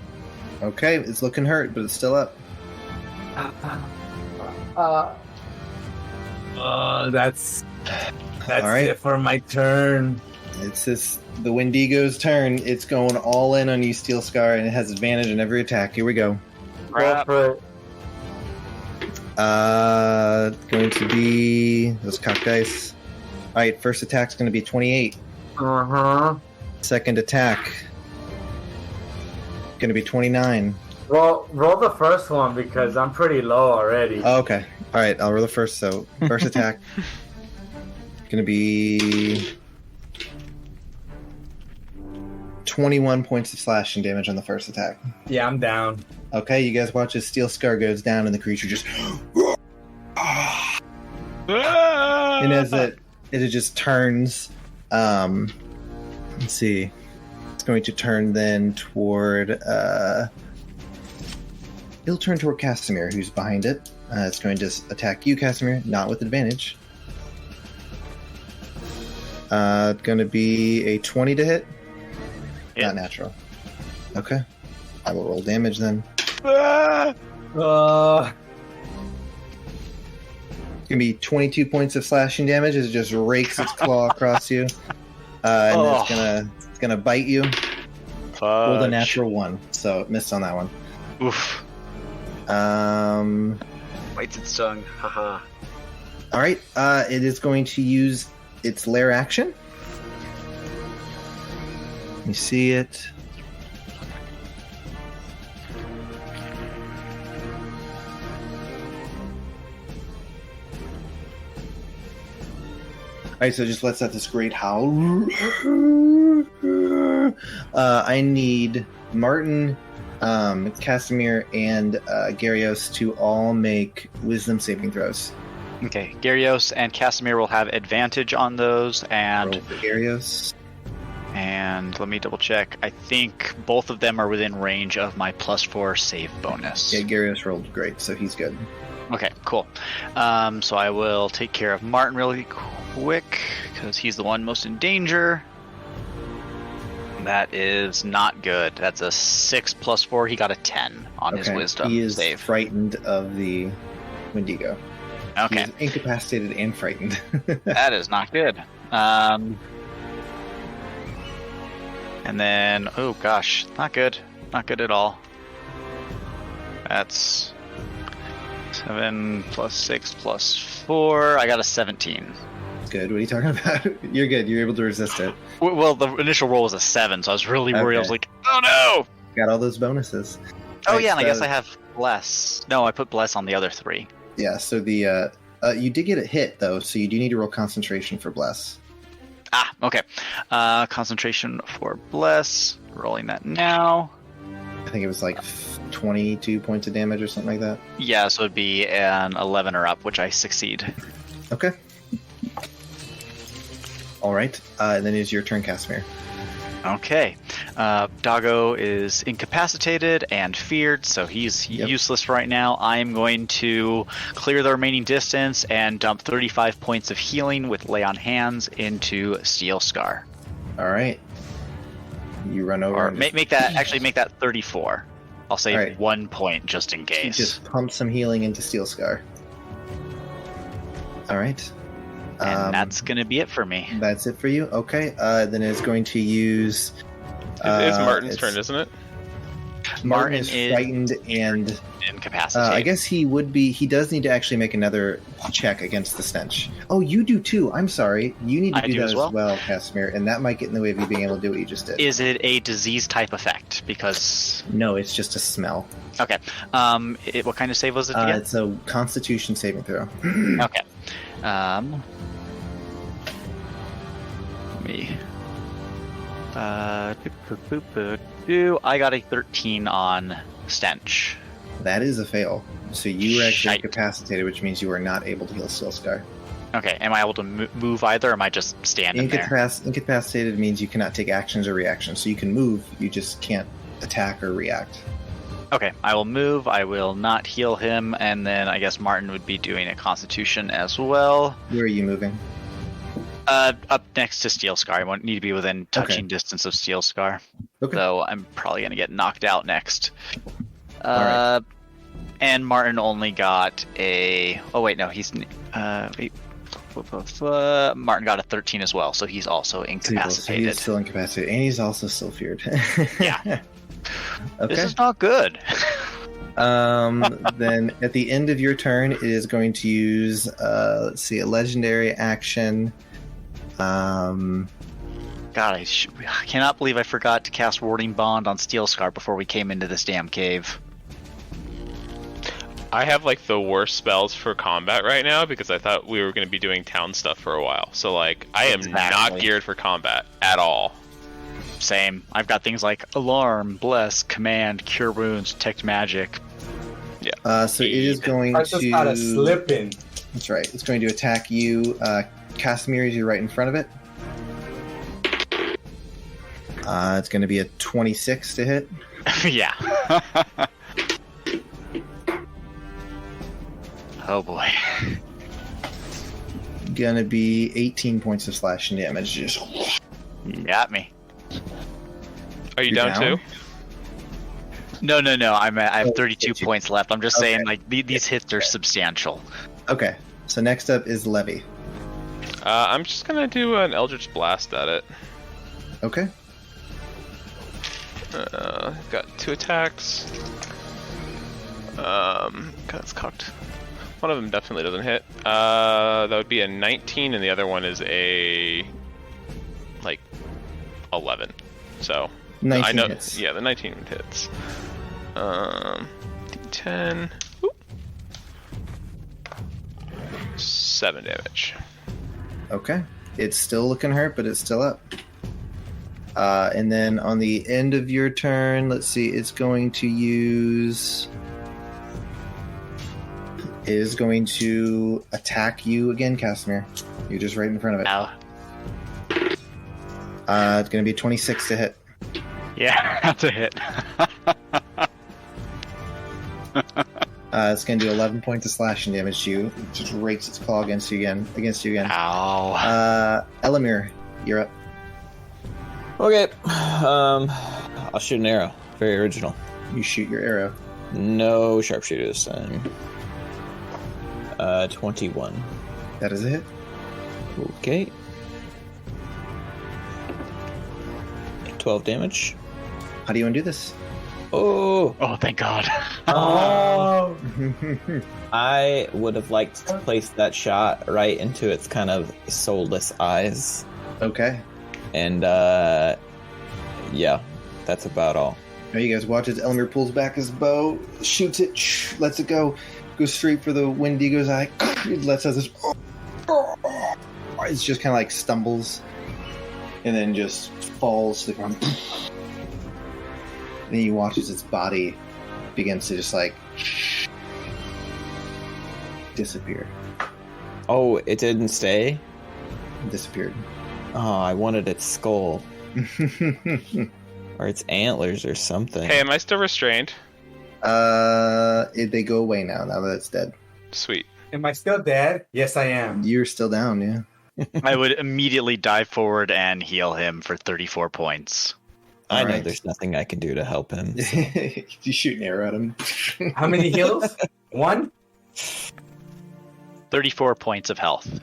Speaker 1: Okay, it's looking hurt, but it's still up.
Speaker 3: That's
Speaker 1: All right.
Speaker 3: it for my turn.
Speaker 1: It's the Wendigo's turn. It's going all in on you, Steel Scar, and it has advantage in every attack. Here we go.
Speaker 4: Crap.
Speaker 1: Going to be those cock dice. All right, first attack's going to be 28. Second attack going to be 29.
Speaker 3: Roll the first one because I'm pretty low already.
Speaker 1: Oh, okay. All right, I'll roll the first. So first attack going to be 21 points of slashing damage on the first attack.
Speaker 3: Yeah, I'm down.
Speaker 1: Okay, you guys watch as Steel Scar goes down and the creature just and as it just turns, let's see, it's going to turn then toward it'll turn toward Casimir, who's behind it. It's going to attack you, Casimir, not with advantage. Going to be a 20 to hit.
Speaker 4: Yeah.
Speaker 1: Not natural. Okay, I will roll damage then. Gonna be 22 points of slashing damage as it just rakes its claw across you, and it's gonna bite you. Rolled a natural 1, so it missed on that one.
Speaker 4: Oof.
Speaker 8: Bites its tongue. Haha.
Speaker 1: All right, it is going to use its lair action. You see it. Alright, so it just lets out this great howl. I need Martin, Casimir, and Gyarios to all make wisdom saving throws.
Speaker 4: Okay, Gyarios and Casimir will have advantage on those,
Speaker 1: Roll
Speaker 4: and
Speaker 1: for Gyarios.
Speaker 4: let me double check. I think both of them are within range of my +4 save bonus.
Speaker 1: Yeah, Gyarios rolled great, so he's good.
Speaker 4: Okay, cool. So I will take care of Martin really quick because he's the one most in danger. That is not good. That's a 6 + 4. He got a 10 on his wisdom
Speaker 1: He is
Speaker 4: save.
Speaker 1: frightened of the Wendigo. He
Speaker 4: Okay,
Speaker 1: is incapacitated and frightened.
Speaker 4: that is not good. And then, oh gosh, not good. Not good at all. That's 7 + 6 + 4. I got a 17.
Speaker 1: Good. What are you talking about? You're good. You're able to resist it.
Speaker 4: Well, the initial roll was a 7, so I was really worried. I was like, oh no!
Speaker 1: Got all those bonuses.
Speaker 4: Oh
Speaker 1: Right,
Speaker 4: yeah, and I
Speaker 1: so-
Speaker 4: guess I have Bless. No, I put Bless on the other 3.
Speaker 1: Yeah, so the you did get a hit though, so you do need to roll concentration for bless.
Speaker 4: Okay. Concentration for Bless. Rolling that now.
Speaker 1: I think it was like 22 points of damage or something like that.
Speaker 4: Yeah, so it'd be an 11 or up, which I succeed.
Speaker 1: Okay. All right. And then it's your turn, Casimir.
Speaker 4: Okay. Doggo is incapacitated and feared, so he's useless right now. I'm going to clear the remaining distance and dump 35 points of healing with Lay on Hands into Steel Scar.
Speaker 1: All right. You run over.
Speaker 4: Or make that 34. I'll save
Speaker 1: right.
Speaker 4: 1 point just in case.
Speaker 1: You just pump some healing into Steel Scar. All right.
Speaker 4: And that's going to be it for me.
Speaker 1: That's it for you? Okay. Then it's going to use...
Speaker 2: it's Martin's turn, isn't it?
Speaker 1: Martin is frightened and...
Speaker 4: incapacitated.
Speaker 1: I guess he would be... He does need to actually make another check against the stench. Oh, you do too. I'm sorry. You need to do that as well, Casimir, and that might get in the way of you being able to do what you just did.
Speaker 4: Is it a disease-type effect? Because...
Speaker 1: No, it's just a smell.
Speaker 4: Okay. What kind of save was it again?
Speaker 1: It's a Constitution saving throw.
Speaker 4: Okay. Me. I got a 13 on stench.
Speaker 1: That is a fail. So you are actually incapacitated, which means you are not able to heal Steel Scar.
Speaker 4: Okay, am I able to move either, or am I just standing there?
Speaker 1: Incapacitated means you cannot take actions or reactions. So you can move, you just can't attack or react.
Speaker 4: Okay, I will move, I will not heal him, and then I guess Martin would be doing a Constitution as well.
Speaker 1: Where are you moving?
Speaker 4: Up next to Steel Scar. I won't need to be within touching distance of Steel Scar.
Speaker 1: Okay.
Speaker 4: Though I'm probably going to get knocked out next.
Speaker 1: All right.
Speaker 4: And Martin only got a... Oh, wait, no, he's... Martin got a 13 as well, so he's also incapacitated.
Speaker 1: So he's still incapacitated, and he's also still feared.
Speaker 4: Yeah.
Speaker 1: Okay.
Speaker 4: This is not good.
Speaker 1: Then at the end of your turn, it is going to use, a legendary action.
Speaker 4: God, I cannot believe I forgot to cast Warding Bond on Steel Scar before we came into this damn cave.
Speaker 2: I have like the worst spells for combat right now because I thought we were going to be doing town stuff for a while. So like, I am not geared for combat at all.
Speaker 4: Same. I've got things like Alarm, Bless, Command, Cure Wounds, Detect Magic.
Speaker 2: Yeah.
Speaker 1: So it is going
Speaker 3: I just got a slipping.
Speaker 1: That's right. It's going to attack you. Casimir, you're right in front of it. It's going to be a 26 to hit.
Speaker 4: Yeah. Oh boy.
Speaker 1: Gonna be 18 points of slashing damage. Just
Speaker 4: You got me.
Speaker 2: Are you down too?
Speaker 4: No. I have 32 points left. I'm just saying, like, these hits are substantial.
Speaker 1: Okay. So next up is Levy.
Speaker 2: I'm just gonna do an Eldritch Blast at it.
Speaker 1: Okay.
Speaker 2: Got 2 attacks. God, it's cocked. One of them definitely doesn't hit. That would be a 19, and the other one is a 11. So
Speaker 1: 19
Speaker 2: I know,
Speaker 1: hits.
Speaker 2: yeah, the 19 hits. D10. 7 damage.
Speaker 1: Okay. It's still looking hurt, but it's still up. And then on the end of your turn, let's see, it's going to use... It is going to attack you again, Casimir. You're just right in front of it.
Speaker 4: Ow.
Speaker 1: It's going to be 26 to hit.
Speaker 4: Yeah, that's a hit.
Speaker 1: It's going to do 11 points of slashing damage to you. It just rakes its claw against you again.
Speaker 4: Ow.
Speaker 1: Elamir, you're up.
Speaker 5: Okay. I'll shoot an arrow. Very original.
Speaker 1: You shoot your arrow.
Speaker 5: No sharpshooter this time. 21.
Speaker 1: That is a hit.
Speaker 5: Okay. 12 damage.
Speaker 1: How do you want to do this?
Speaker 5: Oh!
Speaker 4: Oh, thank God.
Speaker 3: Oh!
Speaker 5: I would have liked to place that shot right into its kind of soulless eyes.
Speaker 1: Okay.
Speaker 5: And, yeah, that's about all.
Speaker 1: Now you guys watch as Elamir pulls back his bow, shoots it, lets it go, goes straight for the Wendigo's eye, it lets out this... It just kind of like stumbles and then just falls to the ground. Then you watch as its body begins to just like disappear.
Speaker 5: Oh, it didn't stay?
Speaker 1: It disappeared.
Speaker 5: Oh, I wanted its skull. Or its antlers or something.
Speaker 2: Hey, am I still restrained?
Speaker 1: They go away now that it's dead.
Speaker 2: Sweet.
Speaker 3: Am I still dead? Yes, I am.
Speaker 1: You're still down, yeah.
Speaker 4: I would immediately dive forward and heal him for 34 points.
Speaker 5: I know
Speaker 1: Alright.
Speaker 5: there's nothing I can do to help him.
Speaker 1: You shoot an arrow at him.
Speaker 7: How many heals? 1?
Speaker 4: 34 points of health.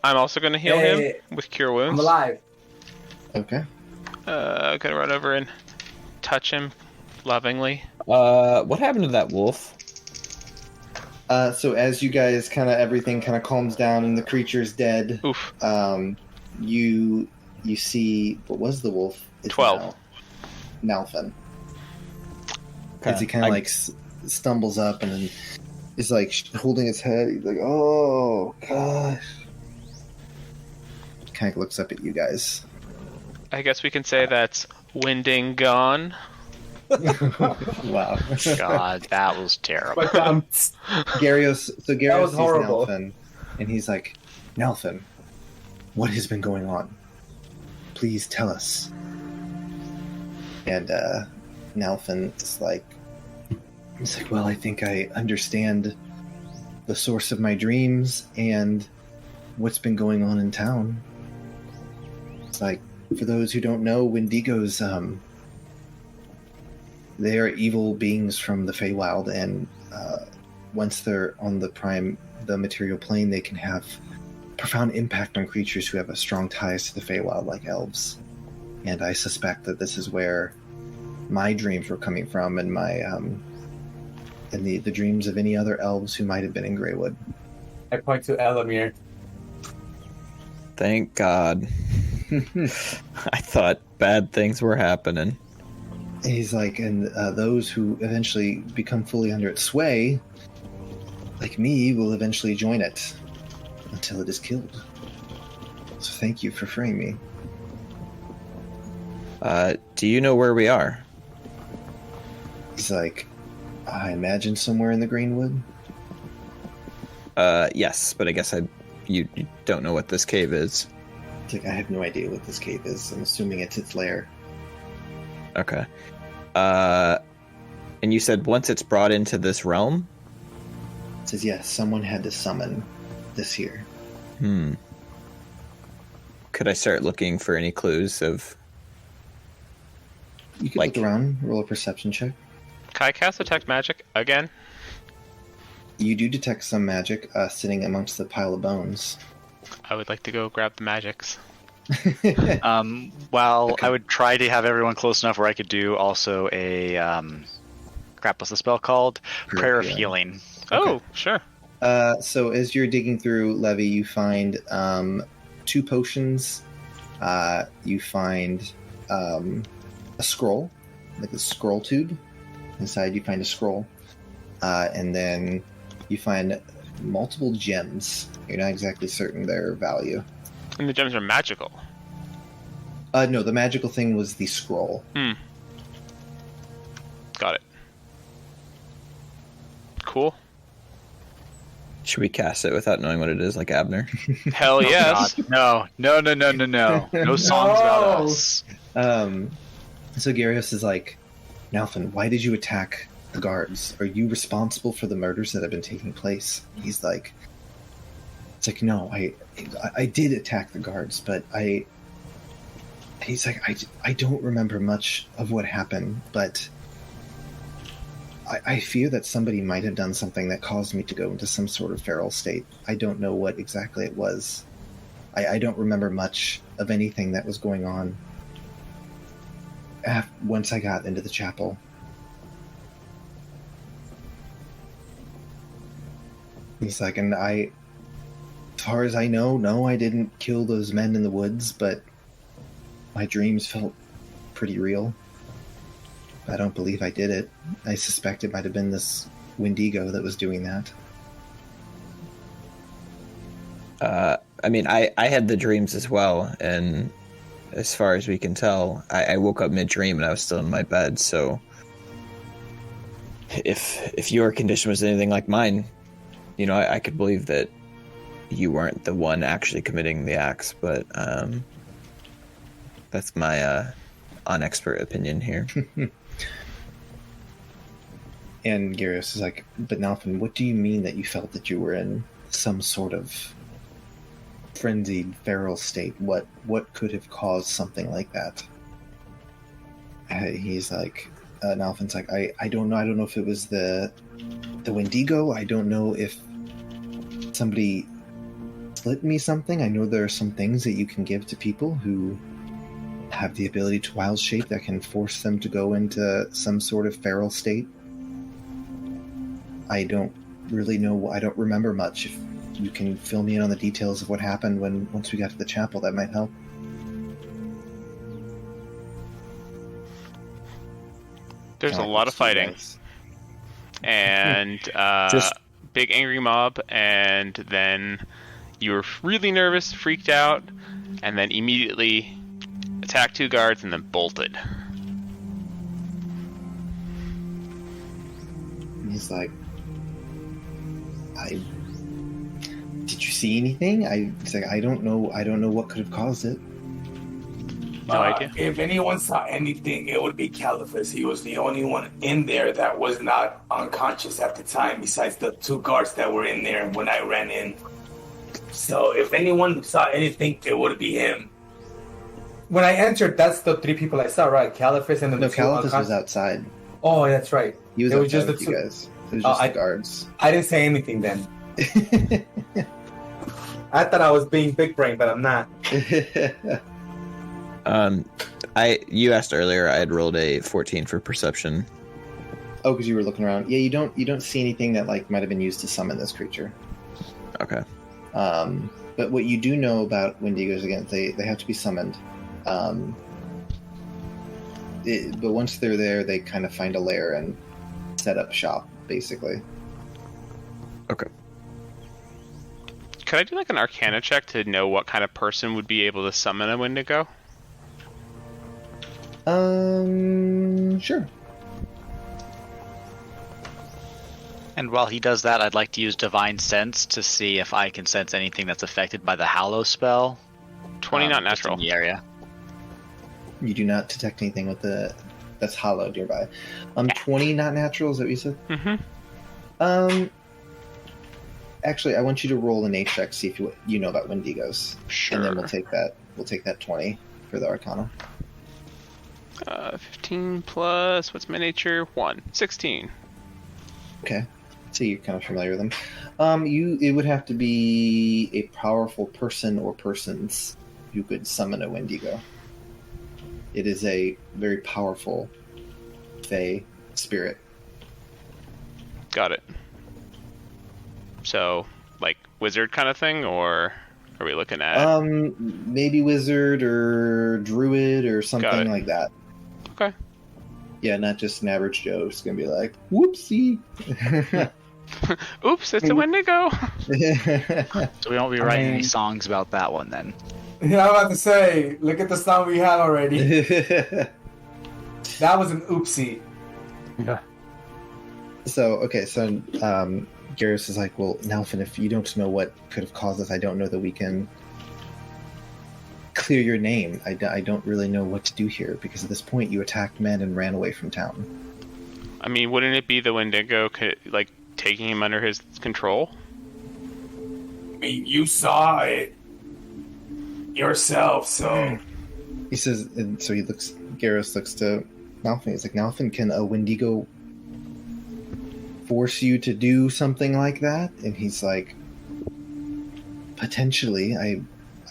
Speaker 2: I'm also going to heal
Speaker 7: Hey,
Speaker 2: him with Cure
Speaker 7: I'm
Speaker 2: Wounds.
Speaker 7: alive.
Speaker 1: Okay.
Speaker 2: I'm going to run over and touch him lovingly.
Speaker 5: What happened to that wolf?
Speaker 1: So as you guys everything calms down and the creature's dead,
Speaker 2: Oof.
Speaker 1: you see, what was the wolf? It's
Speaker 2: 12.
Speaker 1: Nalfin.
Speaker 5: Okay.
Speaker 1: As he stumbles up and then is holding his head. He's like, oh gosh. Kind of looks up at you guys.
Speaker 2: I guess we can say that's winding gone.
Speaker 1: Wow.
Speaker 4: God, that was terrible.
Speaker 3: But
Speaker 1: Gyarios
Speaker 7: was
Speaker 1: sees
Speaker 7: horrible.
Speaker 1: Nalfin, and he's like, Nalfin, what has been going on? Please tell us. And Nalfin is like, well, I think I understand the source of my dreams and what's been going on in town. It's like, for those who don't know, Wendigos, they are evil beings from the Feywild, and once they're on the material plane, they can have profound impact on creatures who have a strong ties to the Feywild, like elves. And I suspect that this is where my dreams were coming from, and my and the dreams of any other elves who might have been in Greywood.
Speaker 3: I point to Elamir.
Speaker 5: Thank God. I thought bad things were happening.
Speaker 1: He's like, and those who eventually become fully under its sway, like me, will eventually join it until it is killed. So thank you for freeing me.
Speaker 5: Do you know where we are?
Speaker 1: He's like, I imagine somewhere in the Greenwood.
Speaker 5: Yes, but I guess you don't know what this cave is.
Speaker 1: It's like, I have no idea what this cave is. I'm assuming it's its lair.
Speaker 5: Okay. And you said once it's brought into this realm?
Speaker 1: It says, yes, someone had to summon this here.
Speaker 5: Could I start looking for any clues of...
Speaker 1: You can look around, roll a perception check.
Speaker 2: Can I cast Detect Magic again?
Speaker 1: You do detect some magic sitting amongst the pile of bones.
Speaker 2: I would like to go grab the magics.
Speaker 4: Well, I would try to have everyone close enough where I could do also a crap. What's the spell called? Prayer of Healing.
Speaker 2: Oh, sure.
Speaker 1: So as you're digging through, Levy, you find 2 potions. You find a scroll, like a scroll tube. Inside, you find a scroll, and then you find multiple gems. You're not exactly certain their value.
Speaker 2: And the gems are magical.
Speaker 1: No, the magical thing was the scroll.
Speaker 2: Got it. Cool.
Speaker 5: Should we cast it without knowing what it is, like Abner?
Speaker 2: Hell yes.
Speaker 4: God, no. No songs about us.
Speaker 1: So Gyarios is like, Nalfin, why did you attack the guards? Are you responsible for the murders that have been taking place? He's like, it's like, no, I did attack the guards, but he's like, I don't remember much of what happened, but I fear that somebody might have done something that caused me to go into some sort of feral state. I don't know what exactly it was. I don't remember much of anything that was going on once I got into the chapel. He's like, and as far as I know, no, I didn't kill those men in the woods, but my dreams felt pretty real. I don't believe I did it. I suspect it might have been this Wendigo that was doing that.
Speaker 5: I mean, I had the dreams as well, and as far as we can tell. I woke up mid-dream and I was still in my bed, so if your condition was anything like mine, you know, I could believe that you weren't the one actually committing the acts, but that's my unexpert opinion here.
Speaker 1: And Gyros is like, but Nalfin, what do you mean that you felt that you were in some sort of frenzied feral state? What could have caused something like that? He's like, Nalfin's like, I don't know. I don't know if it was the Wendigo. I don't know if somebody slit me something. I know there are some things that you can give to people who have the ability to wild shape that can force them to go into some sort of feral state. I don't really know. I don't remember much. If you can fill me in on the details of what happened once we got to the chapel, that might help.
Speaker 2: There's a lot of fighting. And
Speaker 5: Just
Speaker 2: big angry mob, and then you were really nervous, freaked out, and then immediately attacked 2 guards and then bolted.
Speaker 1: And he's like, did you see anything? He's like, I don't know what could have caused it.
Speaker 2: No idea.
Speaker 7: If anyone saw anything, it would be Caliphus. He was the only one in there that was not unconscious at the time, besides the 2 guards that were in there when I ran in. So if anyone saw anything, it would be him.
Speaker 3: When I entered, that's the 3 people I saw, right? Caliphus and then
Speaker 1: No, Caliphus was outside.
Speaker 3: Oh, that's right.
Speaker 1: He was
Speaker 3: It
Speaker 1: outside
Speaker 3: was just
Speaker 1: with
Speaker 3: the
Speaker 1: you
Speaker 3: 2
Speaker 1: guys. It was just the guards.
Speaker 3: I didn't say anything then. I thought I was being big brain, but I'm not.
Speaker 5: You asked earlier. I had rolled a 14 for perception.
Speaker 1: Oh, because you were looking around. Yeah, you don't see anything that like might have been used to summon this creature.
Speaker 5: Okay.
Speaker 1: But what you do know about Wendigos, again, they have to be summoned. But once they're there, they kind of find a lair and set up shop, basically.
Speaker 5: Okay.
Speaker 2: Could I do like an Arcana check to know what kind of person would be able to summon a Wendigo?
Speaker 1: Sure.
Speaker 4: And while he does that, I'd like to use Divine Sense to see if I can sense anything that's affected by the Hallow spell.
Speaker 2: 20 not
Speaker 4: just
Speaker 2: natural.
Speaker 4: in the area.
Speaker 1: You do not detect anything with that's hollow nearby. 20 not natural, is that what you said?
Speaker 2: Mm-hmm.
Speaker 1: Actually, I want you to roll an A check, see if you know about Wendigos.
Speaker 2: Sure.
Speaker 1: And then we'll take that 20 for the Arcana.
Speaker 2: 15 plus, what's my nature? 1. 16.
Speaker 1: Okay. So you're kind of familiar with them. It would have to be a powerful person or persons who could summon a Wendigo. It is a very powerful Fey spirit.
Speaker 2: Got it. So, like, wizard kind of thing, or are we looking at...
Speaker 1: Maybe wizard or druid or something like that.
Speaker 2: Okay.
Speaker 1: Yeah, not just an average Joe. It's gonna be like, whoopsie.
Speaker 2: Oops, it's a Wendigo.
Speaker 4: So we won't be writing any songs about that one then.
Speaker 3: Yeah, I'm about to say, look at the song we have already. That was an oopsie.
Speaker 5: Yeah.
Speaker 1: So Garrus is like, well, Nalfin, if you don't know what could have caused this, I don't know that we can clear your name. I don't really know what to do here, because at this point you attacked men and ran away from town.
Speaker 2: I mean, wouldn't it be the Wendigo, like, taking him under his control?
Speaker 7: I mean, you saw it yourself, so...
Speaker 1: He says, and so Garrus looks to Nalfin. He's like, Nalfin, can a Wendigo force you to do something like that? And he's like, potentially.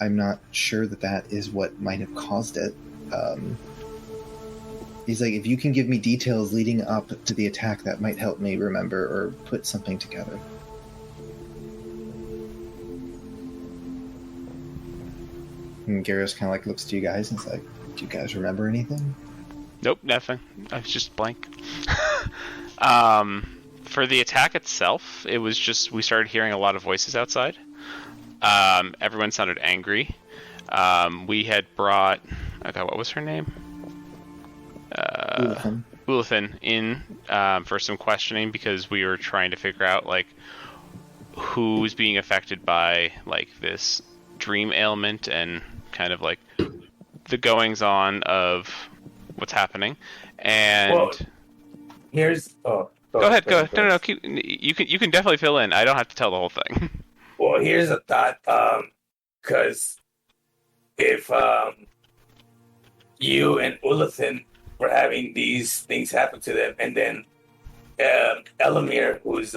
Speaker 1: I'm not sure that is what might have caused it. He's like, if you can give me details leading up to the attack, that might help me remember or put something together. And Garrus kind of like looks to you guys and is like, do you guys remember anything?
Speaker 2: Nope, nothing. I was just blank. For the attack itself, it was just, we started hearing a lot of voices outside. Everyone sounded angry. We had brought okay, what was her name?
Speaker 1: Ulithin.
Speaker 2: Ulithin in for some questioning because we were trying to figure out like who's being affected by like this dream ailment and kind of like the goings on of what's happening. And
Speaker 7: Well, here's
Speaker 2: go ahead. No, keep, you can definitely fill in. I don't have to tell the whole thing.
Speaker 7: Well, here's a thought. Because if you and Ulithin were having these things happen to them, and then Elamir, who's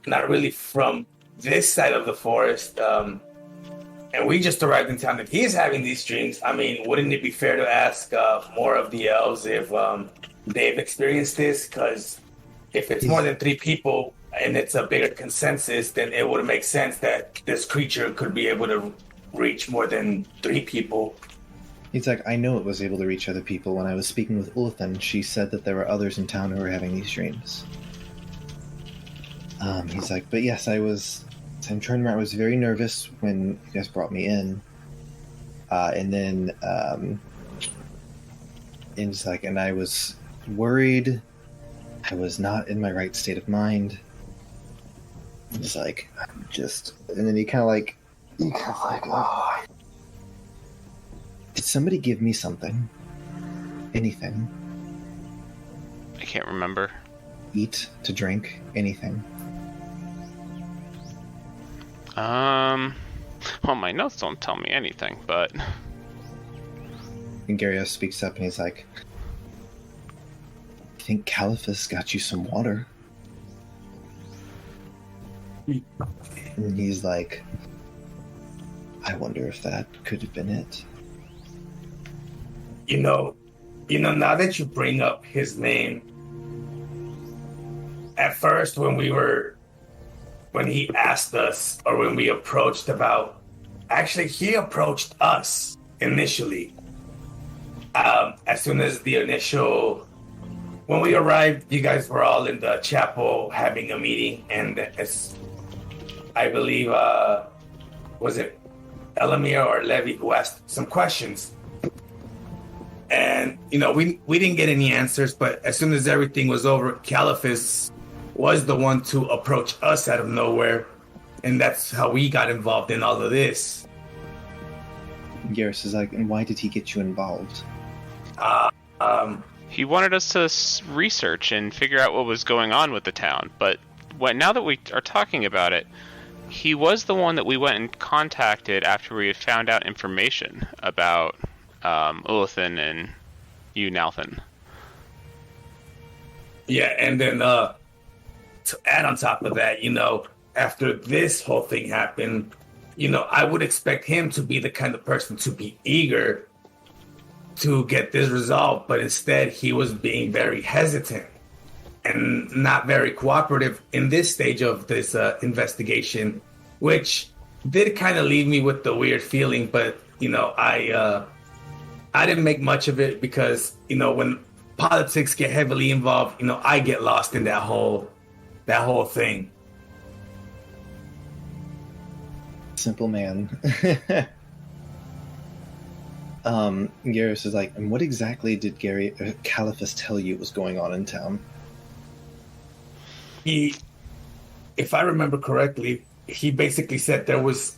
Speaker 7: not really from this side of the forest, and we just arrived in town, and he's having these dreams, I mean, wouldn't it be fair to ask more of the elves if they've experienced this? Because if it's more than 3 people and it's a bigger consensus, then it would make sense that this creature could be able to reach more than 3 people.
Speaker 1: He's like, I know it was able to reach other people. When I was speaking with Ulithin, she said that there were others in town who were having these dreams. He's like, but yes, I'm trying to remember, I was very nervous when you guys brought me in. And then, and he's like, and I was worried. I was not in my right state of mind. He's like, and then he kind of like, oh. Did somebody give me something? Anything?
Speaker 2: I can't remember.
Speaker 1: Eat, to drink, anything.
Speaker 2: Well, my notes don't tell me anything, but...
Speaker 1: And Gyarios speaks up and he's like, I think Caliphus got you some water. And he's like, I wonder if that could have been it.
Speaker 7: You know, now that you bring up his name, at first when he asked us, or when we approached about, actually he approached us initially. As soon as when we arrived, you guys were all in the chapel having a meeting, and I believe, was it Elamir or Levi who asked some questions? And, we didn't get any answers, but as soon as everything was over, Caliphus was the one to approach us out of nowhere, and that's how we got involved in all of this.
Speaker 1: Garrus is like, and why did he get you involved?
Speaker 2: He wanted us to research and figure out what was going on with the town, but now that we are talking about it, he was the one that we went and contacted after we had found out information about Ulithin and you, Nalthin.
Speaker 7: Yeah, and then to add on top of that, after this whole thing happened, I would expect him to be the kind of person to be eager to get this resolved, but instead he was being very hesitant and not very cooperative in this stage of this investigation, which did kind of leave me with the weird feeling, but I didn't make much of it because, when politics get heavily involved, I get lost in that whole thing.
Speaker 1: Simple man. Garrus is like, and what exactly did Caliphus tell you was going on in town?
Speaker 7: If I remember correctly, he basically said there was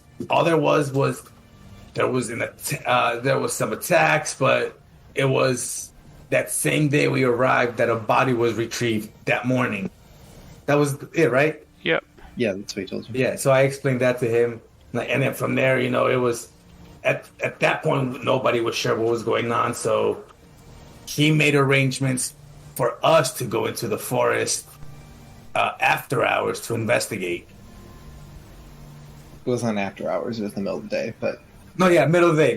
Speaker 7: some attacks, but it was that same day we arrived that a body was retrieved that morning. That was it, right?
Speaker 2: Yep.
Speaker 1: Yeah, that's what he told you.
Speaker 7: Yeah, so I explained that to him, and then from there, it was at that point nobody was sure what was going on, so he made arrangements for us to go into the forest after hours to investigate.
Speaker 1: It wasn't after hours; it was in the middle of the day, but.
Speaker 7: No, yeah, middle of the day.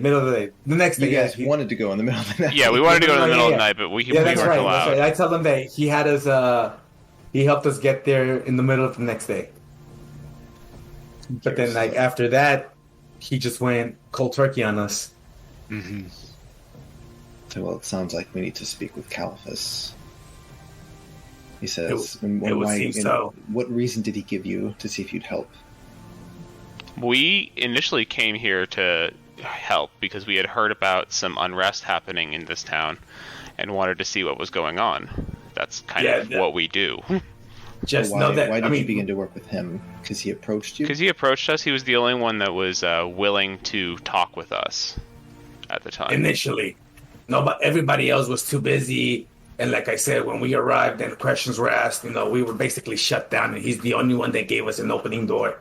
Speaker 7: The next day.
Speaker 1: You guys wanted to go in the middle of the night.
Speaker 2: Yeah, we wanted to go in the middle of the night, but we weren't
Speaker 7: that's right,
Speaker 2: allowed.
Speaker 7: That's right. I tell them that he had us. He helped us get there in the middle of the next day. But then, after that, he just went cold turkey on us.
Speaker 2: Mm-hmm.
Speaker 1: So, well, it sounds like we need to speak with Caliphus. He says,
Speaker 7: it would seem so.
Speaker 1: What reason did he give you to see if you'd help?
Speaker 2: We initially came here to help because we had heard about some unrest happening in this town and wanted to see what was going on. That's kind of what we do.
Speaker 1: Just know that. Why did you begin to work with him? Because he approached you?
Speaker 2: Because he approached us. He was the only one that was willing to talk with us at the time.
Speaker 7: Initially. No, but everybody else was too busy. And like I said, when we arrived and questions were asked, we were basically shut down. And he's the only one that gave us an opening door.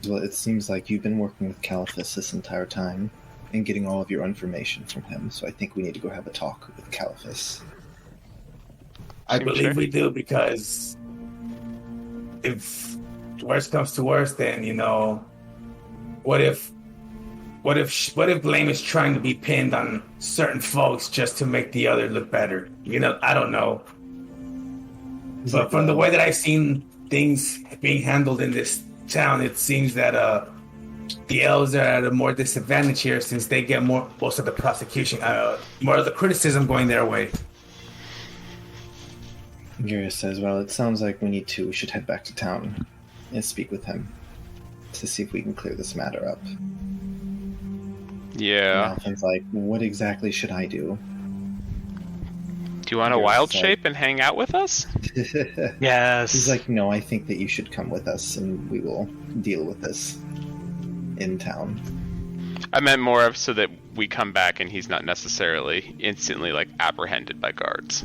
Speaker 1: Well, it seems like you've been working with Caliphus this entire time and getting all of your information from him. So I think we need to go have a talk with Caliphus.
Speaker 7: I believe we do, because if worst comes to worst, then what if blame is trying to be pinned on certain folks just to make the other look better? I don't know. But from the way that I've seen things being handled in this town, it seems that the elves are at a more disadvantage here, since they get most of the prosecution, more of the criticism going their way.
Speaker 1: Gurius says, well, it sounds like we should head back to town and speak with him to see if we can clear this matter up.
Speaker 2: Yeah.
Speaker 1: Malfin's like, what exactly should I do?
Speaker 2: Do you want a wild shape and hang out with us?
Speaker 4: Yes.
Speaker 1: He's like, no, I think that you should come with us and we will deal with this in town.
Speaker 2: I meant more of so that we come back and he's not necessarily instantly apprehended by guards.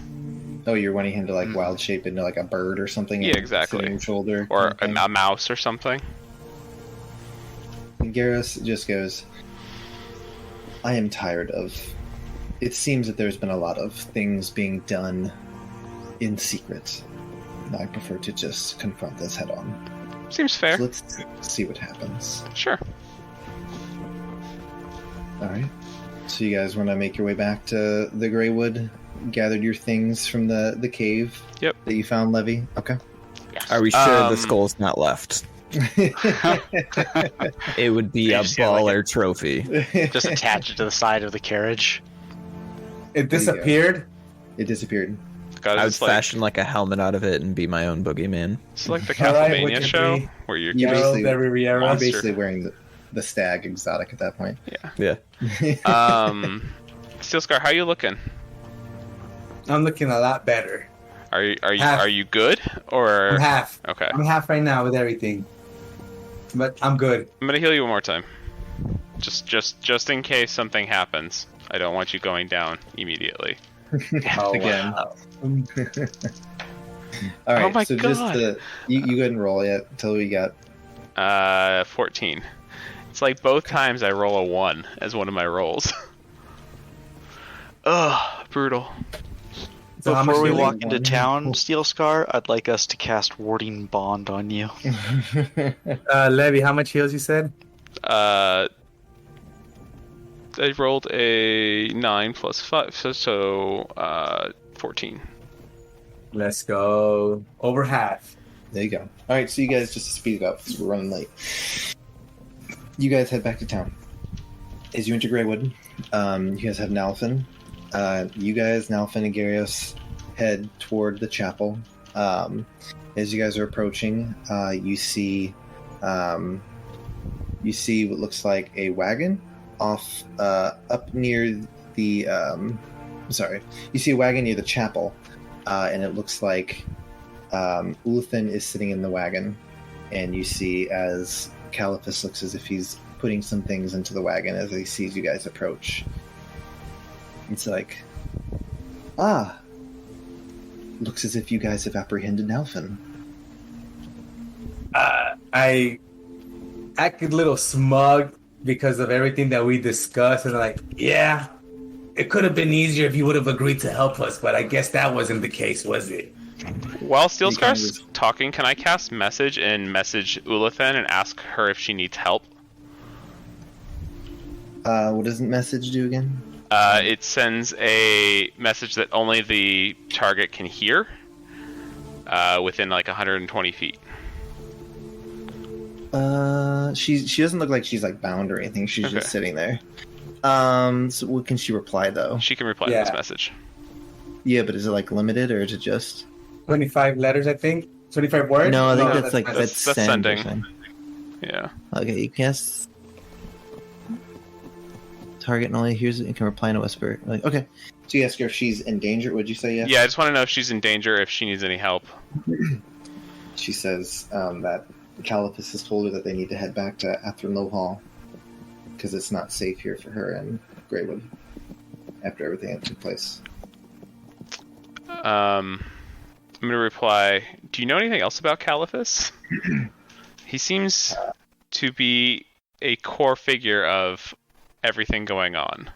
Speaker 1: Oh, you're wanting him to wild shape into a bird or something?
Speaker 2: Yeah, exactly.
Speaker 1: On your shoulder,
Speaker 2: or a mouse or something.
Speaker 1: And Garrus just goes, I am tired of... It seems that there's been a lot of things being done in secret. And I prefer to just confront this head on.
Speaker 2: Seems fair.
Speaker 1: So let's see what happens.
Speaker 2: Sure.
Speaker 1: Alright. So you guys want to make your way back to the Greywood? Gathered your things from the cave
Speaker 2: that
Speaker 1: you found, Levy? Okay.
Speaker 2: Yes.
Speaker 5: Are we sure the skull's not left? It would be a baller trophy.
Speaker 4: Just attach it to the side of the carriage.
Speaker 3: It disappeared?
Speaker 1: It disappeared.
Speaker 5: I would fashion a helmet out of it and be my own boogeyman.
Speaker 2: It's like the Castlevania show where you're
Speaker 1: basically wearing the stag exotic at that point.
Speaker 2: Yeah. Steel Scar, how are you looking?
Speaker 3: I'm looking a lot better.
Speaker 2: Are you good or?
Speaker 3: I'm half.
Speaker 2: Okay.
Speaker 3: I'm half right now with everything, but I'm good.
Speaker 2: I'm gonna heal you one more time, just in case something happens. I don't want you going down immediately.
Speaker 1: Again.
Speaker 3: Wow.
Speaker 1: All right.
Speaker 2: Oh my
Speaker 1: so
Speaker 2: God.
Speaker 1: just you go ahead and roll it until we got
Speaker 2: 14. It's like both times I roll a 1 as one of my rolls. Ugh, brutal.
Speaker 3: So
Speaker 4: before we walk into town, Steel Scar, I'd like us to cast Warding Bond on you.
Speaker 3: Levy, how much heals you said?
Speaker 2: I rolled a 9 plus 5, so 14.
Speaker 3: Let's go. Over half.
Speaker 1: There you go. All right, so you guys, just to speed it up because we're running late. You guys head back to town. As you enter Greywood, you guys have Nalfin. You guys, Nalfin and Garios, head toward the chapel. As you guys are approaching, you see what looks like a wagon off up near the. You see a wagon near the chapel, and it looks like Ulithin is sitting in the wagon, and you see as Caliphus looks as if he's putting some things into the wagon as he sees you guys approach. It's like, looks as if you guys have apprehended Nalfin.
Speaker 3: I acted a little smug because of everything that we discussed, and yeah, it could have been easier if you would have agreed to help us, but I guess that wasn't the case, was it?
Speaker 2: While Steel Scar's talking, can I cast message and message Ulithin and ask her if she needs help?
Speaker 1: What does message do again?
Speaker 2: It sends a message that only the target can hear within 120 feet.
Speaker 1: She doesn't look like she's bound or anything. She's just sitting there. So what can she reply though?
Speaker 2: She can reply to this message.
Speaker 1: Yeah, but is it limited or is it just
Speaker 3: 25 letters? I think 25 words.
Speaker 1: No, I think that's
Speaker 2: that's sending. Yeah.
Speaker 1: Okay, you guess. Target and only hears it and can reply in a whisper. Like, okay. So you ask her if she's in danger. Would you say yes?
Speaker 2: Yeah, I just want to know if she's in danger, if she needs any help.
Speaker 1: She says that Caliphus has told her that they need to head back to Athrun Hall because it's not safe here for her and Greywood after everything that took place.
Speaker 2: I'm going to reply, do you know anything else about Caliphus? He seems to be a core figure of everything going on.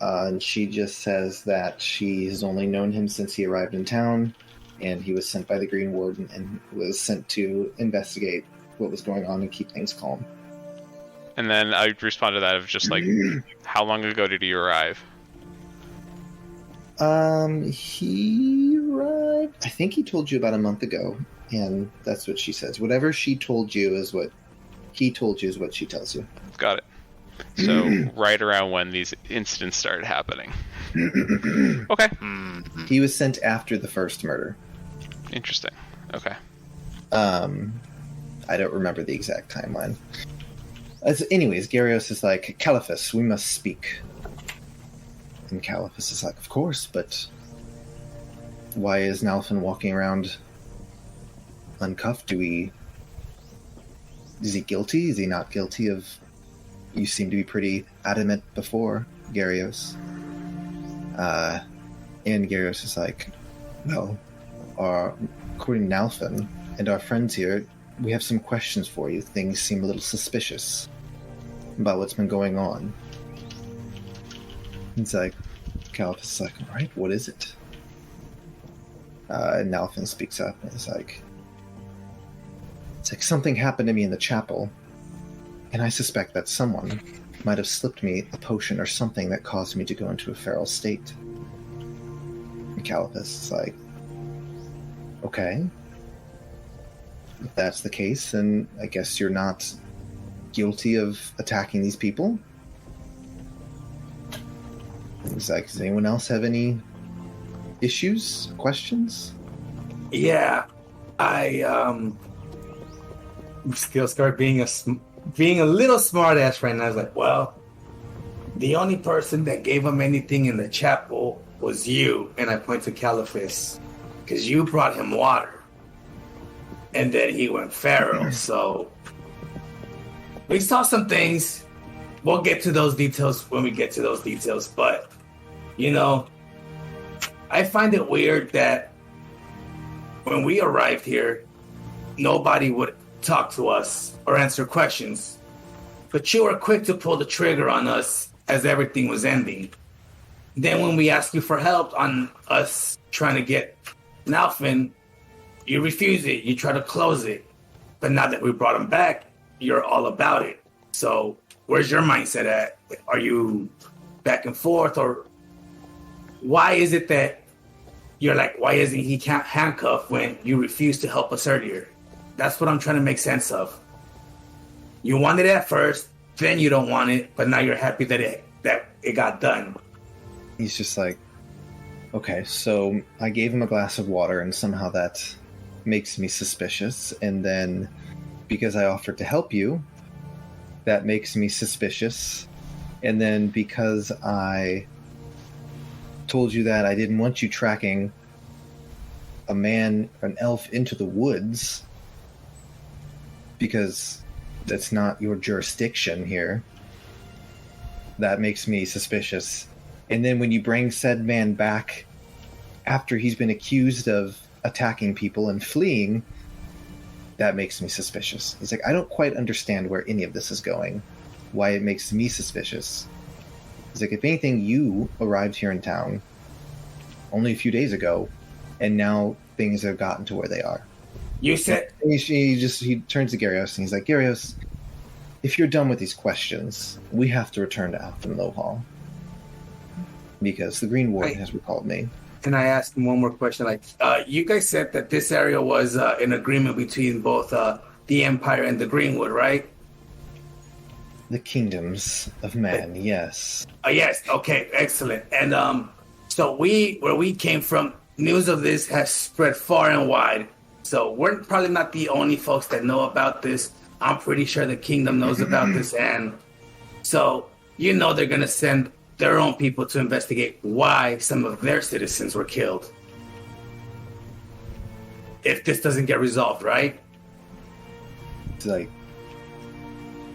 Speaker 1: And she just says that she has only known him since he arrived in town, and he was sent by the Green Warden and was sent to investigate what was going on and keep things calm.
Speaker 2: And then I respond to that of just like, how long ago did he arrive?
Speaker 1: He arrived, I think he told you about a month ago, and that's what she says. Whatever she told you is what he told you is what she tells you.
Speaker 2: Got it. So right around when these incidents started happening. Okay.
Speaker 1: He was sent after the first murder.
Speaker 2: Interesting. Okay.
Speaker 1: I don't remember the exact timeline. Anyways, Gyarios is like, Caliphus, we must speak. And Caliphus is like, of course, but why is Nalfin walking around uncuffed? Is he guilty? Is he not guilty of... You seem to be pretty adamant before, Gyarios. And Gyarios is like, well, according to Nalfin and our friends here, we have some questions for you. Things seem a little suspicious about what's been going on. It's like, Caliphus is like, all right, what is it? And Nalfin speaks up and is like, it's like something happened to me in the chapel, and I suspect that someone might have slipped me a potion or something that caused me to go into a feral state. And Caliphus is like, okay. If that's the case, then I guess you're not guilty of attacking these people. He's like, does anyone else have any issues, questions?
Speaker 7: Yeah, I still start being a little smart ass right now. I was like, well, the only person that gave him anything in the chapel was you, and I point to Caliphus, because you brought him water, and then he went feral. So we saw some things. We'll get to those details when we get to those details, but you know, I find it weird that when we arrived here, nobody would talk to us or answer questions, but you were quick to pull the trigger on us as everything was ending. Then when we asked you for help on us trying to get Nalfin, you refuse it. You try to close it. But now that we brought him back, you're all about it. So where's your mindset at? Are you back and forth, or why is it that you're like, why isn't he handcuffed when you refused to help us earlier? That's what I'm trying to make sense of. You wanted it at first, then you don't want it, but now you're happy that it got done.
Speaker 1: He's just like, okay, so I gave him a glass of water, and somehow that makes me suspicious. And then because I offered to help you, that makes me suspicious. And then because I told you that I didn't want you tracking a man or an elf into the woods, because that's not your jurisdiction here, that makes me suspicious. And then when you bring said man back after he's been accused of attacking people and fleeing, that makes me suspicious. He's like, I don't quite understand where any of this is going, why it makes me suspicious. He's like, if anything, you arrived here in town only a few days ago, and now things have gotten to where they are.
Speaker 7: You said...
Speaker 1: He turns to Gyarios, and he's like, Gyarios, if you're done with these questions, we have to return to Athrun Hall, because the Green Warden has recalled me.
Speaker 7: Can I ask him one more question? Like, you guys said that this area was an agreement between both the Empire and the Greenwood, right?
Speaker 1: The kingdoms of man, yes.
Speaker 7: Yes, okay, excellent. And so where we came from, news of this has spread far and wide. So we're probably not the only folks that know about this. I'm pretty sure the kingdom knows about this. And so you know they're going to send their own people to investigate why some of their citizens were killed. If this doesn't get resolved, right?
Speaker 1: It's like,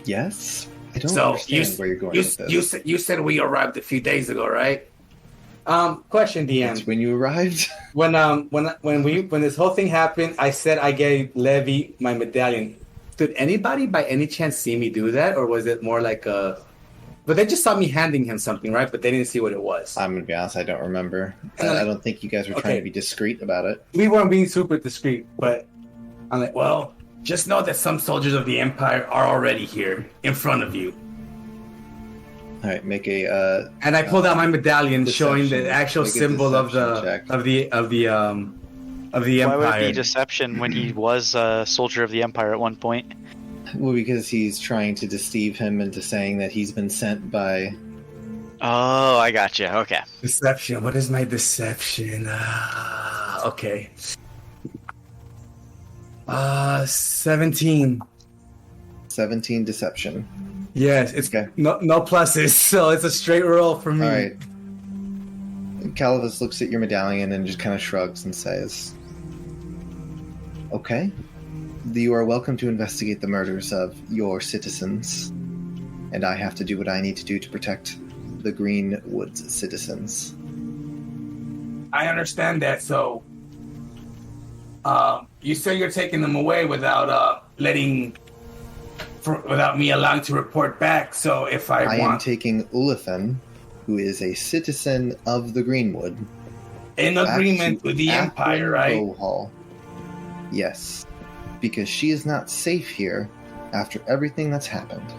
Speaker 1: yes? I don't understand where you're going with this.
Speaker 7: You said we arrived a few days ago, right? Question, DM.
Speaker 1: That's when you arrived?
Speaker 7: When this whole thing happened, I said I gave Levi my medallion. Did anybody by any chance see me do that, or was it more like a? But they just saw me handing him something, right? But they didn't see what it was.
Speaker 1: I'm gonna be honest, I don't remember. I don't think you guys were trying to be discreet about it.
Speaker 7: We weren't being super discreet, but I'm like, well, just know that some soldiers of the Empire are already here in front of you.
Speaker 1: All right, make a.
Speaker 7: And I pulled out my medallion, showing the actual symbol of the Empire.
Speaker 4: Why would it be deception when he was a soldier of the Empire at one point?
Speaker 1: Well, because he's trying to deceive him into saying that he's been sent by.
Speaker 4: Oh, I gotcha. Okay.
Speaker 7: Deception. What is my deception? Okay. 17.
Speaker 1: 17 deception.
Speaker 7: Yes, it's okay. No pluses, so it's a straight roll for me.
Speaker 1: All right. Calivus looks at your medallion and just kind of shrugs and says, "Okay, you are welcome to investigate the murders of your citizens, and I have to do what I need to do to protect the Greenwood's citizens."
Speaker 7: I understand that. So, you say you're taking them away without without me allowing to report back. So, if I
Speaker 1: am taking Ulathan, who is a citizen of the Greenwood,
Speaker 7: in agreement with the Empire, right?
Speaker 1: Hall. Yes, because she is not safe here after everything that's happened.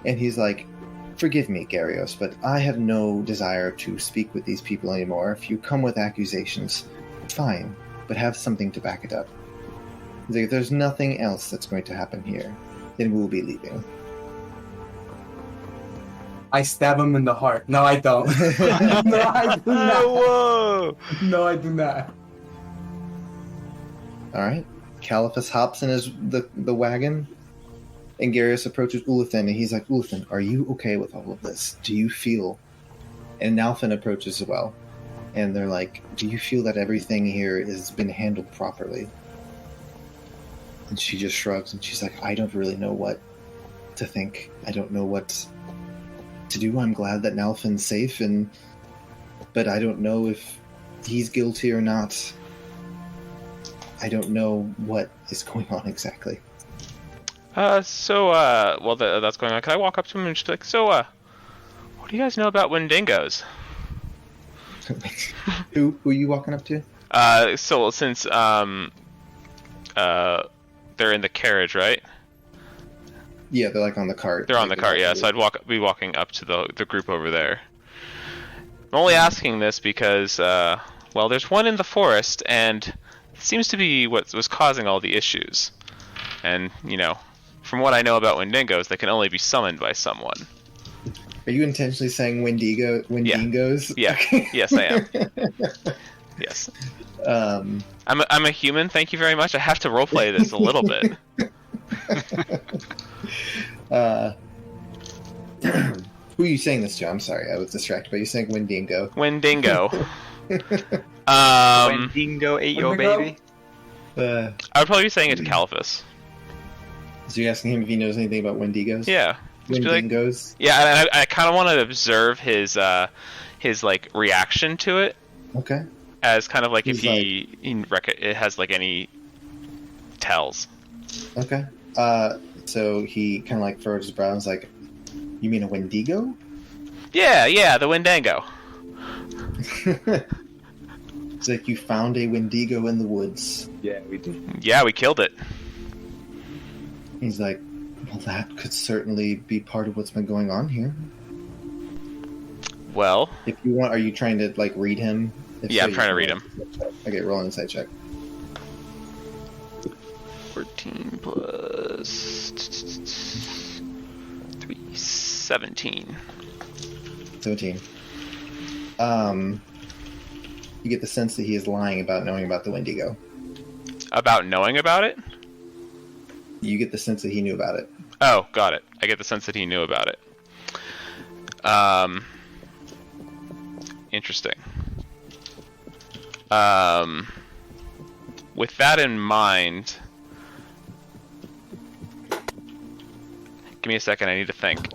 Speaker 1: And he's like, "Forgive me, Gyarios, but I have no desire to speak with these people anymore. If you come with accusations, fine, but have something to back it up. He's like, if there's nothing else that's going to happen here, then we will be leaving."
Speaker 7: I stab him in the heart. No, I don't. No, I do not.
Speaker 4: Whoa!
Speaker 7: No, I do not.
Speaker 1: All right. Califas hops in the wagon, and Gyarios approaches Ulathan, and he's like, "Ulathan, are you okay with all of this? Do you feel?" And Nalfin approaches as well, and they're like, "Do you feel that everything here has been handled properly?" And she just shrugs, and she's like, "I don't really know what to think. I don't know what to do. I'm glad that Nalfin's safe, but I don't know if he's guilty or not. I don't know what is going on exactly."
Speaker 2: That's going on. Can I walk up to him and just be like, what do you guys know about Wendigos?
Speaker 1: Who are you walking up to?
Speaker 2: Since they're in the carriage, right?
Speaker 1: Yeah, they're like on the cart.
Speaker 2: They're on the cart, yeah. So I'd be walking up to the group over there. I'm only asking this because, there's one in the forest, and it seems to be what was causing all the issues. And, from what I know about Wendigos, they can only be summoned by someone.
Speaker 1: Are you intentionally saying Wendigos?
Speaker 2: Yeah. Yes, I am. Yes. I'm a human. Thank you very much. I have to roleplay this a little bit.
Speaker 1: Who are you saying this to? I'm sorry, I was distracted. But you're saying Wendigo.
Speaker 2: Wendigo.
Speaker 4: Wendigo ate your baby.
Speaker 2: I would probably be saying it to Califas.
Speaker 1: So you're asking him if he knows anything about Wendigos?
Speaker 2: Yeah.
Speaker 1: Wendigos?
Speaker 2: Yeah, I kind of want to observe his reaction to it.
Speaker 1: Okay.
Speaker 2: As kind of like if it has like any tells.
Speaker 1: Okay. So he kind of like furrows his brow and is like, "You mean a Wendigo?"
Speaker 2: Yeah, the Wendigo.
Speaker 1: It's like you found a Wendigo in the woods.
Speaker 3: Yeah, we did.
Speaker 2: Yeah, we killed it.
Speaker 1: He's like, "Well, that could certainly be part of what's been going on here."
Speaker 2: Well,
Speaker 1: if you want, are you trying to like read him?
Speaker 2: I'm trying to read him.
Speaker 1: Okay, roll an insight check.
Speaker 2: 14 plus 3, 17.
Speaker 1: 17. You get the sense that he is lying about knowing about the Wendigo.
Speaker 2: About knowing about it?
Speaker 1: You get the sense that he knew about it.
Speaker 2: Oh, got it. I get the sense that he knew about it. Interesting. With that in mind, give me a second. I need to think.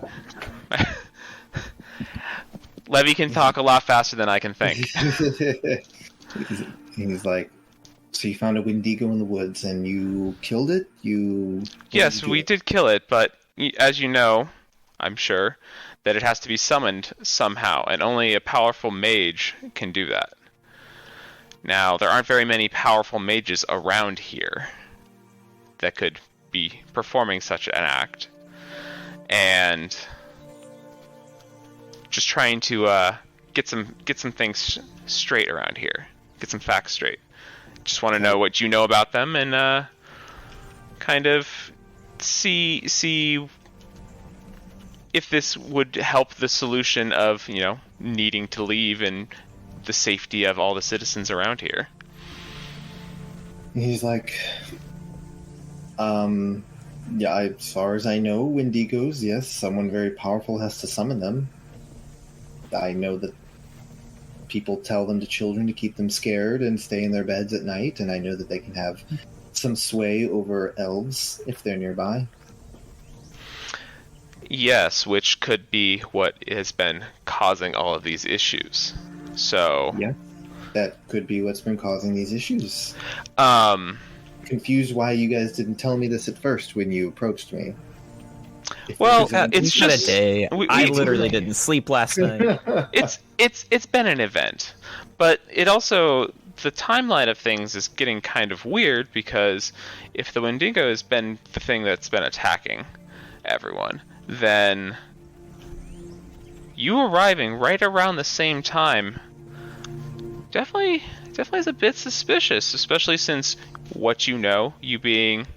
Speaker 2: Levy can talk a lot faster than I can think.
Speaker 1: He's like, so you found a Wendigo in the woods and you killed it?
Speaker 2: Yes, we did kill it, but as you know, I'm sure, that it has to be summoned somehow, and only a powerful mage can do that. Now, there aren't very many powerful mages around here that could be performing such an act. And just trying to get some things straight around here. Get some facts straight. Just want to know what you know about them and kind of see if this would help the solution of, needing to leave and the safety of all the citizens around here.
Speaker 1: He's like, yeah, as far as I know, Wendigos, yes, someone very powerful has to summon them. I know that people tell them to children to keep them scared and stay in their beds at night, and I know that they can have some sway over elves if they're nearby.
Speaker 2: Yes, which could be what has been causing all of these issues. So
Speaker 1: yeah, that could be what's been causing these issues. Confused why you guys didn't tell me this at first when you approached me.
Speaker 2: Well, it's just
Speaker 5: a day. I literally didn't sleep last night.
Speaker 2: It's been an event, but it also, the timeline of things is getting kind of weird, because if the Wendigo has been the thing that's been attacking everyone, then you arriving right around the same time definitely is a bit suspicious, especially since what you know, you being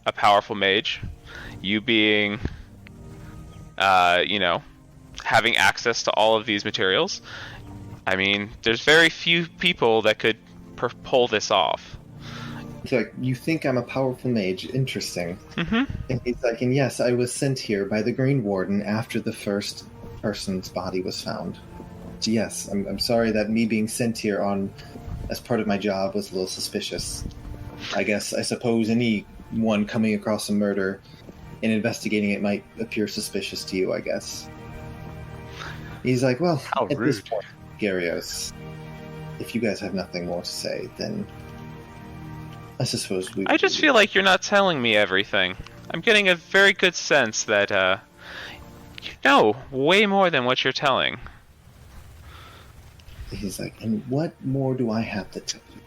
Speaker 2: a powerful mage, you being, having access to all of these materials. I mean, there's very few people that could pull this off.
Speaker 1: It's like, you think I'm a powerful mage? Interesting.
Speaker 2: Mm-hmm.
Speaker 1: And he's like, and yes, I was sent here by the Green Warden after the first person's body was found. So yes, I'm sorry that me being sent here as part of my job was a little suspicious. I suppose anyone coming across a murder and investigating it might appear suspicious to you, I guess. He's like, well,
Speaker 4: How
Speaker 1: at
Speaker 4: rude.
Speaker 1: this point, Gyarios, if you guys have nothing more to say, then I suppose
Speaker 2: I just feel like you're not telling me everything. I'm getting a very good sense that you know way more than what you're telling.
Speaker 1: He's like, and what more do I have to tell you?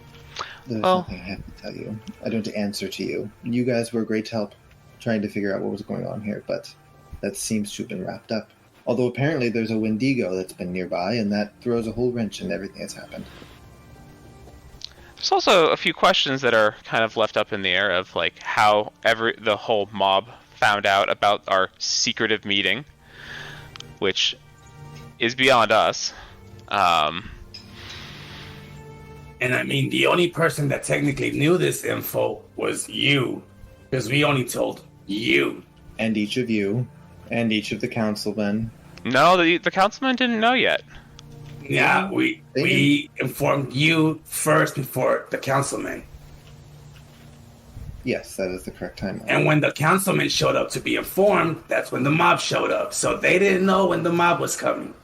Speaker 1: There's nothing I have to tell you. I don't answer to you. You guys were a great help trying to figure out what was going on here, but that seems to have been wrapped up. Although apparently there's a Wendigo that's been nearby, and that throws a whole wrench in everything that's happened.
Speaker 2: There's also a few questions that are kind of left up in the air of like how the whole mob found out about our secretive meeting, which is beyond us.
Speaker 7: And I mean, the only person that technically knew this info was you, because we only told you.
Speaker 1: And each of you, and each of the councilmen.
Speaker 2: No, the councilman didn't know yet.
Speaker 7: Yeah, we informed you first before the councilman.
Speaker 1: Yes, that is the correct timeline.
Speaker 7: And when the councilman showed up to be informed, that's when the mob showed up. So they didn't know when the mob was coming.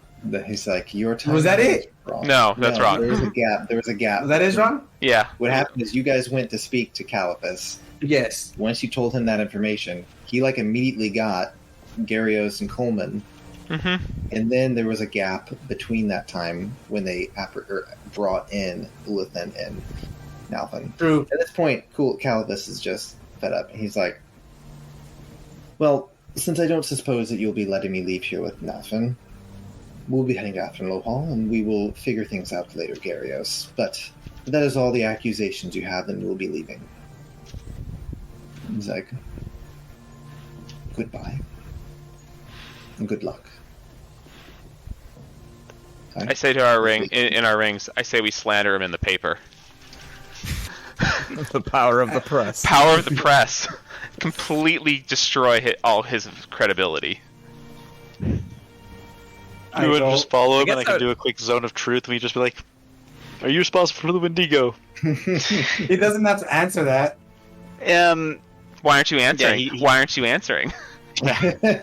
Speaker 1: He's like, your time.
Speaker 7: Was that it?
Speaker 1: Wrong.
Speaker 2: No, that's wrong.
Speaker 1: There was a gap.
Speaker 7: That is wrong?
Speaker 2: Yeah.
Speaker 1: What happened is you guys went to speak to Calipus.
Speaker 7: Yes.
Speaker 1: Once you told him that information, he immediately got Gyarios and Coleman.
Speaker 2: Mm-hmm.
Speaker 1: And then there was a gap between that time when they brought in Ulithan and Nalfin.
Speaker 7: True.
Speaker 1: At this point, Calipus is just fed up. He's like, well, since I don't suppose that you'll be letting me leave here with Nalfin, we'll be heading to Afternoon Hall, and we will figure things out later, Gyarios. But if that is all the accusations you have, then we'll be leaving. He's like, goodbye. And good luck.
Speaker 2: I say to our in our rings, I say we slander him in the paper.
Speaker 5: The power of the press.
Speaker 2: Power of the press. Completely destroy all his credibility.
Speaker 4: We would just follow him, and I
Speaker 5: guess
Speaker 4: can do a quick zone of truth. And we just be like, "Are you responsible for the Wendigo?"
Speaker 7: He doesn't have to answer that.
Speaker 2: Why aren't you answering?
Speaker 4: Yeah,
Speaker 2: Why aren't you answering?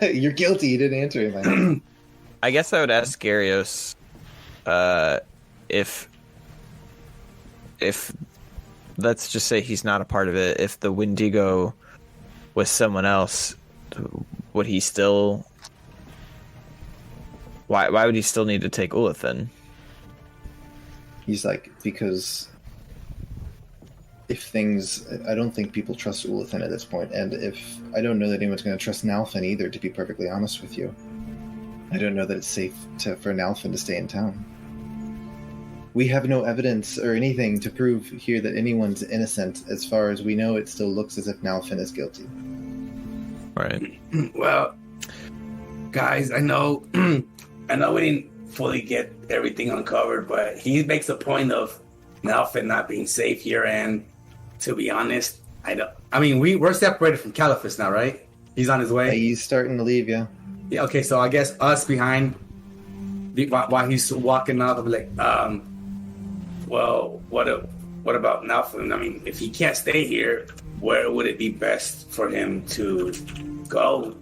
Speaker 1: You're guilty. You didn't answer anything.
Speaker 5: I guess I would ask Gyarios if let's just say he's not a part of it. If the Wendigo was someone else, would he still? Why would he still need to take Ulathan?
Speaker 1: He's like, because I don't think people trust Ulathan at this point, and I don't know that anyone's going to trust Nalfin either, to be perfectly honest with you. I don't know that it's safe for Nalfin to stay in town. We have no evidence or anything to prove here that anyone's innocent. As far as we know, it still looks as if Nalfin is guilty.
Speaker 5: Right.
Speaker 7: Well, guys, I know we didn't fully get everything uncovered, but he makes a point of Nalfin not being safe here, and to be honest, we're separated from Caliphus now, right? He's on his way.
Speaker 1: He's starting to leave, yeah.
Speaker 7: Yeah, okay, so I guess us behind, while he's walking out, I'll be like, well, what about Nalfin? I mean, if he can't stay here, where would it be best for him to go?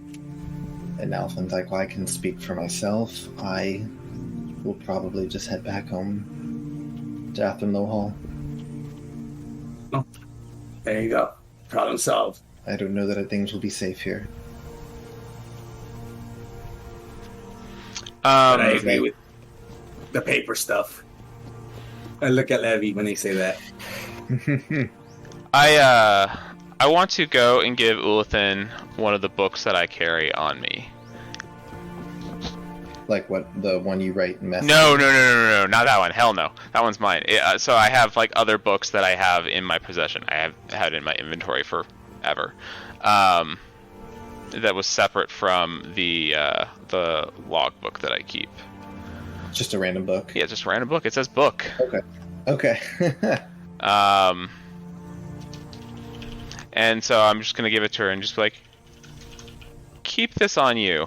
Speaker 1: And Nalfin's like, well, I can speak for myself. I will probably just head back home to Athenlow Hall.
Speaker 7: Oh, there you go. Problem solved.
Speaker 1: I don't know that things will be safe here.
Speaker 7: But I agree with the paper stuff. I look at Levy when they say that.
Speaker 2: I want to go and give Ulathan one of the books that I carry on me.
Speaker 1: Like what? The one you write in messages?
Speaker 2: No, not that one. Hell no, that one's mine. So I have like other books that I have in my possession. I have had in my inventory forever. That was separate from the log book that I keep.
Speaker 1: Just a random book?
Speaker 2: Yeah, just a random book. It says book.
Speaker 1: Okay.
Speaker 2: And so I'm just gonna give it to her and just be like, keep this on you.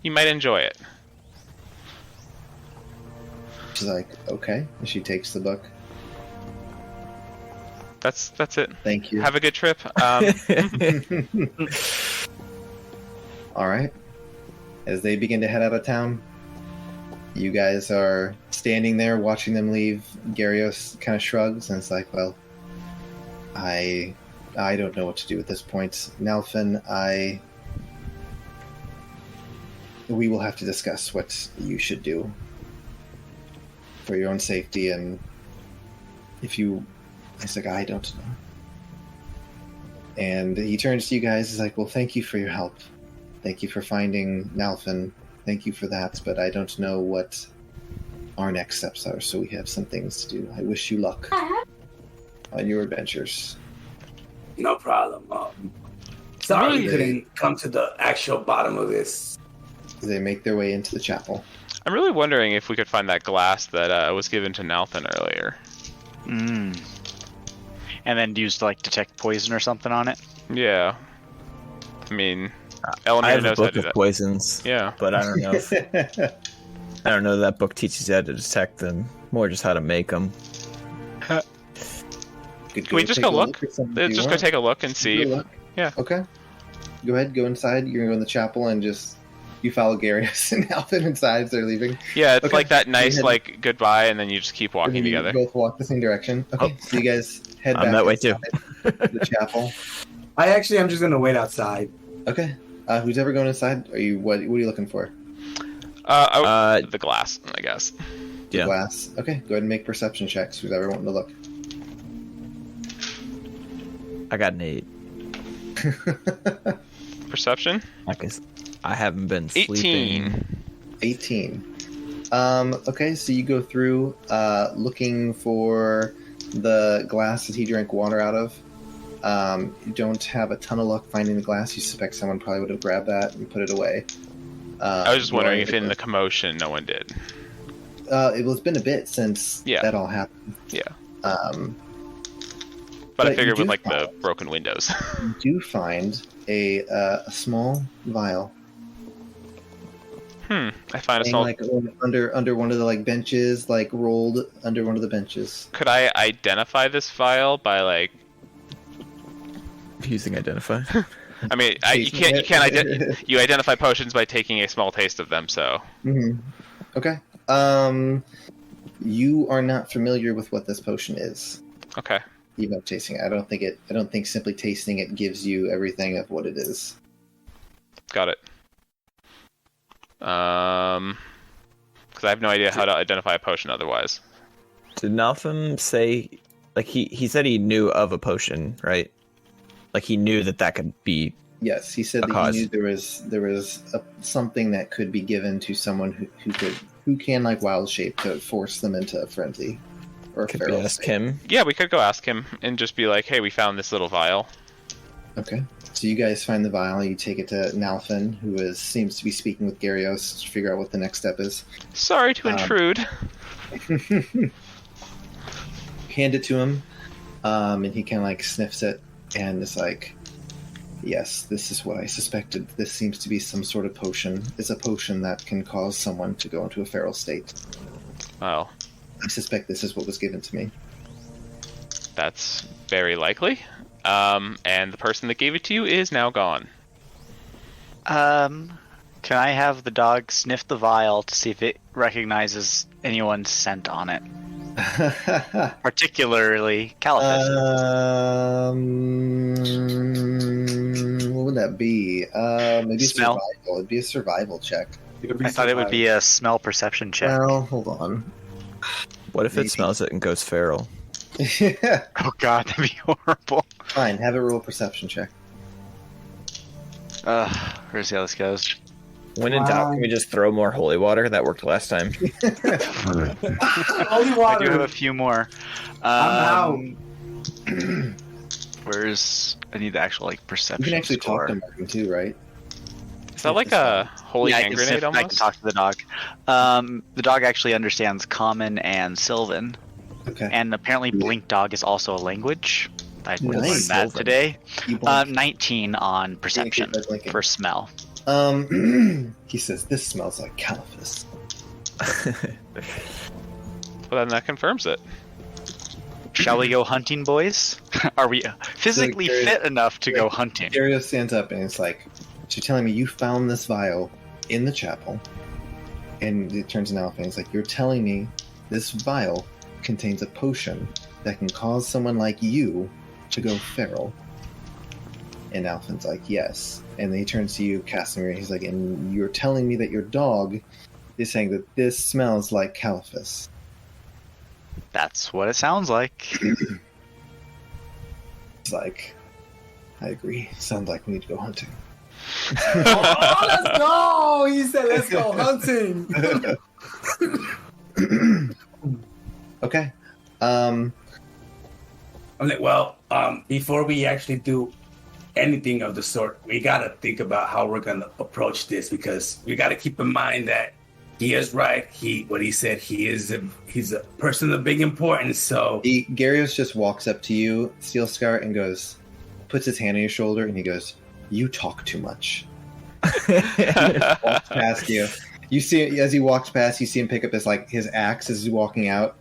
Speaker 2: You might enjoy it.
Speaker 1: She's like, okay. And she takes the book.
Speaker 2: That's it.
Speaker 1: Thank you.
Speaker 2: Have a good trip.
Speaker 1: All right. As they begin to head out of town, you guys are standing there watching them leave. Gyarios kind of shrugs and it's like, well, I don't know what to do at this point. Nalfin, we will have to discuss what you should do for your own safety, and it's like, I don't know. And he turns to you guys, he's like, well, thank you for your help. Thank you for finding Nalfin. Thank you for that, but I don't know what our next steps are, so we have some things to do. I wish you luck on your adventures.
Speaker 7: No problem. Sorry we couldn't come to the actual bottom of this.
Speaker 1: They make their way into the chapel.
Speaker 2: I'm really wondering if we could find that glass that was given to Nalfin earlier.
Speaker 4: And then use to like detect poison or something on it.
Speaker 2: Yeah. I mean,
Speaker 5: I
Speaker 2: Elamir
Speaker 5: have a
Speaker 2: knows how
Speaker 5: book
Speaker 2: to do
Speaker 5: of
Speaker 2: that.
Speaker 5: poisons.
Speaker 2: Yeah.
Speaker 5: But I don't know if I don't know that book teaches you how to detect them, more just how to make them.
Speaker 2: Can we just go look? Just go take a look and see. Yeah.
Speaker 1: Okay. Go ahead, go inside. You're gonna go in the chapel and just you follow Gyarios and Alvin inside as they're leaving.
Speaker 2: Yeah, it's like that nice like goodbye, and then you just keep walking together.
Speaker 1: You both walk the same direction. Okay, so you guys head back.
Speaker 5: I'm that way too.
Speaker 1: The chapel.
Speaker 7: I'm just gonna wait outside.
Speaker 1: Okay. Who's ever going inside? What are you looking for?
Speaker 2: The glass, I guess.
Speaker 5: Yeah.
Speaker 1: Glass. Okay, go ahead and make perception checks. Who's ever wanting to look?
Speaker 5: I got an 8.
Speaker 2: Perception?
Speaker 5: I haven't been sleeping.
Speaker 1: 18. Okay, so you go through looking for the glass that he drank water out of. You don't have a ton of luck finding the glass. You suspect someone probably would have grabbed that and put it away.
Speaker 2: I was just wondering if in the commotion no one did.
Speaker 1: It's been a bit since that all happened.
Speaker 2: Yeah. But I figured with like the broken windows.
Speaker 1: You do find a small vial.
Speaker 2: I find a small.
Speaker 1: Like under one of the like benches, like rolled under one of the benches.
Speaker 2: Could I identify this vial by like
Speaker 5: using identify?
Speaker 2: I mean, you identify potions by taking a small taste of them. So.
Speaker 1: Mm-hmm. Okay. You are not familiar with what this potion is.
Speaker 2: Okay.
Speaker 1: Even up tasting it. I don't think simply tasting it gives you everything of what it is.
Speaker 2: Got it. Because I have no idea how to identify a potion otherwise.
Speaker 5: Did Naltham say, like he said he knew of a potion, right? Like he knew that could be.
Speaker 1: Yes, he said that he knew there was something that could be given to someone who can like wild shape to force them into a frenzy or
Speaker 5: could
Speaker 1: feral
Speaker 5: we ask
Speaker 1: state.
Speaker 5: him?
Speaker 2: Yeah, we could go ask him and just be like, "Hey, we found this little vial."
Speaker 1: Okay. So you guys find the vial, you take it to Nalfin, who seems to be speaking with Gyarios to figure out what the next step is.
Speaker 2: Sorry to intrude.
Speaker 1: Hand it to him, and he kind of like sniffs it, and is like, yes, this is what I suspected. This seems to be some sort of potion. It's a potion that can cause someone to go into a feral state.
Speaker 2: Well,
Speaker 1: I suspect this is what was given to me.
Speaker 2: That's very likely. And the person that gave it to you is now gone.
Speaker 4: Can I have the dog sniff the vial to see if it recognizes anyone's scent on it? Particularly Caliphus.
Speaker 1: What would that be? Maybe
Speaker 4: Smell?
Speaker 1: survival. It'd be a survival check.
Speaker 4: I thought it would be a smell perception check.
Speaker 1: Well, hold on.
Speaker 5: What if it smells it and goes feral?
Speaker 4: Oh god, that'd be horrible.
Speaker 1: Fine, have it roll a perception check.
Speaker 4: Let's see how this goes.
Speaker 5: When in doubt, can we just throw more holy water? That worked last time.
Speaker 7: Holy water.
Speaker 4: I do have a few more.
Speaker 7: I'm
Speaker 4: Where's... I need the actual, like, perception
Speaker 1: You can actually
Speaker 4: score.
Speaker 1: talk to Martin too, right?
Speaker 2: Is that like a holy hand grenade
Speaker 4: I
Speaker 2: almost?
Speaker 4: can talk to the dog. The dog actually understands Common and Sylvan.
Speaker 1: Okay.
Speaker 4: And apparently Blink Dog is also a language. I learned
Speaker 1: Nice.
Speaker 4: that today.
Speaker 1: You blink.
Speaker 4: 19 on perception
Speaker 1: by blinking.
Speaker 4: for smell.
Speaker 1: He says, this smells like Caliphus.
Speaker 2: Well, then that confirms it.
Speaker 4: Shall we go hunting, boys? Are we physically
Speaker 1: Gyarios-
Speaker 4: fit enough to go hunting?
Speaker 1: Gyarios stands up and it's like, so you're telling me you found this vial in the chapel? And it turns to Alpha and it's like, you're telling me this vial contains a potion that can cause someone like you to go feral? And Alphin's like, yes. And then he turns to you, Casimir, and he's like, and you're telling me that your dog is saying that this smells like Caliphus.
Speaker 4: That's what it sounds like.
Speaker 1: He's like, I agree. Sounds like we need to go hunting.
Speaker 7: Oh, let's go! He said, let's go hunting.
Speaker 1: Okay.
Speaker 7: I'm like, well, before we actually do anything of the sort, we gotta think about how we're gonna approach this, because we gotta keep in mind that he is right. What he said, he's a person of big importance. So
Speaker 1: Gyarios just walks up to you, Steel Scar, and goes, puts his hand on your shoulder, and he goes, "You talk too much." Walks past you. You see, as he walks past, you see him pick up his axe as he's walking out,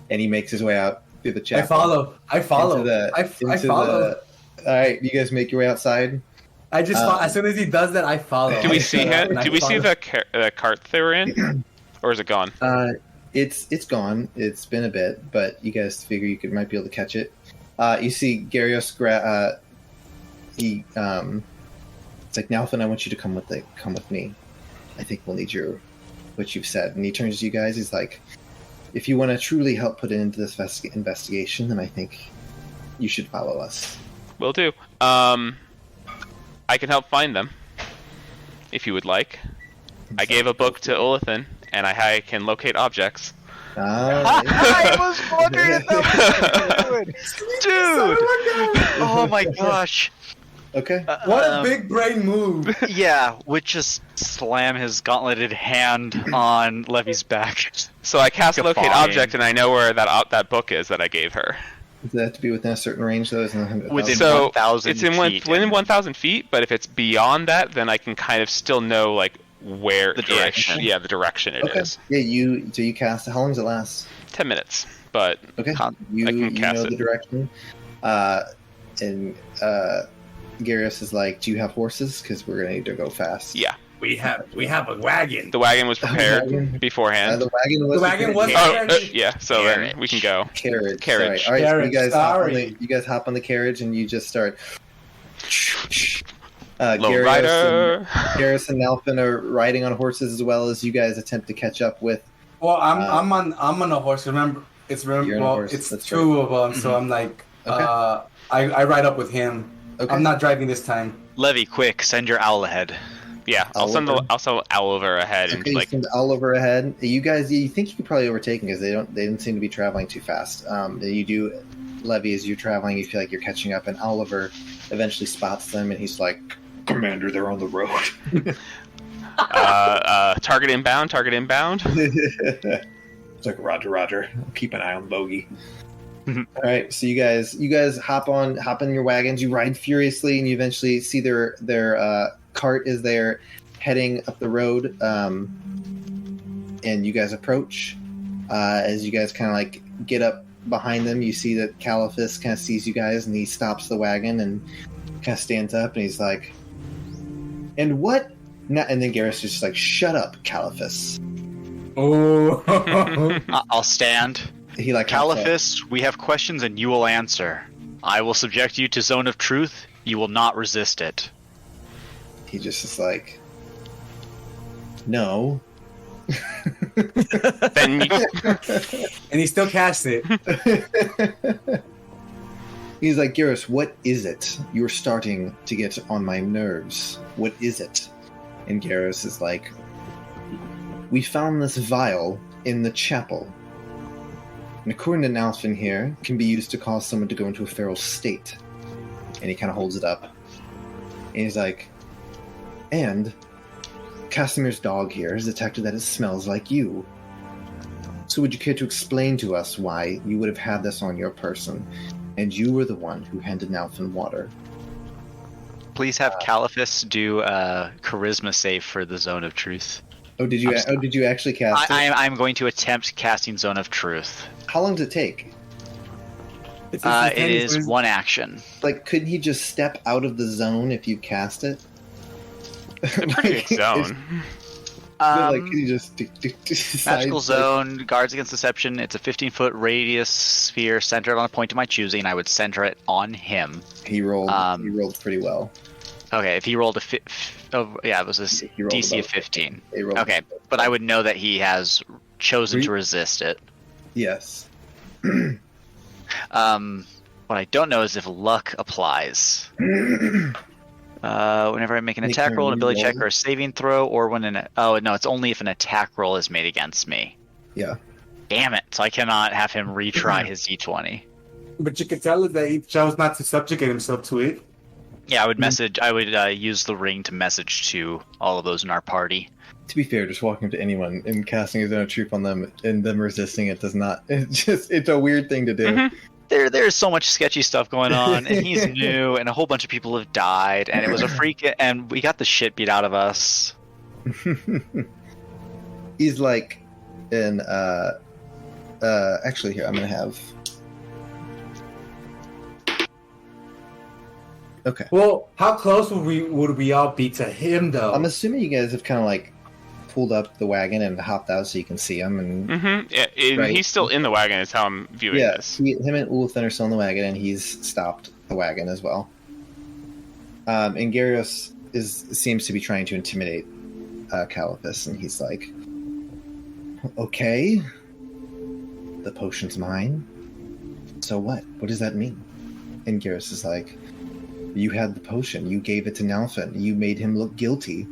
Speaker 1: and he makes his way out through the chapel.
Speaker 7: I follow.
Speaker 1: I
Speaker 7: follow.
Speaker 1: All right, you guys make your way outside.
Speaker 7: I just as soon as he does that, I follow.
Speaker 2: Do we see him?
Speaker 7: I
Speaker 2: Do we see
Speaker 7: follow.
Speaker 2: the cart they were in, or is it gone?
Speaker 1: It's gone. It's been a bit, but you guys figure you might be able to catch it. You see Gyarios. It's like, Nalfin, I want you to come with me. I think we'll need what you've said. And he turns to you guys. He's like, if you want to truly help put it into this investigation, then I think you should follow us.
Speaker 2: Will do. I can help find them, if you would like. I gave a book to Ulathan, and I can locate objects.
Speaker 4: I was wondering if that was dude. Oh my gosh.
Speaker 1: Okay.
Speaker 7: What a big brain move.
Speaker 4: Yeah, would just slam his gauntleted hand on Levy's back.
Speaker 2: So I cast locate
Speaker 4: Fine.
Speaker 2: object, and I know where that book is that I gave her.
Speaker 1: Does that have to be within a certain range, though?
Speaker 4: Within
Speaker 2: So
Speaker 4: 1,000
Speaker 2: it's in
Speaker 4: feet.
Speaker 2: within 1,000 feet, but if it's beyond that, then I can kind of still know like where
Speaker 4: The direction.
Speaker 2: the direction it is.
Speaker 1: Yeah, you cast. How long does it last?
Speaker 2: 10 minutes, but
Speaker 1: Okay,
Speaker 2: I can cast
Speaker 1: know
Speaker 2: it.
Speaker 1: the direction. And Garrus is like, "Do you have horses? Because we're gonna need to go fast."
Speaker 2: Yeah,
Speaker 7: We have a wagon.
Speaker 2: the wagon was prepared
Speaker 1: wagon?
Speaker 2: beforehand.
Speaker 1: The wagon was.
Speaker 2: Yeah, so then we can go.
Speaker 1: Carriage.
Speaker 2: Carriage.
Speaker 1: Sorry. All right,
Speaker 7: Carriage,
Speaker 1: you guys hop on the carriage and you just start.
Speaker 2: Low rider.
Speaker 1: Garrus and Nalfin are riding on horses as well as you guys attempt to catch up with.
Speaker 3: Well, I'm on a horse. Remember, it's
Speaker 1: You're on a horse,
Speaker 3: it's
Speaker 1: that's
Speaker 3: two of them. So I'm like,
Speaker 1: Okay.
Speaker 3: I ride up with him.
Speaker 1: Okay.
Speaker 3: I'm not driving this time.
Speaker 4: Levy, quick, send your owl ahead.
Speaker 2: Yeah, I'll send Oliver ahead and
Speaker 1: Okay,
Speaker 2: like.
Speaker 1: send Oliver ahead. You guys, you think you could probably overtake them because they didn't seem to be traveling too fast. You do, Levy, as you're traveling, you feel like you're catching up, and Oliver eventually spots them, and he's like,
Speaker 6: Commander, they're on the road.
Speaker 2: Target inbound.
Speaker 6: It's like Roger. Keep an eye on Bogey.
Speaker 1: All right, so you guys hop in your wagons. You ride furiously, and you eventually see their cart is there, heading up the road. And you guys approach. As you guys kind of like get up behind them, you see that Caliphus kind of sees you guys, and he stops the wagon and kind of stands up, and he's like, "And what?" And then Garrus is just like, "Shut up, Caliphus."
Speaker 3: Oh,
Speaker 4: I'll stand.
Speaker 1: He like
Speaker 4: Caliphus, we have questions and you will answer. I will subject you to Zone of Truth. You will not resist it.
Speaker 1: He just is like, "No."
Speaker 2: Then
Speaker 3: and he still casts it.
Speaker 1: He's like, "Garrus, what is it? You're starting to get on my nerves. What is it?" And Garrus is like, "We found this vial in the chapel. And according to Nalfin here, can be used to cause someone to go into a feral state." And he kind of holds it up. And he's like, "And Casimir's dog here has detected that it smells like you. So would you care to explain to us why you would have had this on your person, and you were the one who handed Nalfin water?"
Speaker 4: Please have Caliphus do a charisma save for the Zone of Truth.
Speaker 1: Oh, did you actually cast it?
Speaker 4: I'm going to attempt casting Zone of Truth.
Speaker 1: How long does it take?
Speaker 4: It is one action.
Speaker 1: Like, couldn't he just step out of the zone if you cast it?
Speaker 2: it's a pretty big zone.
Speaker 1: Like, could you just decide,
Speaker 4: Magical Zone, guards against deception. It's a 15-foot radius sphere centered on a point of my choosing. I would center it on him.
Speaker 1: He rolled pretty well.
Speaker 4: Okay, if he rolled a it was a DC of 15. Okay, but I would know that he has chosen to resist it.
Speaker 1: Yes.
Speaker 4: What I don't know is if luck applies. Whenever I make an attack roll, an ability check, or a saving throw, or when it's only if an attack roll is made against me.
Speaker 1: Yeah.
Speaker 4: Damn it! So I cannot have him retry his D20.
Speaker 3: But you can tell that he chose not to subjugate himself to it.
Speaker 4: Yeah, I would use the ring to message to all of those in our party.
Speaker 1: To be fair, just walking up to anyone and casting his own troop on them and them resisting it does not. It's a weird thing to do.
Speaker 4: Mm-hmm. There's so much sketchy stuff going on, and he's new, and a whole bunch of people have died, and it was a freak, and we got the shit beat out of us.
Speaker 1: He's like, actually here I'm gonna have. Okay.
Speaker 3: Well, how close would we all be to him, though?
Speaker 1: I'm assuming you guys have kind of like pulled up the wagon and hopped out so you can see him. And
Speaker 2: right? He's still in the wagon is how I'm viewing this.
Speaker 1: Him and Ulthen are still in the wagon, and he's stopped the wagon as well. And Garrus seems to be trying to intimidate Caliphus, and he's like, "Okay, the potion's mine. So what? What does that mean?" And Garrus is like, "You had the potion. You gave it to Nalfin. You made him look guilty.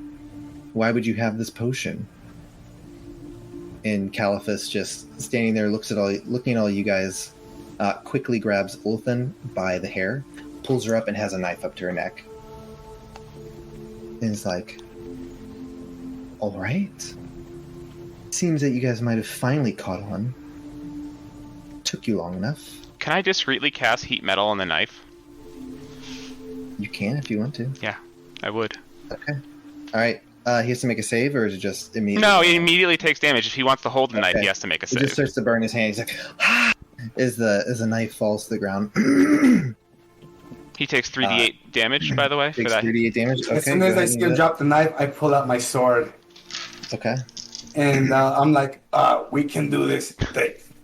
Speaker 1: Why would you have this potion?" And Caliphus, just standing there, looking at all you guys, quickly grabs Ulthen by the hair, pulls her up, and has a knife up to her neck. And it's like, "All right. Seems that you guys might have finally caught on. Took you long enough."
Speaker 2: Can I discreetly cast heat metal on the knife?
Speaker 1: You can if you want to.
Speaker 2: Yeah, I would.
Speaker 1: Okay. All right. He has to make a save, or is it just immediately?
Speaker 2: No, he immediately takes damage. If he wants to hold the knife, he has to make a
Speaker 1: He
Speaker 2: save.
Speaker 1: just starts to burn his hand. He's like, ah! As the knife falls to the ground.
Speaker 2: He takes 3d8 damage, by the way.
Speaker 1: Takes 3d8 damage. Okay,
Speaker 7: As soon as I see him drop the knife, I pull out my sword.
Speaker 1: Okay.
Speaker 7: And I'm like, we can do this.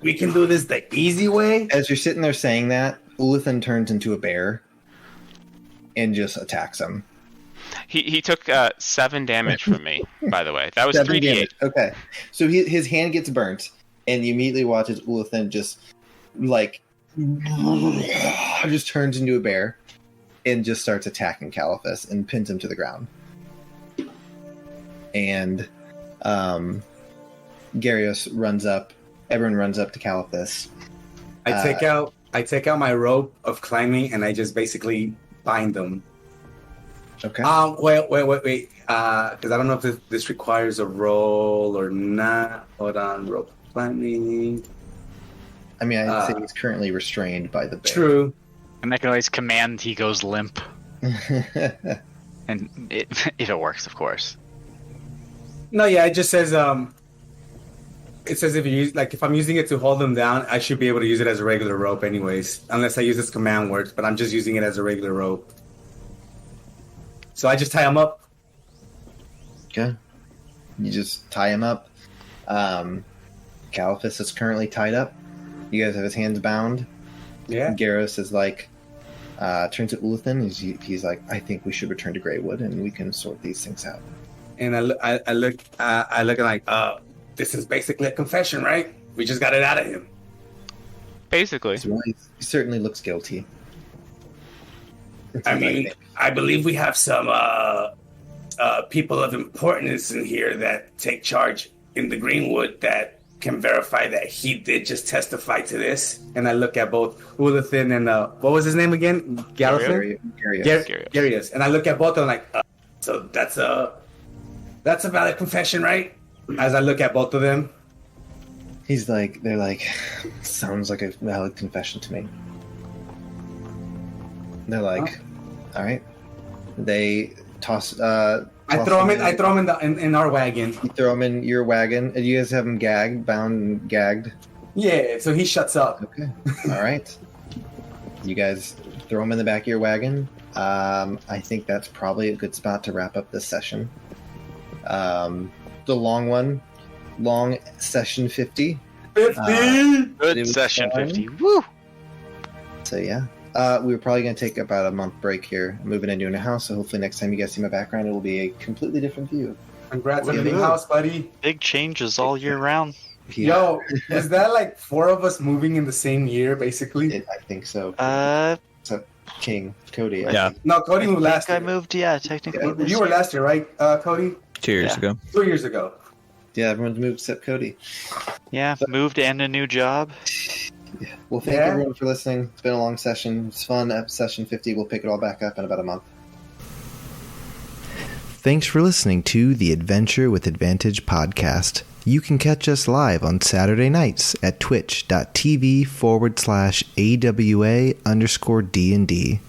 Speaker 7: We can do this the easy way.
Speaker 1: As you're sitting there saying that, Ulithin turns into a bear and just attacks him.
Speaker 2: He took 7 damage from me, by the way. That was 3d8.
Speaker 1: Damage. Okay. So his hand gets burnt, and you immediately watch as Ulithin just, like, just turns into a bear and just starts attacking Caliphus and pins him to the ground. And Gyarios runs up. Everyone runs up to Caliphus.
Speaker 7: I take out my rope of climbing, and I just basically bind them.
Speaker 1: Okay.
Speaker 7: Wait. Because I don't know if this requires a roll or not. Hold on, rope climbing.
Speaker 1: I mean, I'd say he's currently restrained by the bear.
Speaker 7: True.
Speaker 4: And I can always command he goes limp. And it works, of course.
Speaker 7: No, yeah, it just says it says if I'm using it to hold them down, I should be able to use it as a regular rope anyways, unless I use this command words, but I'm just using it as a regular rope. So I just tie them up.
Speaker 1: Okay. You just tie him up. Caliphus is currently tied up. You guys have his hands bound.
Speaker 7: Yeah.
Speaker 1: Gyarios is like, turns to Ulithin. He's like, I think we should return to Greywood and we can sort these things out.
Speaker 7: And I look like, this is basically a confession, right? We just got it out of him.
Speaker 2: Basically.
Speaker 1: He certainly looks guilty.
Speaker 7: I mean, I believe we have some people of importance in here that take charge in the Greenwood that can verify that he did just testify to this. And I look at both Ulithin and what was his name again? Gyarios. And I look at both of them like, so that's a valid confession, right? As I look at both of them.
Speaker 1: They're like, sounds like a valid confession to me. They're like, all right. They toss. I
Speaker 7: throw him in our wagon.
Speaker 1: You throw him in your wagon. And you guys have him bound and gagged.
Speaker 7: Yeah, so he shuts up.
Speaker 1: Okay. All right. You guys throw him in the back of your wagon. I think that's probably a good spot to wrap up this session. The long session 50.
Speaker 7: 50!
Speaker 4: Good session fun. 50. Woo!
Speaker 1: So yeah. We were probably going to take about a month break here, moving into a new house, so hopefully next time you guys see my background, it will be a completely different view.
Speaker 7: Congrats on the new house, buddy.
Speaker 4: Big changes all year round.
Speaker 1: Yeah.
Speaker 7: Yo, is that like 4 of us moving in the same year, basically?
Speaker 1: I think so.
Speaker 7: So
Speaker 1: King, Cody.
Speaker 5: Yeah.
Speaker 7: No, Cody moved last year.
Speaker 4: I moved, yeah, technically.
Speaker 7: Yeah. You were last year, right, Cody?
Speaker 5: 2 years ago.
Speaker 7: 2 years ago.
Speaker 1: Yeah, everyone's moved except Cody.
Speaker 4: Yeah, moved and a new job.
Speaker 1: Yeah. Well, thank everyone for listening. It's been a long session. It's fun. At session 50, we'll pick it all back up in about a month. Thanks for listening to the Adventure with Advantage podcast. You can catch us live on Saturday nights at twitch.tv/AWA_D&D.